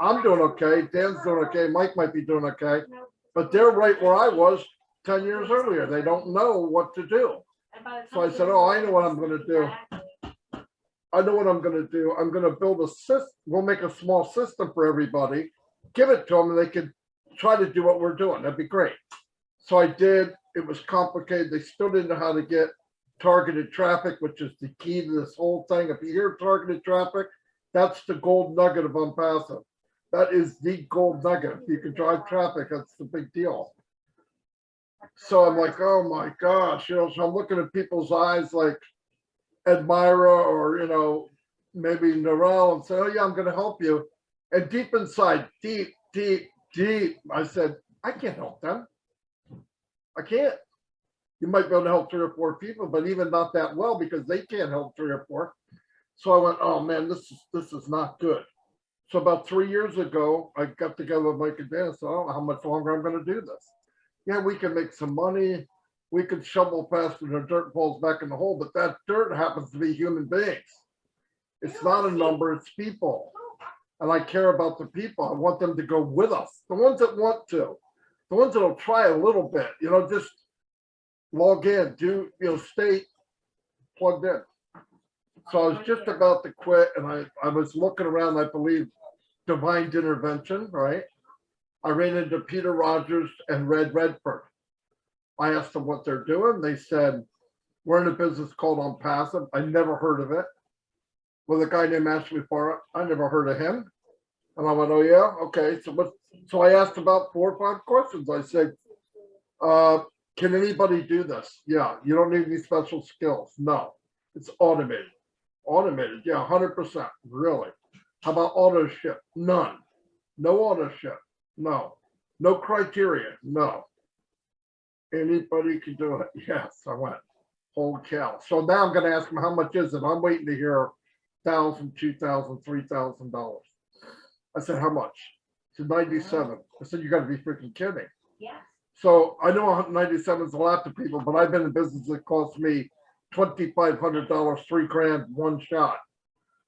I'm doing okay. Dan's doing okay. Mike might be doing okay. But they're right where I was 10 years earlier. They don't know what to do. So I said, oh, I know what I'm going to do. I know what I'm going to do. I'm going to build a system. We'll make a small system for everybody, give it to them, and they can try to do what we're doing. That'd be great. So I did. It was complicated. They still didn't know how to get targeted traffic, which is the key to this whole thing. If you hear targeted traffic, that's the gold nugget of OnPassive. That is the gold nugget. If you can drive traffic, that's the big deal. So I'm like, oh my gosh, so I'm looking at people's eyes like Edmira or, maybe Narelle, and say, oh yeah, I'm going to help you. And deep inside, deep, I said, I can't help them. I can't. You might be able to help 3 or 4 people, but even not that well, because they can't help 3 or 4. So I went, oh man, this is not good. So about 3 years ago, I got together with Mike and Dan and said, I don't know how much longer I'm going to do this. Yeah, we can make some money. We could shovel past and the dirt falls back in the hole, but that dirt happens to be human beings. It's not a number, it's people. And I care about the people. I want them to go with us. The ones that want to. The ones that'll try a little bit, just log in, stay plugged in. So I was just about to quit, and I was looking around, I believe, divine intervention, right? I ran into Peter Rogers and Red Redford. I asked them what they're doing. They said, we're in a business called OnPassive. I never heard of it. With a guy named Ashley Farah, I never heard of him. And I went, oh yeah, okay. So I asked about 4 or 5 questions. I said, can anybody do this? Yeah, you don't need any special skills. No, it's automated. Automated, yeah, 100%, really. How about auto ship? None. No auto ship, no. No criteria, no. Anybody can do it. Yes, I went. Holy cow. So now I'm going to ask him, how much is it? I'm waiting to hear $1,000, $2,000, $3,000. I said, how much? He said, 97. I said, you got to be freaking kidding. Yeah. So I know 97 is a lot to people, but I've been in business that cost me $2,500, $3,000, one shot.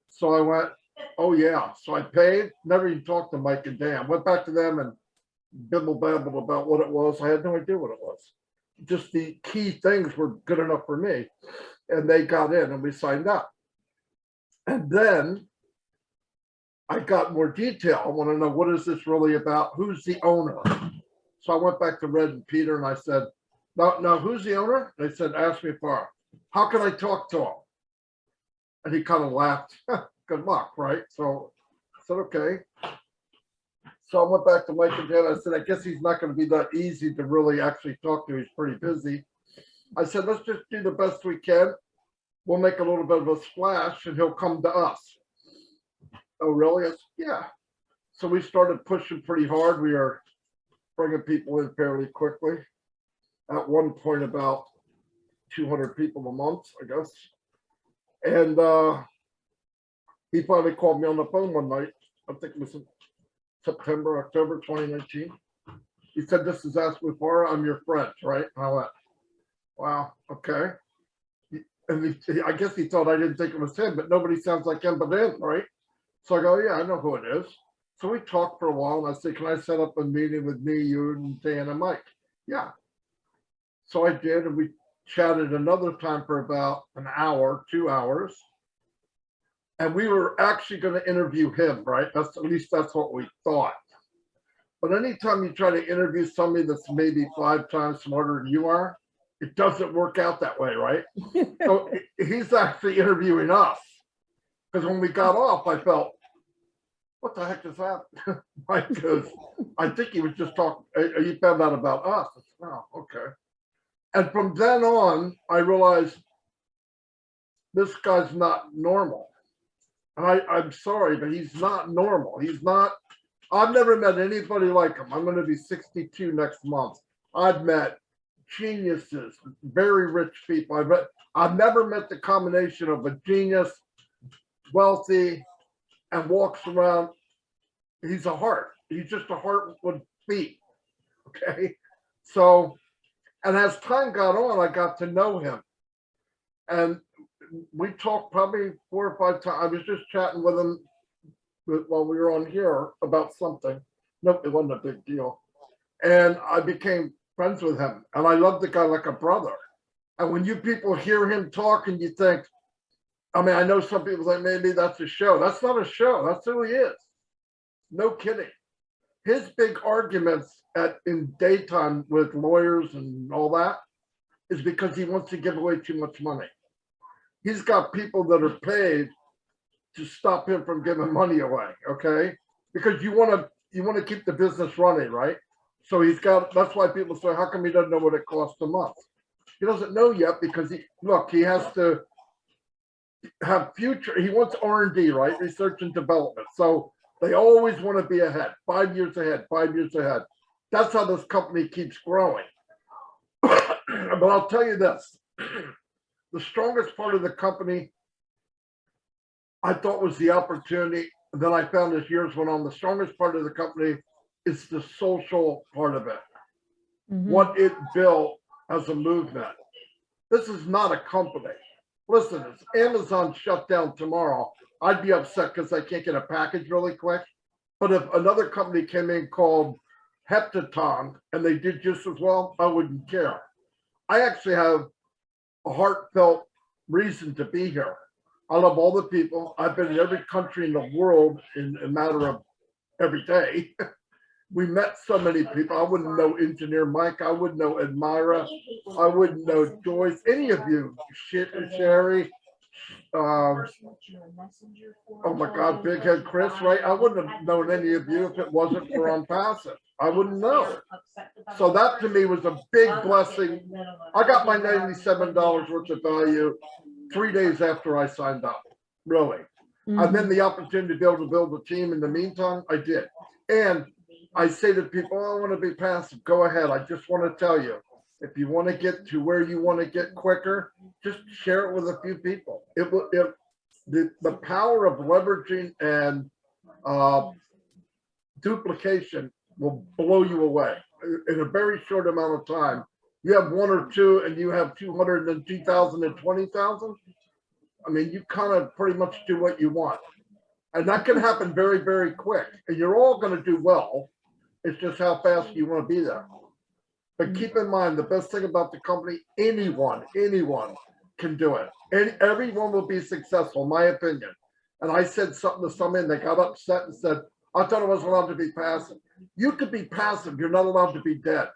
So I went, oh yeah. So I paid, never even talked to Mike and Dan. Went back to them and bibble babble about what it was. I had no idea what it was. Just the key things were good enough for me. And they got in and we signed up. And then I got more detail. I want to know, what is this really about? Who's the owner? So I went back to Red and Peter and I said, no, who's the owner? They said, ask me for. How can I talk to him? And he kind of laughed. Good luck, right? So I said, okay. So I went back to Mike and Dan. I said, I guess he's not going to be that easy to really actually talk to. He's pretty busy. I said, let's just do the best we can. We'll make a little bit of a splash and he'll come to us. Oh, really? I said, yeah. So we started pushing pretty hard. We are bringing people in fairly quickly. At one point, about 200 people a month, I guess. And he finally called me on the phone one night. I think it was in October 2019. He said, this is Asmufara. I'm your friend, right? And I went, wow, okay. And I guess he thought I didn't think it was him, but nobody sounds like him but him, right? So I go, yeah, I know who it is. So we talked for a while and I said, can I set up a meeting with me, you, and Dan and Mike? Yeah. So I did, and we chatted another time for about an hour, 2 hours. And we were actually going to interview him, right? At least that's what we thought. But anytime you try to interview somebody that's maybe 5 times smarter than you are, it doesn't work out that way, right? So he's actually interviewing us. Because when we got off, I felt, what the heck is that? Because I think he was just talking, he found out about us. I said, oh, okay. And from then on, I realized this guy's not normal. And I'm sorry, but he's not normal. He's not, I've never met anybody like him. I'm going to be 62 next month. I've met geniuses, very rich people. I've never met the combination of a genius, wealthy, and walks around. He's a heart. He's just a heart with feet. Okay. So, and as time got on, I got to know him. And we talked probably 4 or 5 times. I was just chatting with him while we were on here about something. Nope, it wasn't a big deal. And I became friends with him. And I love the guy like a brother. And when you people hear him talk and you think, I mean, I know some people think maybe that's a show. That's not a show. That's who he is. No kidding. His big arguments in daytime with lawyers and all that is because he wants to give away too much money. He's got people that are paid to stop him from giving money away, okay? Because you want to keep the business running, right? So he's got, that's why people say, how come he doesn't know what it costs a month? He doesn't know yet because he has to have future, he wants R&D, right? Research and development. So they always want to be ahead, 5 years ahead, 5 years ahead. That's how this company keeps growing. But I'll tell you this, the strongest part of the company, I thought was the opportunity. And then I found as years went on, the strongest part of the company is the social part of it. Mm-hmm. What it built as a movement. This is not a company. Listen, if Amazon shut down tomorrow, I'd be upset because I can't get a package really quick. But if another company came in called Heptaton and they did just as well, I wouldn't care. I actually have a heartfelt reason to be here. I love all the people. I've been in every country in the world in a matter of every day. We met so many people. I wouldn't know Engineer Mike. I wouldn't know Edmira. I wouldn't know Joyce. Any of you. Sherry. Oh my God, Big Head Chris, right? I wouldn't have known any of you if it wasn't for OnPassive. I wouldn't know. So that to me was a big blessing. I got my $97 worth of value 3 days after I signed up, really. Mm-hmm. And then the opportunity to be able to build a team in the meantime, I did. And I say to people, oh, I want to be passive. Go ahead. I just want to tell you, If you want to get to where you want to get quicker, just share it with a few people. It will, the power of leveraging and duplication will blow you away in a very short amount of time. You have one or two and you have 200 and 2,000 and 20,000. I mean, you kind of pretty much do what you want. And that can happen very, very quick. And you're all going to do well. It's just how fast you want to be there. But keep in mind, the best thing about the company, anyone can do it. And everyone will be successful, in my opinion. And I said something to someone, they got upset and said, I thought I wasn't allowed to be passive. You could be passive. You're not allowed to be dead.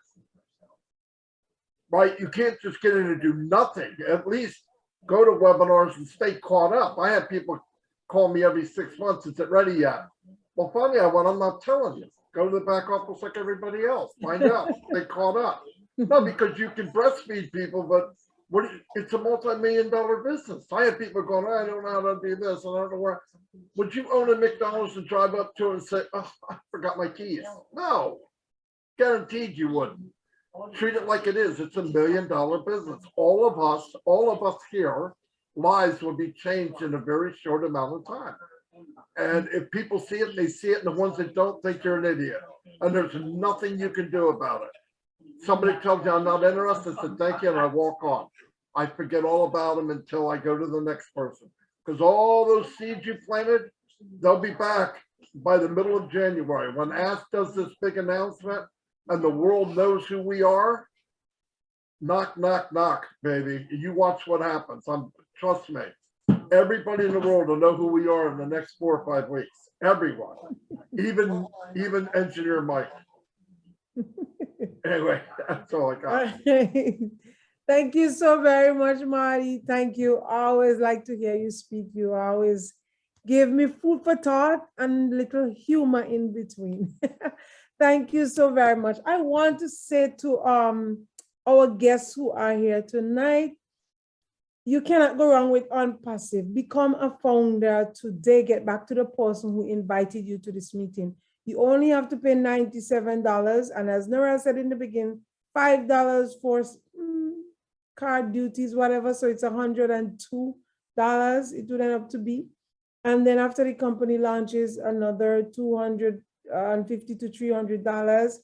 Right? You can't just get in and do nothing. At least go to webinars and stay caught up. I have people call me every 6 months. Is it ready yet? Well, finally, I went, I'm not telling you. Go to the back office like everybody else. Find out. Stay caught up. No, because you can breastfeed people, but it's a multi-million-dollar business. I have people going, I don't know how to do this. I don't know where. Would you own a McDonald's and drive up to it and say, oh, I forgot my keys? No. Guaranteed you wouldn't. Treat it like it is. It's $1 million business. All of us here, lives will be changed in a very short amount of time. And if people see it, they see it. And the ones that don't think you're an idiot. And there's nothing you can do about it. Somebody tells me I'm not interested, I said, thank you, and I walk on. I forget all about them until I go to the next person. Because all those seeds you planted, they'll be back by the middle of January. When Ask does this big announcement and the world knows who we are, knock, knock, knock, baby. You watch what happens. Trust me. Everybody in the world will know who we are in the next 4 or 5 weeks. Everyone, even Engineer Mike. Anyway, that's all I got. Thank you so very much, Marty. Thank you. I always like to hear you speak. You always give me food for thought and little humor in between. Thank you so very much. I want to say to our guests who are here tonight, you cannot go wrong with OnPassive. Become a founder today. Get back to the person who invited you to this meeting. You only have to pay $97. And as Narelle said in the beginning, $5 for card duties, whatever. So it's $102 it would end up to be. And then after the company launches, another $250 to $300.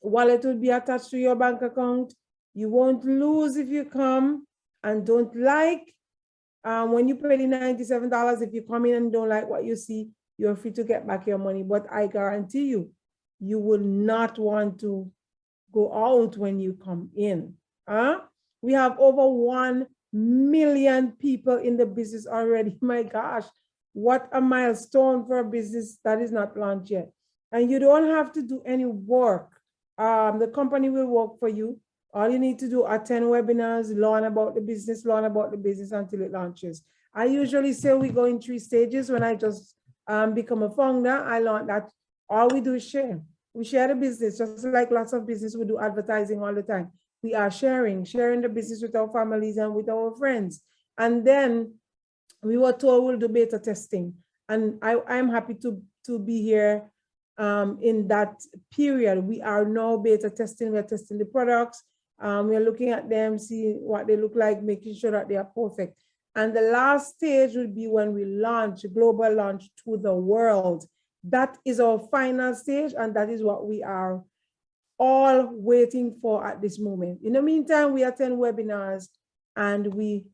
Wallet will be attached to your bank account. You won't lose if you come and don't like. When you pay the $97, if you come in and don't like what you see, you're free to get back your money. But I guarantee you, you will not want to go out when you come in. We have over 1 million people in the business already. My gosh, what a milestone for a business that is not launched yet. And you don't have to do any work. The company will work for you. All you need to do, attend webinars, learn about the business until it launches. I usually say we go in 3 stages. When I just become a founder, I learned that all we do is share. We share the business, just like lots of business, we do advertising all the time. We are sharing the business with our families and with our friends. And then we were told we'll do beta testing. And I'm happy to be here in that period. We are now beta testing, we're testing the products. We're looking at them, seeing what they look like, making sure that they are perfect. And the last stage will be when we launch, global launch to the world. That is our final stage, and that is what we are all waiting for at this moment. In the meantime, we attend webinars and we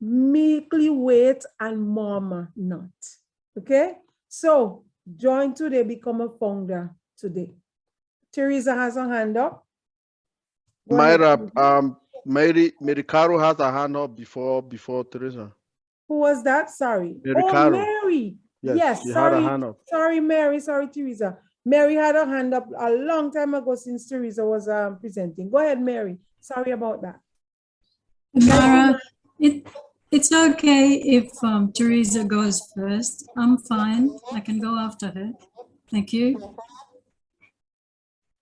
meekly wait and murmur not. Okay? So join today, become a founder today. Teresa has her hand up. Myra, Mary Caro has a hand up before Teresa. Who was that? Sorry. Mary Oh, Caro. Mary. Yes, sorry. had a hand up. Sorry, Mary. Sorry, Teresa. Mary had her hand up a long time ago since Teresa was presenting. Go ahead, Mary. Sorry about that. Mara, it's okay if Teresa goes first. I'm fine. I can go after her. Thank you.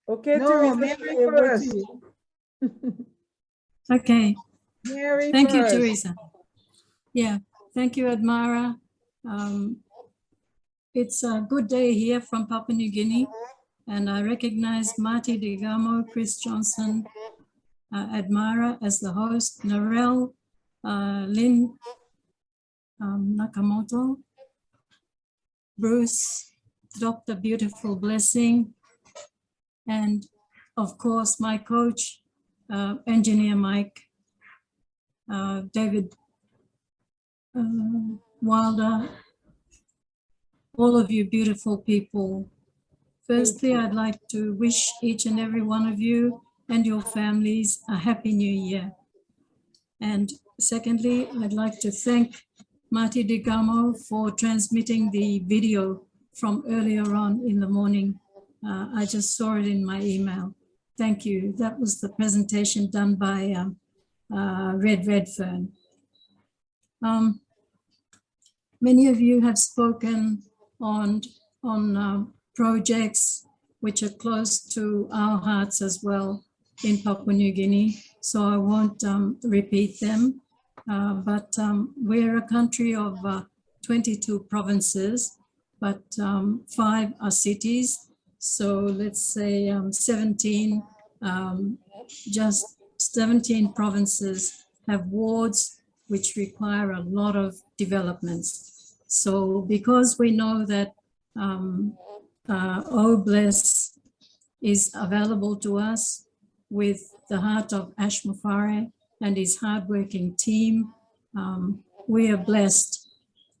Okay, No, Teresa. Mary over to first. you. Okay. Mary Thank you, first. Teresa. Yeah, thank you, Edmira. It's a good day here from Papua New Guinea, And I recognize Marty DeGamo, Chris Johnson, Edmira as the host, Narelle, Lynn Nakamoto, Bruce, Dr. Beautiful Blessing, and of course, my coach, Engineer Mike, David Wilder, all of you beautiful people. Firstly, I'd like to wish each and every one of you and your families a happy new year. And secondly, I'd like to thank Marty DeGamo for transmitting the video from earlier on in the morning. I just saw it in my email. Thank you. That was the presentation done by Red Redfern. Many of you have spoken on projects which are close to our hearts as well in Papua New Guinea, so I won't repeat them. But we're a country of 22 provinces, but 5 are cities. So let's say 17, just 17 provinces have wards which require a lot of developments. So because we know that OBLESS is available to us with the heart of Ash Mufare and his hardworking team, we are blessed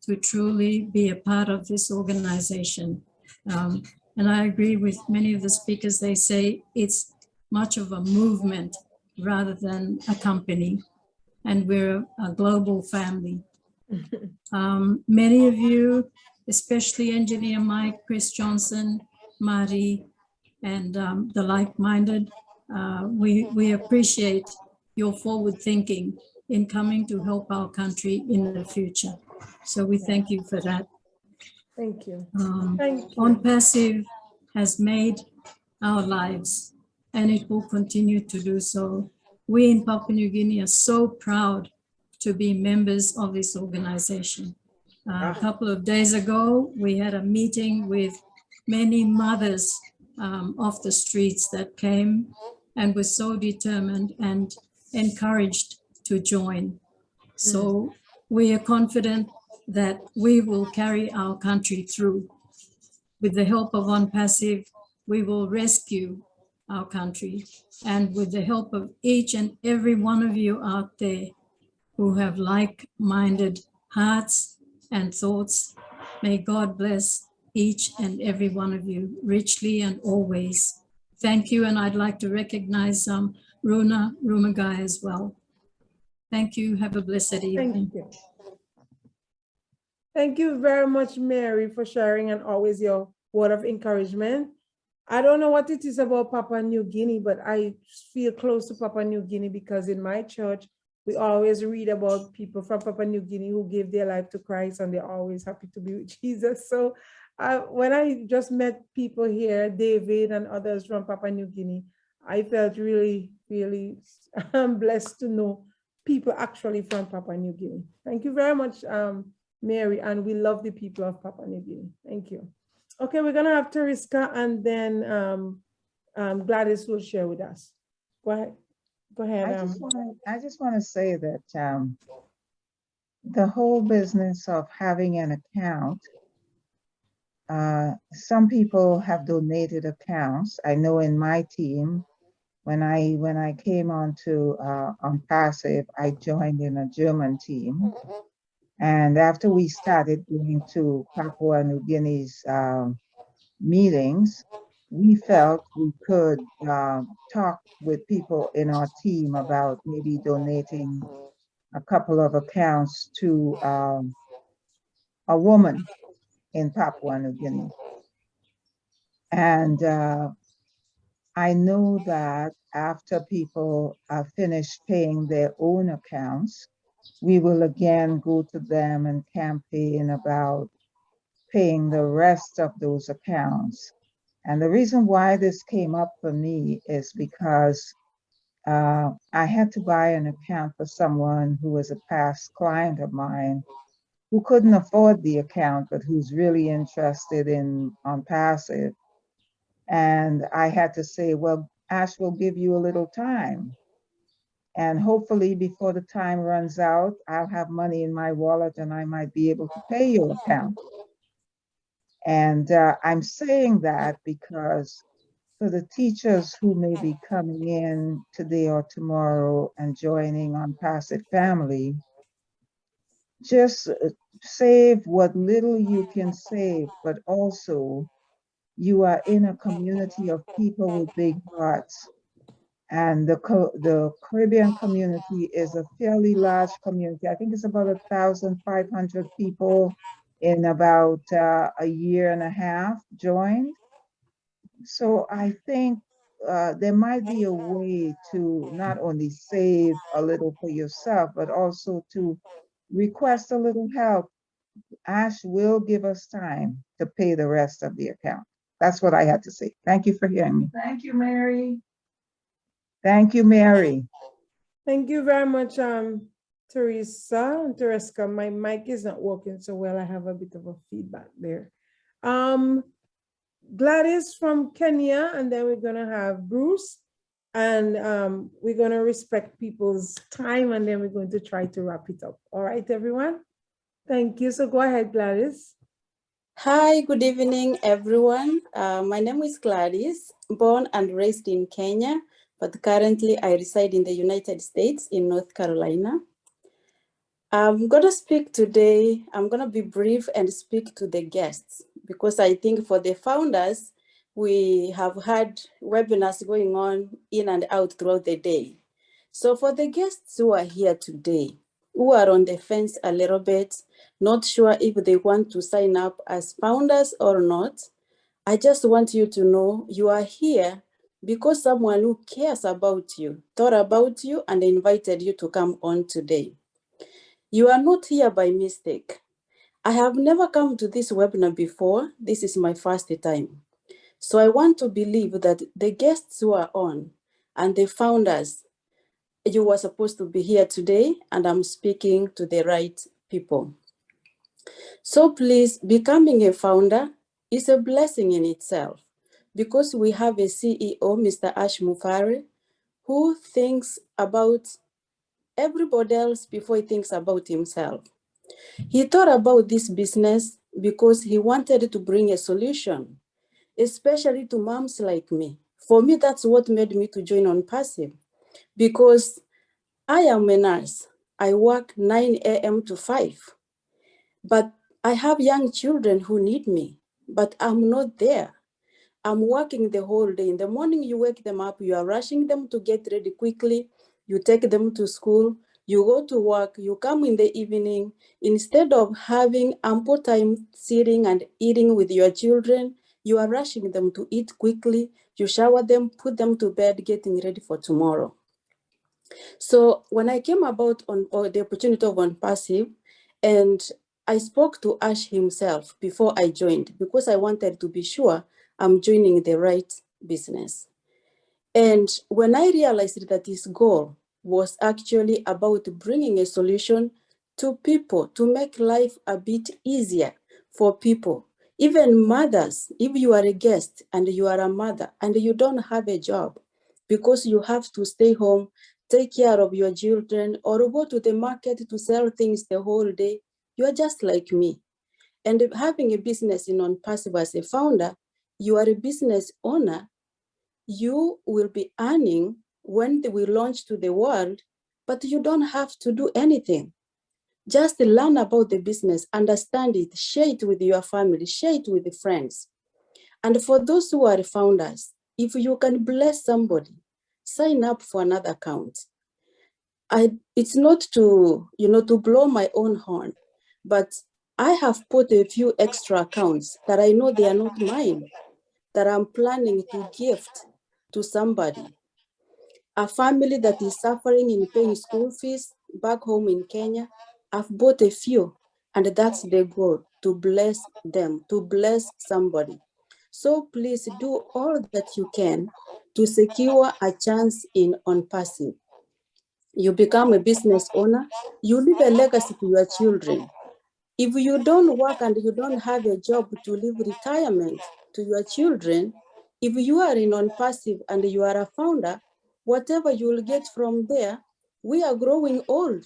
to truly be a part of this organization. And I agree with many of the speakers. They say it's much of a movement rather than a company, and we're a global family. Many of you, especially Engineer Mike, Chris Johnson, Marty, and the like-minded, we appreciate your forward thinking in coming to help our country in the future. So we thank you for that. Thank you. OnPassive has made our lives, and it will continue to do so. We in Papua New Guinea are so proud to be members of this organization. A couple of days ago, we had a meeting with many mothers off the streets that came and were so determined and encouraged to join. So we are confident that we will carry our country through. With the help of OnPassive, we will rescue our country. And with the help of each and every one of you out there who have like-minded hearts and thoughts, may God bless each and every one of you richly and always. Thank you, and I'd like to recognize Runa Rumagai as well. Thank you. Have a blessed evening. Thank you. Thank you very much, Mary, for sharing and always your word of encouragement. I don't know what it is about Papua New Guinea, but I feel close to Papua New Guinea because in my church, we always read about people from Papua New Guinea who gave their life to Christ, and they're always happy to be with Jesus. So when I just met people here, David and others from Papua New Guinea, I felt really, really blessed to know people actually from Papua New Guinea. Thank you very much, Mary, and we love the people of Papua New Guinea. Thank you. Okay, we're gonna have Teriska, and then Gladys will share with us. Go ahead. Go ahead. I just want to say that the whole business of having an account, some people have donated accounts. I know in my team, when I came on OnPassive, I joined in a German team. And after we started going to Papua New Guinea's meetings, we felt we could talk with people in our team about maybe donating a couple of accounts to a woman in Papua New Guinea. And I know that after people are finished paying their own accounts, we will again go to them and campaign about paying the rest of those accounts. And the reason why this came up for me is because I had to buy an account for someone who was a past client of mine who couldn't afford the account, but who's really interested in OnPassive. And I had to say, well, Ash will give you a little time. And hopefully before the time runs out, I'll have money in my wallet and I might be able to pay your account. And I'm saying that because for the teachers who may be coming in today or tomorrow and joining OnPassive Family, just save what little you can save, but also you are in a community of people with big hearts. And the Caribbean community is a fairly large community. I think it's about 1,500 people in about a year and a half joined. So I think there might be a way to not only save a little for yourself, but also to request a little help. Ash will give us time to pay the rest of the account. That's what I had to say. Thank you for hearing me. Thank you, Mary. Thank you, Mary. Thank you very much, Teresa and Tereska. My mic is not working so well. I have a bit of a feedback there. Gladys from Kenya, and then we're gonna have Bruce, and we're gonna respect people's time, and then we're going to try to wrap it up. All right, everyone? Thank you. So go ahead, Gladys. Hi, good evening, everyone. My name is Gladys, born and raised in Kenya, but currently I reside in the United States in North Carolina. I'm going to speak today, I'm going to be brief and speak to the guests because I think for the founders, we have had webinars going on in and out throughout the day. So for the guests who are here today, who are on the fence a little bit, not sure if they want to sign up as founders or not, I just want you to know you are here because someone who cares about you, thought about you, and invited you to come on today. You are not here by mistake. I have never come to this webinar before. This is my first time. So I want to believe that the guests who are on and the founders, you were supposed to be here today, and I'm speaking to the right people. So please, becoming a founder is a blessing in itself because we have a CEO, Mr. Ash Mufare, who thinks about everybody else before he thinks about himself. He thought about this business because he wanted to bring a solution, especially to moms like me. For me, that's what made me to join OnPassive, because I am a nurse. I work 9 a.m. to 5, but I have young children who need me, but I'm not there. I'm working the whole day. In the morning, you wake them up, you are rushing them to get ready quickly, you take them to school, you go to work, you come in the evening. Instead of having ample time sitting and eating with your children, you are rushing them to eat quickly, you shower them, put them to bed, getting ready for tomorrow. So when I came about on the opportunity of OnPassive, and I spoke to Ash himself before I joined because I wanted to be sure I'm joining the right business. And when I realized that his goal was actually about bringing a solution to people to make life a bit easier for people, even mothers, if you are a guest and you are a mother and you don't have a job because you have to stay home, take care of your children, or go to the market to sell things the whole day, you are just like me. And having a business in OnPassive as a founder, you are a business owner, you will be earning when we launch to the world, but you don't have to do anything. Just learn about the business, understand it, share it with your family, share it with the friends. And for those who are founders, if you can bless somebody, sign up for another account. It's not to, to blow my own horn, but I have put a few extra accounts that I know they are not mine, that I'm planning to gift to somebody. A family that is suffering in paying school fees back home in Kenya, I've bought a few, and that's the goal, to bless them, to bless somebody. So please do all that you can to secure a chance in OnPassive. You become a business owner, you leave a legacy to your children. If you don't work and you don't have a job to leave retirement to your children, If you are in OnPassive and you are a founder, whatever you will get from there, we are growing old.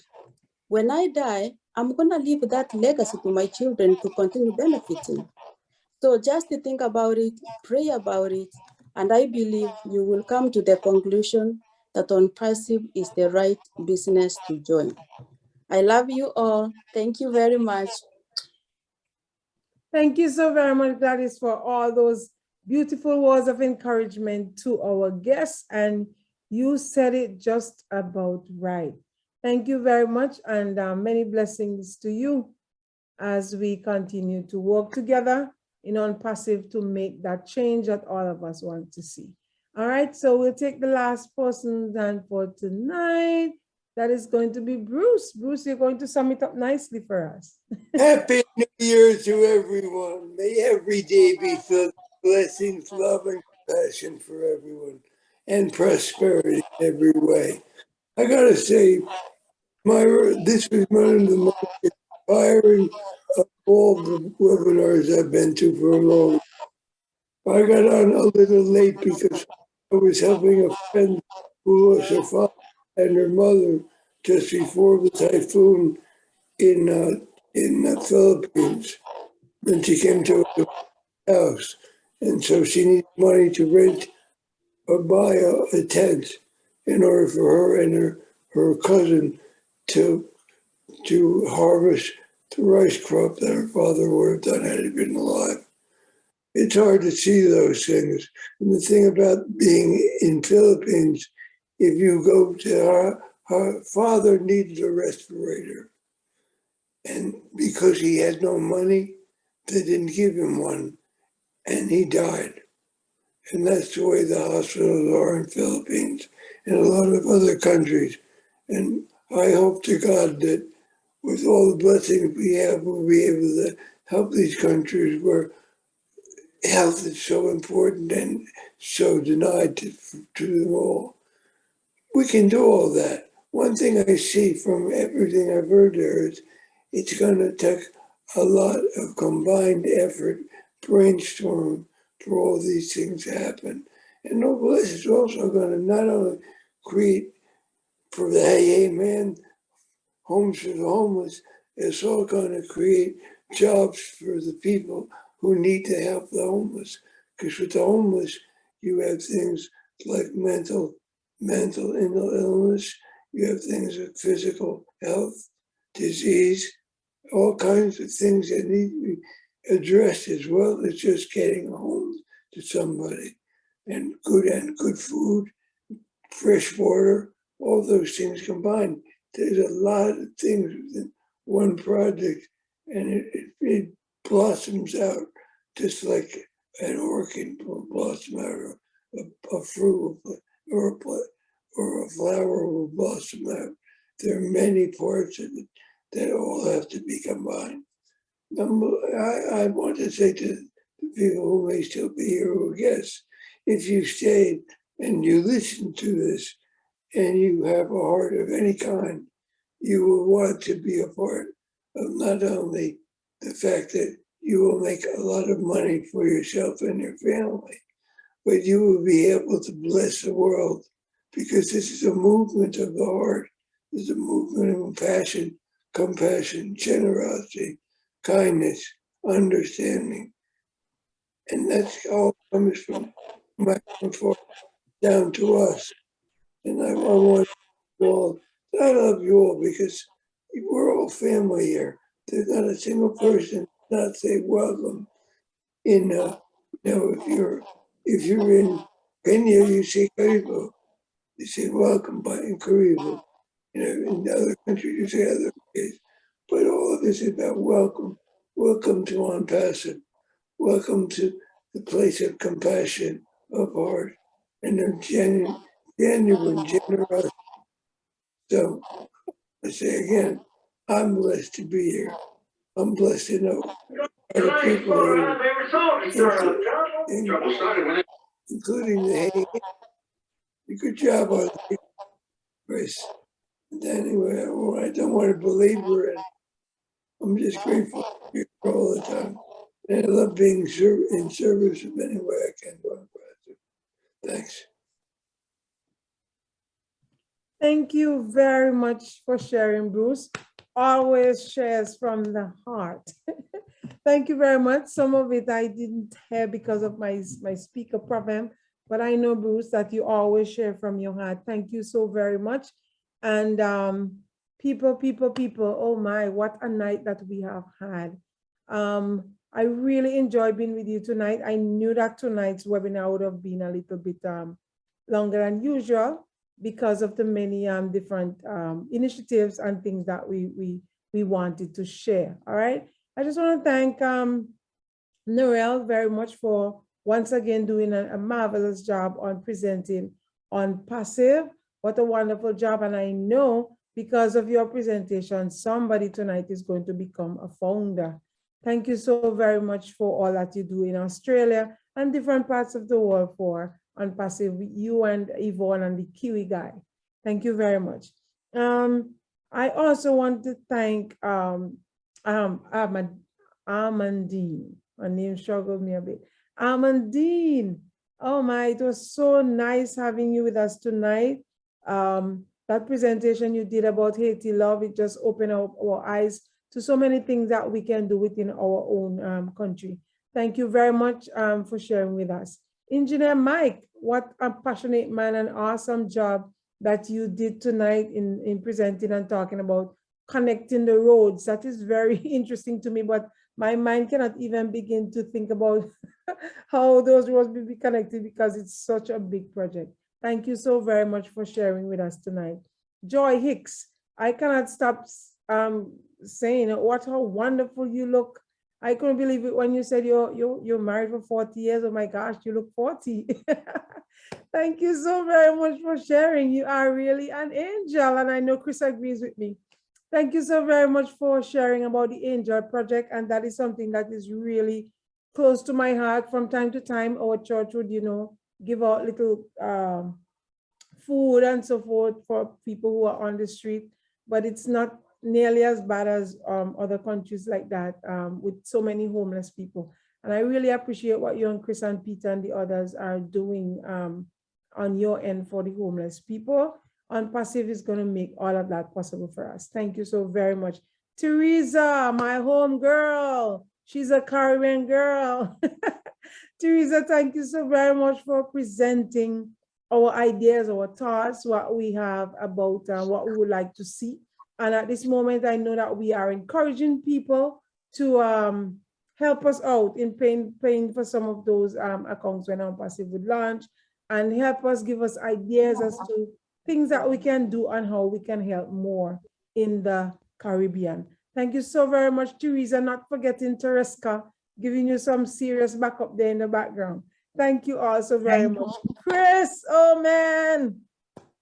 When I die, I'm gonna leave that legacy to my children to continue benefiting. So just to think about it, pray about it, and I believe you will come to the conclusion that OnPassive is the right business to join. I love you all. Thank you very much. Thank you so very much, Gladys, for all those beautiful words of encouragement to our guests. And you said it just about right. Thank you very much, and many blessings to you as we continue to work together in OnPassive to make that change that all of us want to see. All right, so we'll take the last person then for tonight. That is going to be Bruce. Bruce, you're going to sum it up nicely for us. Happy New Year to everyone. May every day be filled with blessings, love, and compassion for everyone, and prosperity in every way. I gotta say, Myra, this was one of the most inspiring of all the webinars I've been to for a long time. I got on a little late because I was helping a friend who lost her father and her mother just before the typhoon in the Philippines. Then she came to a house, and so she needed money to rent or buy a tent in order for her and her cousin to harvest the rice crop that her father would have done had he been alive. It's hard to see those things. And the thing about being in Philippines, if you go to her father needed a respirator. And because he had no money, they didn't give him one. And he died. And that's the way the hospitals are in Philippines and a lot of other countries. And I hope to God that with all the blessings we have, we'll be able to help these countries where health is so important and so denied to them all. We can do all that. One thing I see from everything I've heard there is it's going to take a lot of combined effort, brainstorm for all these things to happen. And no less, it's also going to not only create for the Hey Man, homes for the homeless, it's all going to create jobs for the people who need to help the homeless. Because with the homeless, you have things like mental illness, you have things like physical health, disease, all kinds of things that need to be addressed as well as just getting a home to somebody. And good food, fresh water, all those things combined. There's a lot of things within one project, and it blossoms out just like an orchid will blossom out, a fruit or a flower will blossom out. There are many parts of it that all have to be combined. I want to say to the people who may still be here who are guests, if you stayed and you listen to this and you have a heart of any kind, you will want to be a part of not only the fact that you will make a lot of money for yourself and your family, but you will be able to bless the world, because this is a movement of the heart. This is a movement of passion, compassion, generosity, kindness, understanding. And that's all comes from my comfort down to us. And I want you all, I love you all because we're all family here. There's not a single person not say welcome. In if you're in Kenya, you say karibu. You say welcome by in karibu. In other countries you say other ways. But all of this is about welcome. Welcome to OnPassive. Welcome to the place of compassion, of heart, and of genuine generosity. So I say again, I'm blessed to be here. I'm blessed to know other people here, including the Hey. Good job on it, Chris. And anyway, I don't want to belabor it. I'm just grateful to be here all the time. And I love being in service of any way I can. Thanks. Thank you very much for sharing, Bruce. Always shares from the heart. Thank you very much. Some of it I didn't hear because of my speaker problem, but I know, Bruce, that you always share from your heart. Thank you so very much. And people, oh my, what a night that we have had. I really enjoyed being with you tonight. I knew that tonight's webinar would have been a little bit longer than usual because of the many different initiatives and things that we wanted to share. All right. I just want to thank Narelle very much for once again doing a marvelous job on presenting OnPassive. What a wonderful job. And I know because of your presentation, somebody tonight is going to become a founder. Thank you so very much for all that you do in Australia and different parts of the world for OnPassive, you and Yvonne and the Kiwi guy. Thank you very much. I also want to thank Amandine. Her name struggled me a bit. Amandine. Oh my, it was so nice having you with us tonight. That presentation you did about Haiti love, it just opened up our eyes to so many things that we can do within our own country. Thank you very much for sharing with us. Engineer Mike, what a passionate man and awesome job that you did tonight in presenting and talking about connecting the roads. That is very interesting to me, but my mind cannot even begin to think about how those roads will be connected because it's such a big project. Thank you so very much for sharing with us tonight. Joy Hicks, I cannot stop saying what a wonderful you look. I couldn't believe it when you said you're married for 40 years. Oh my gosh, you look 40. Thank you so very much for sharing. You are really an angel, and I know Chris agrees with me. Thank you so very much for sharing about the Angel Project, and that is something that is really close to my heart. From time to time, our church would, give out little food and so forth for people who are on the street, but it's not nearly as bad as other countries like that with so many homeless people. And I really appreciate what you and Chris and Peter and the others are doing on your end for the homeless people. OnPassive is going to make all of that possible for us. Thank you so very much. Teresa, my home girl. She's a Caribbean girl. Teresa, thank you so very much for presenting our ideas, our thoughts, what we have about what we would like to see. And at this moment, I know that we are encouraging people to help us out in paying for some of those accounts when OnPassive would launch, and help us, give us ideas as to things that we can do and how we can help more in the Caribbean. Thank you so very much, Teresa, not forgetting Tereska, giving you some serious backup there in the background. Thank you all so very much. Chris, oh man.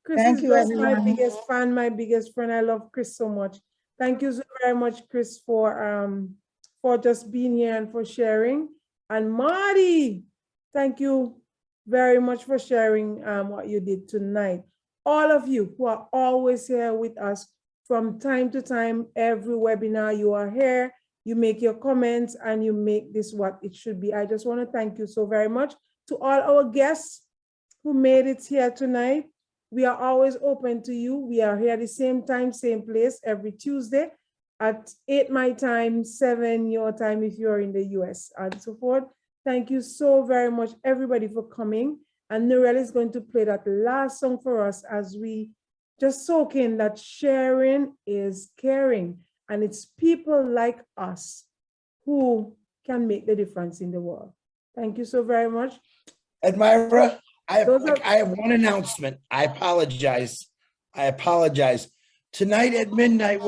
Chris is just my biggest fan, my biggest friend. I love Chris so much. Thank you so very much, Chris, for just being here and for sharing. And Marty, thank you very much for sharing what you did tonight. All of you who are always here with us from time to time, every webinar you are here, you make your comments and you make this what it should be. I just want to thank you so very much. To all our guests who made it here tonight, we are always open to you. We are here at the same time, same place every Tuesday at 8 my time, 7 your time if you're in the US and so forth. Thank you so very much, everybody, for coming. And Narelle is going to play that last song for us as we just soak in that sharing is caring. And it's people like us who can make the difference in the world. Thank you so very much. Edmira, I have one announcement. I apologize. Tonight at midnight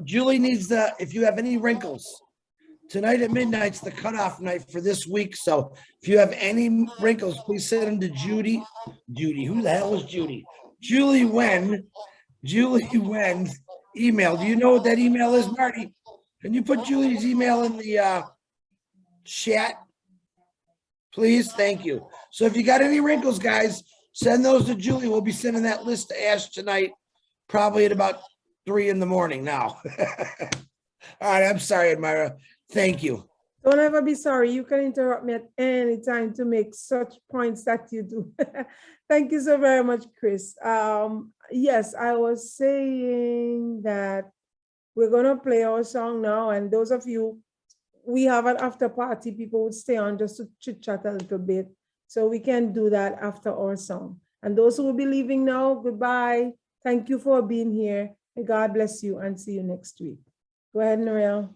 Julie needs if you have any wrinkles. Tonight at midnight's the cutoff night for this week. So if you have any wrinkles, please send them to Judy. Who the hell is Judy? Julie Wen's email. Do you know what that email is, Marty? Can you put Julie's email in the chat? Please, thank you. So if you got any wrinkles, guys, send those to Julie. We'll be sending that list to Ash tonight, probably at about 3 in the morning now. All right, I'm sorry, Edmira. Thank you. Don't ever be sorry. You can interrupt me at any time to make such points that you do. Thank you so very much, Chris. Yes, I was saying that we're gonna play our song now, and those of you, we have an after party, people would stay on just to chit chat a little bit. So we can do that after our song. And those who will be leaving now, goodbye. Thank you for being here. And God bless you and see you next week. Go ahead, Narelle.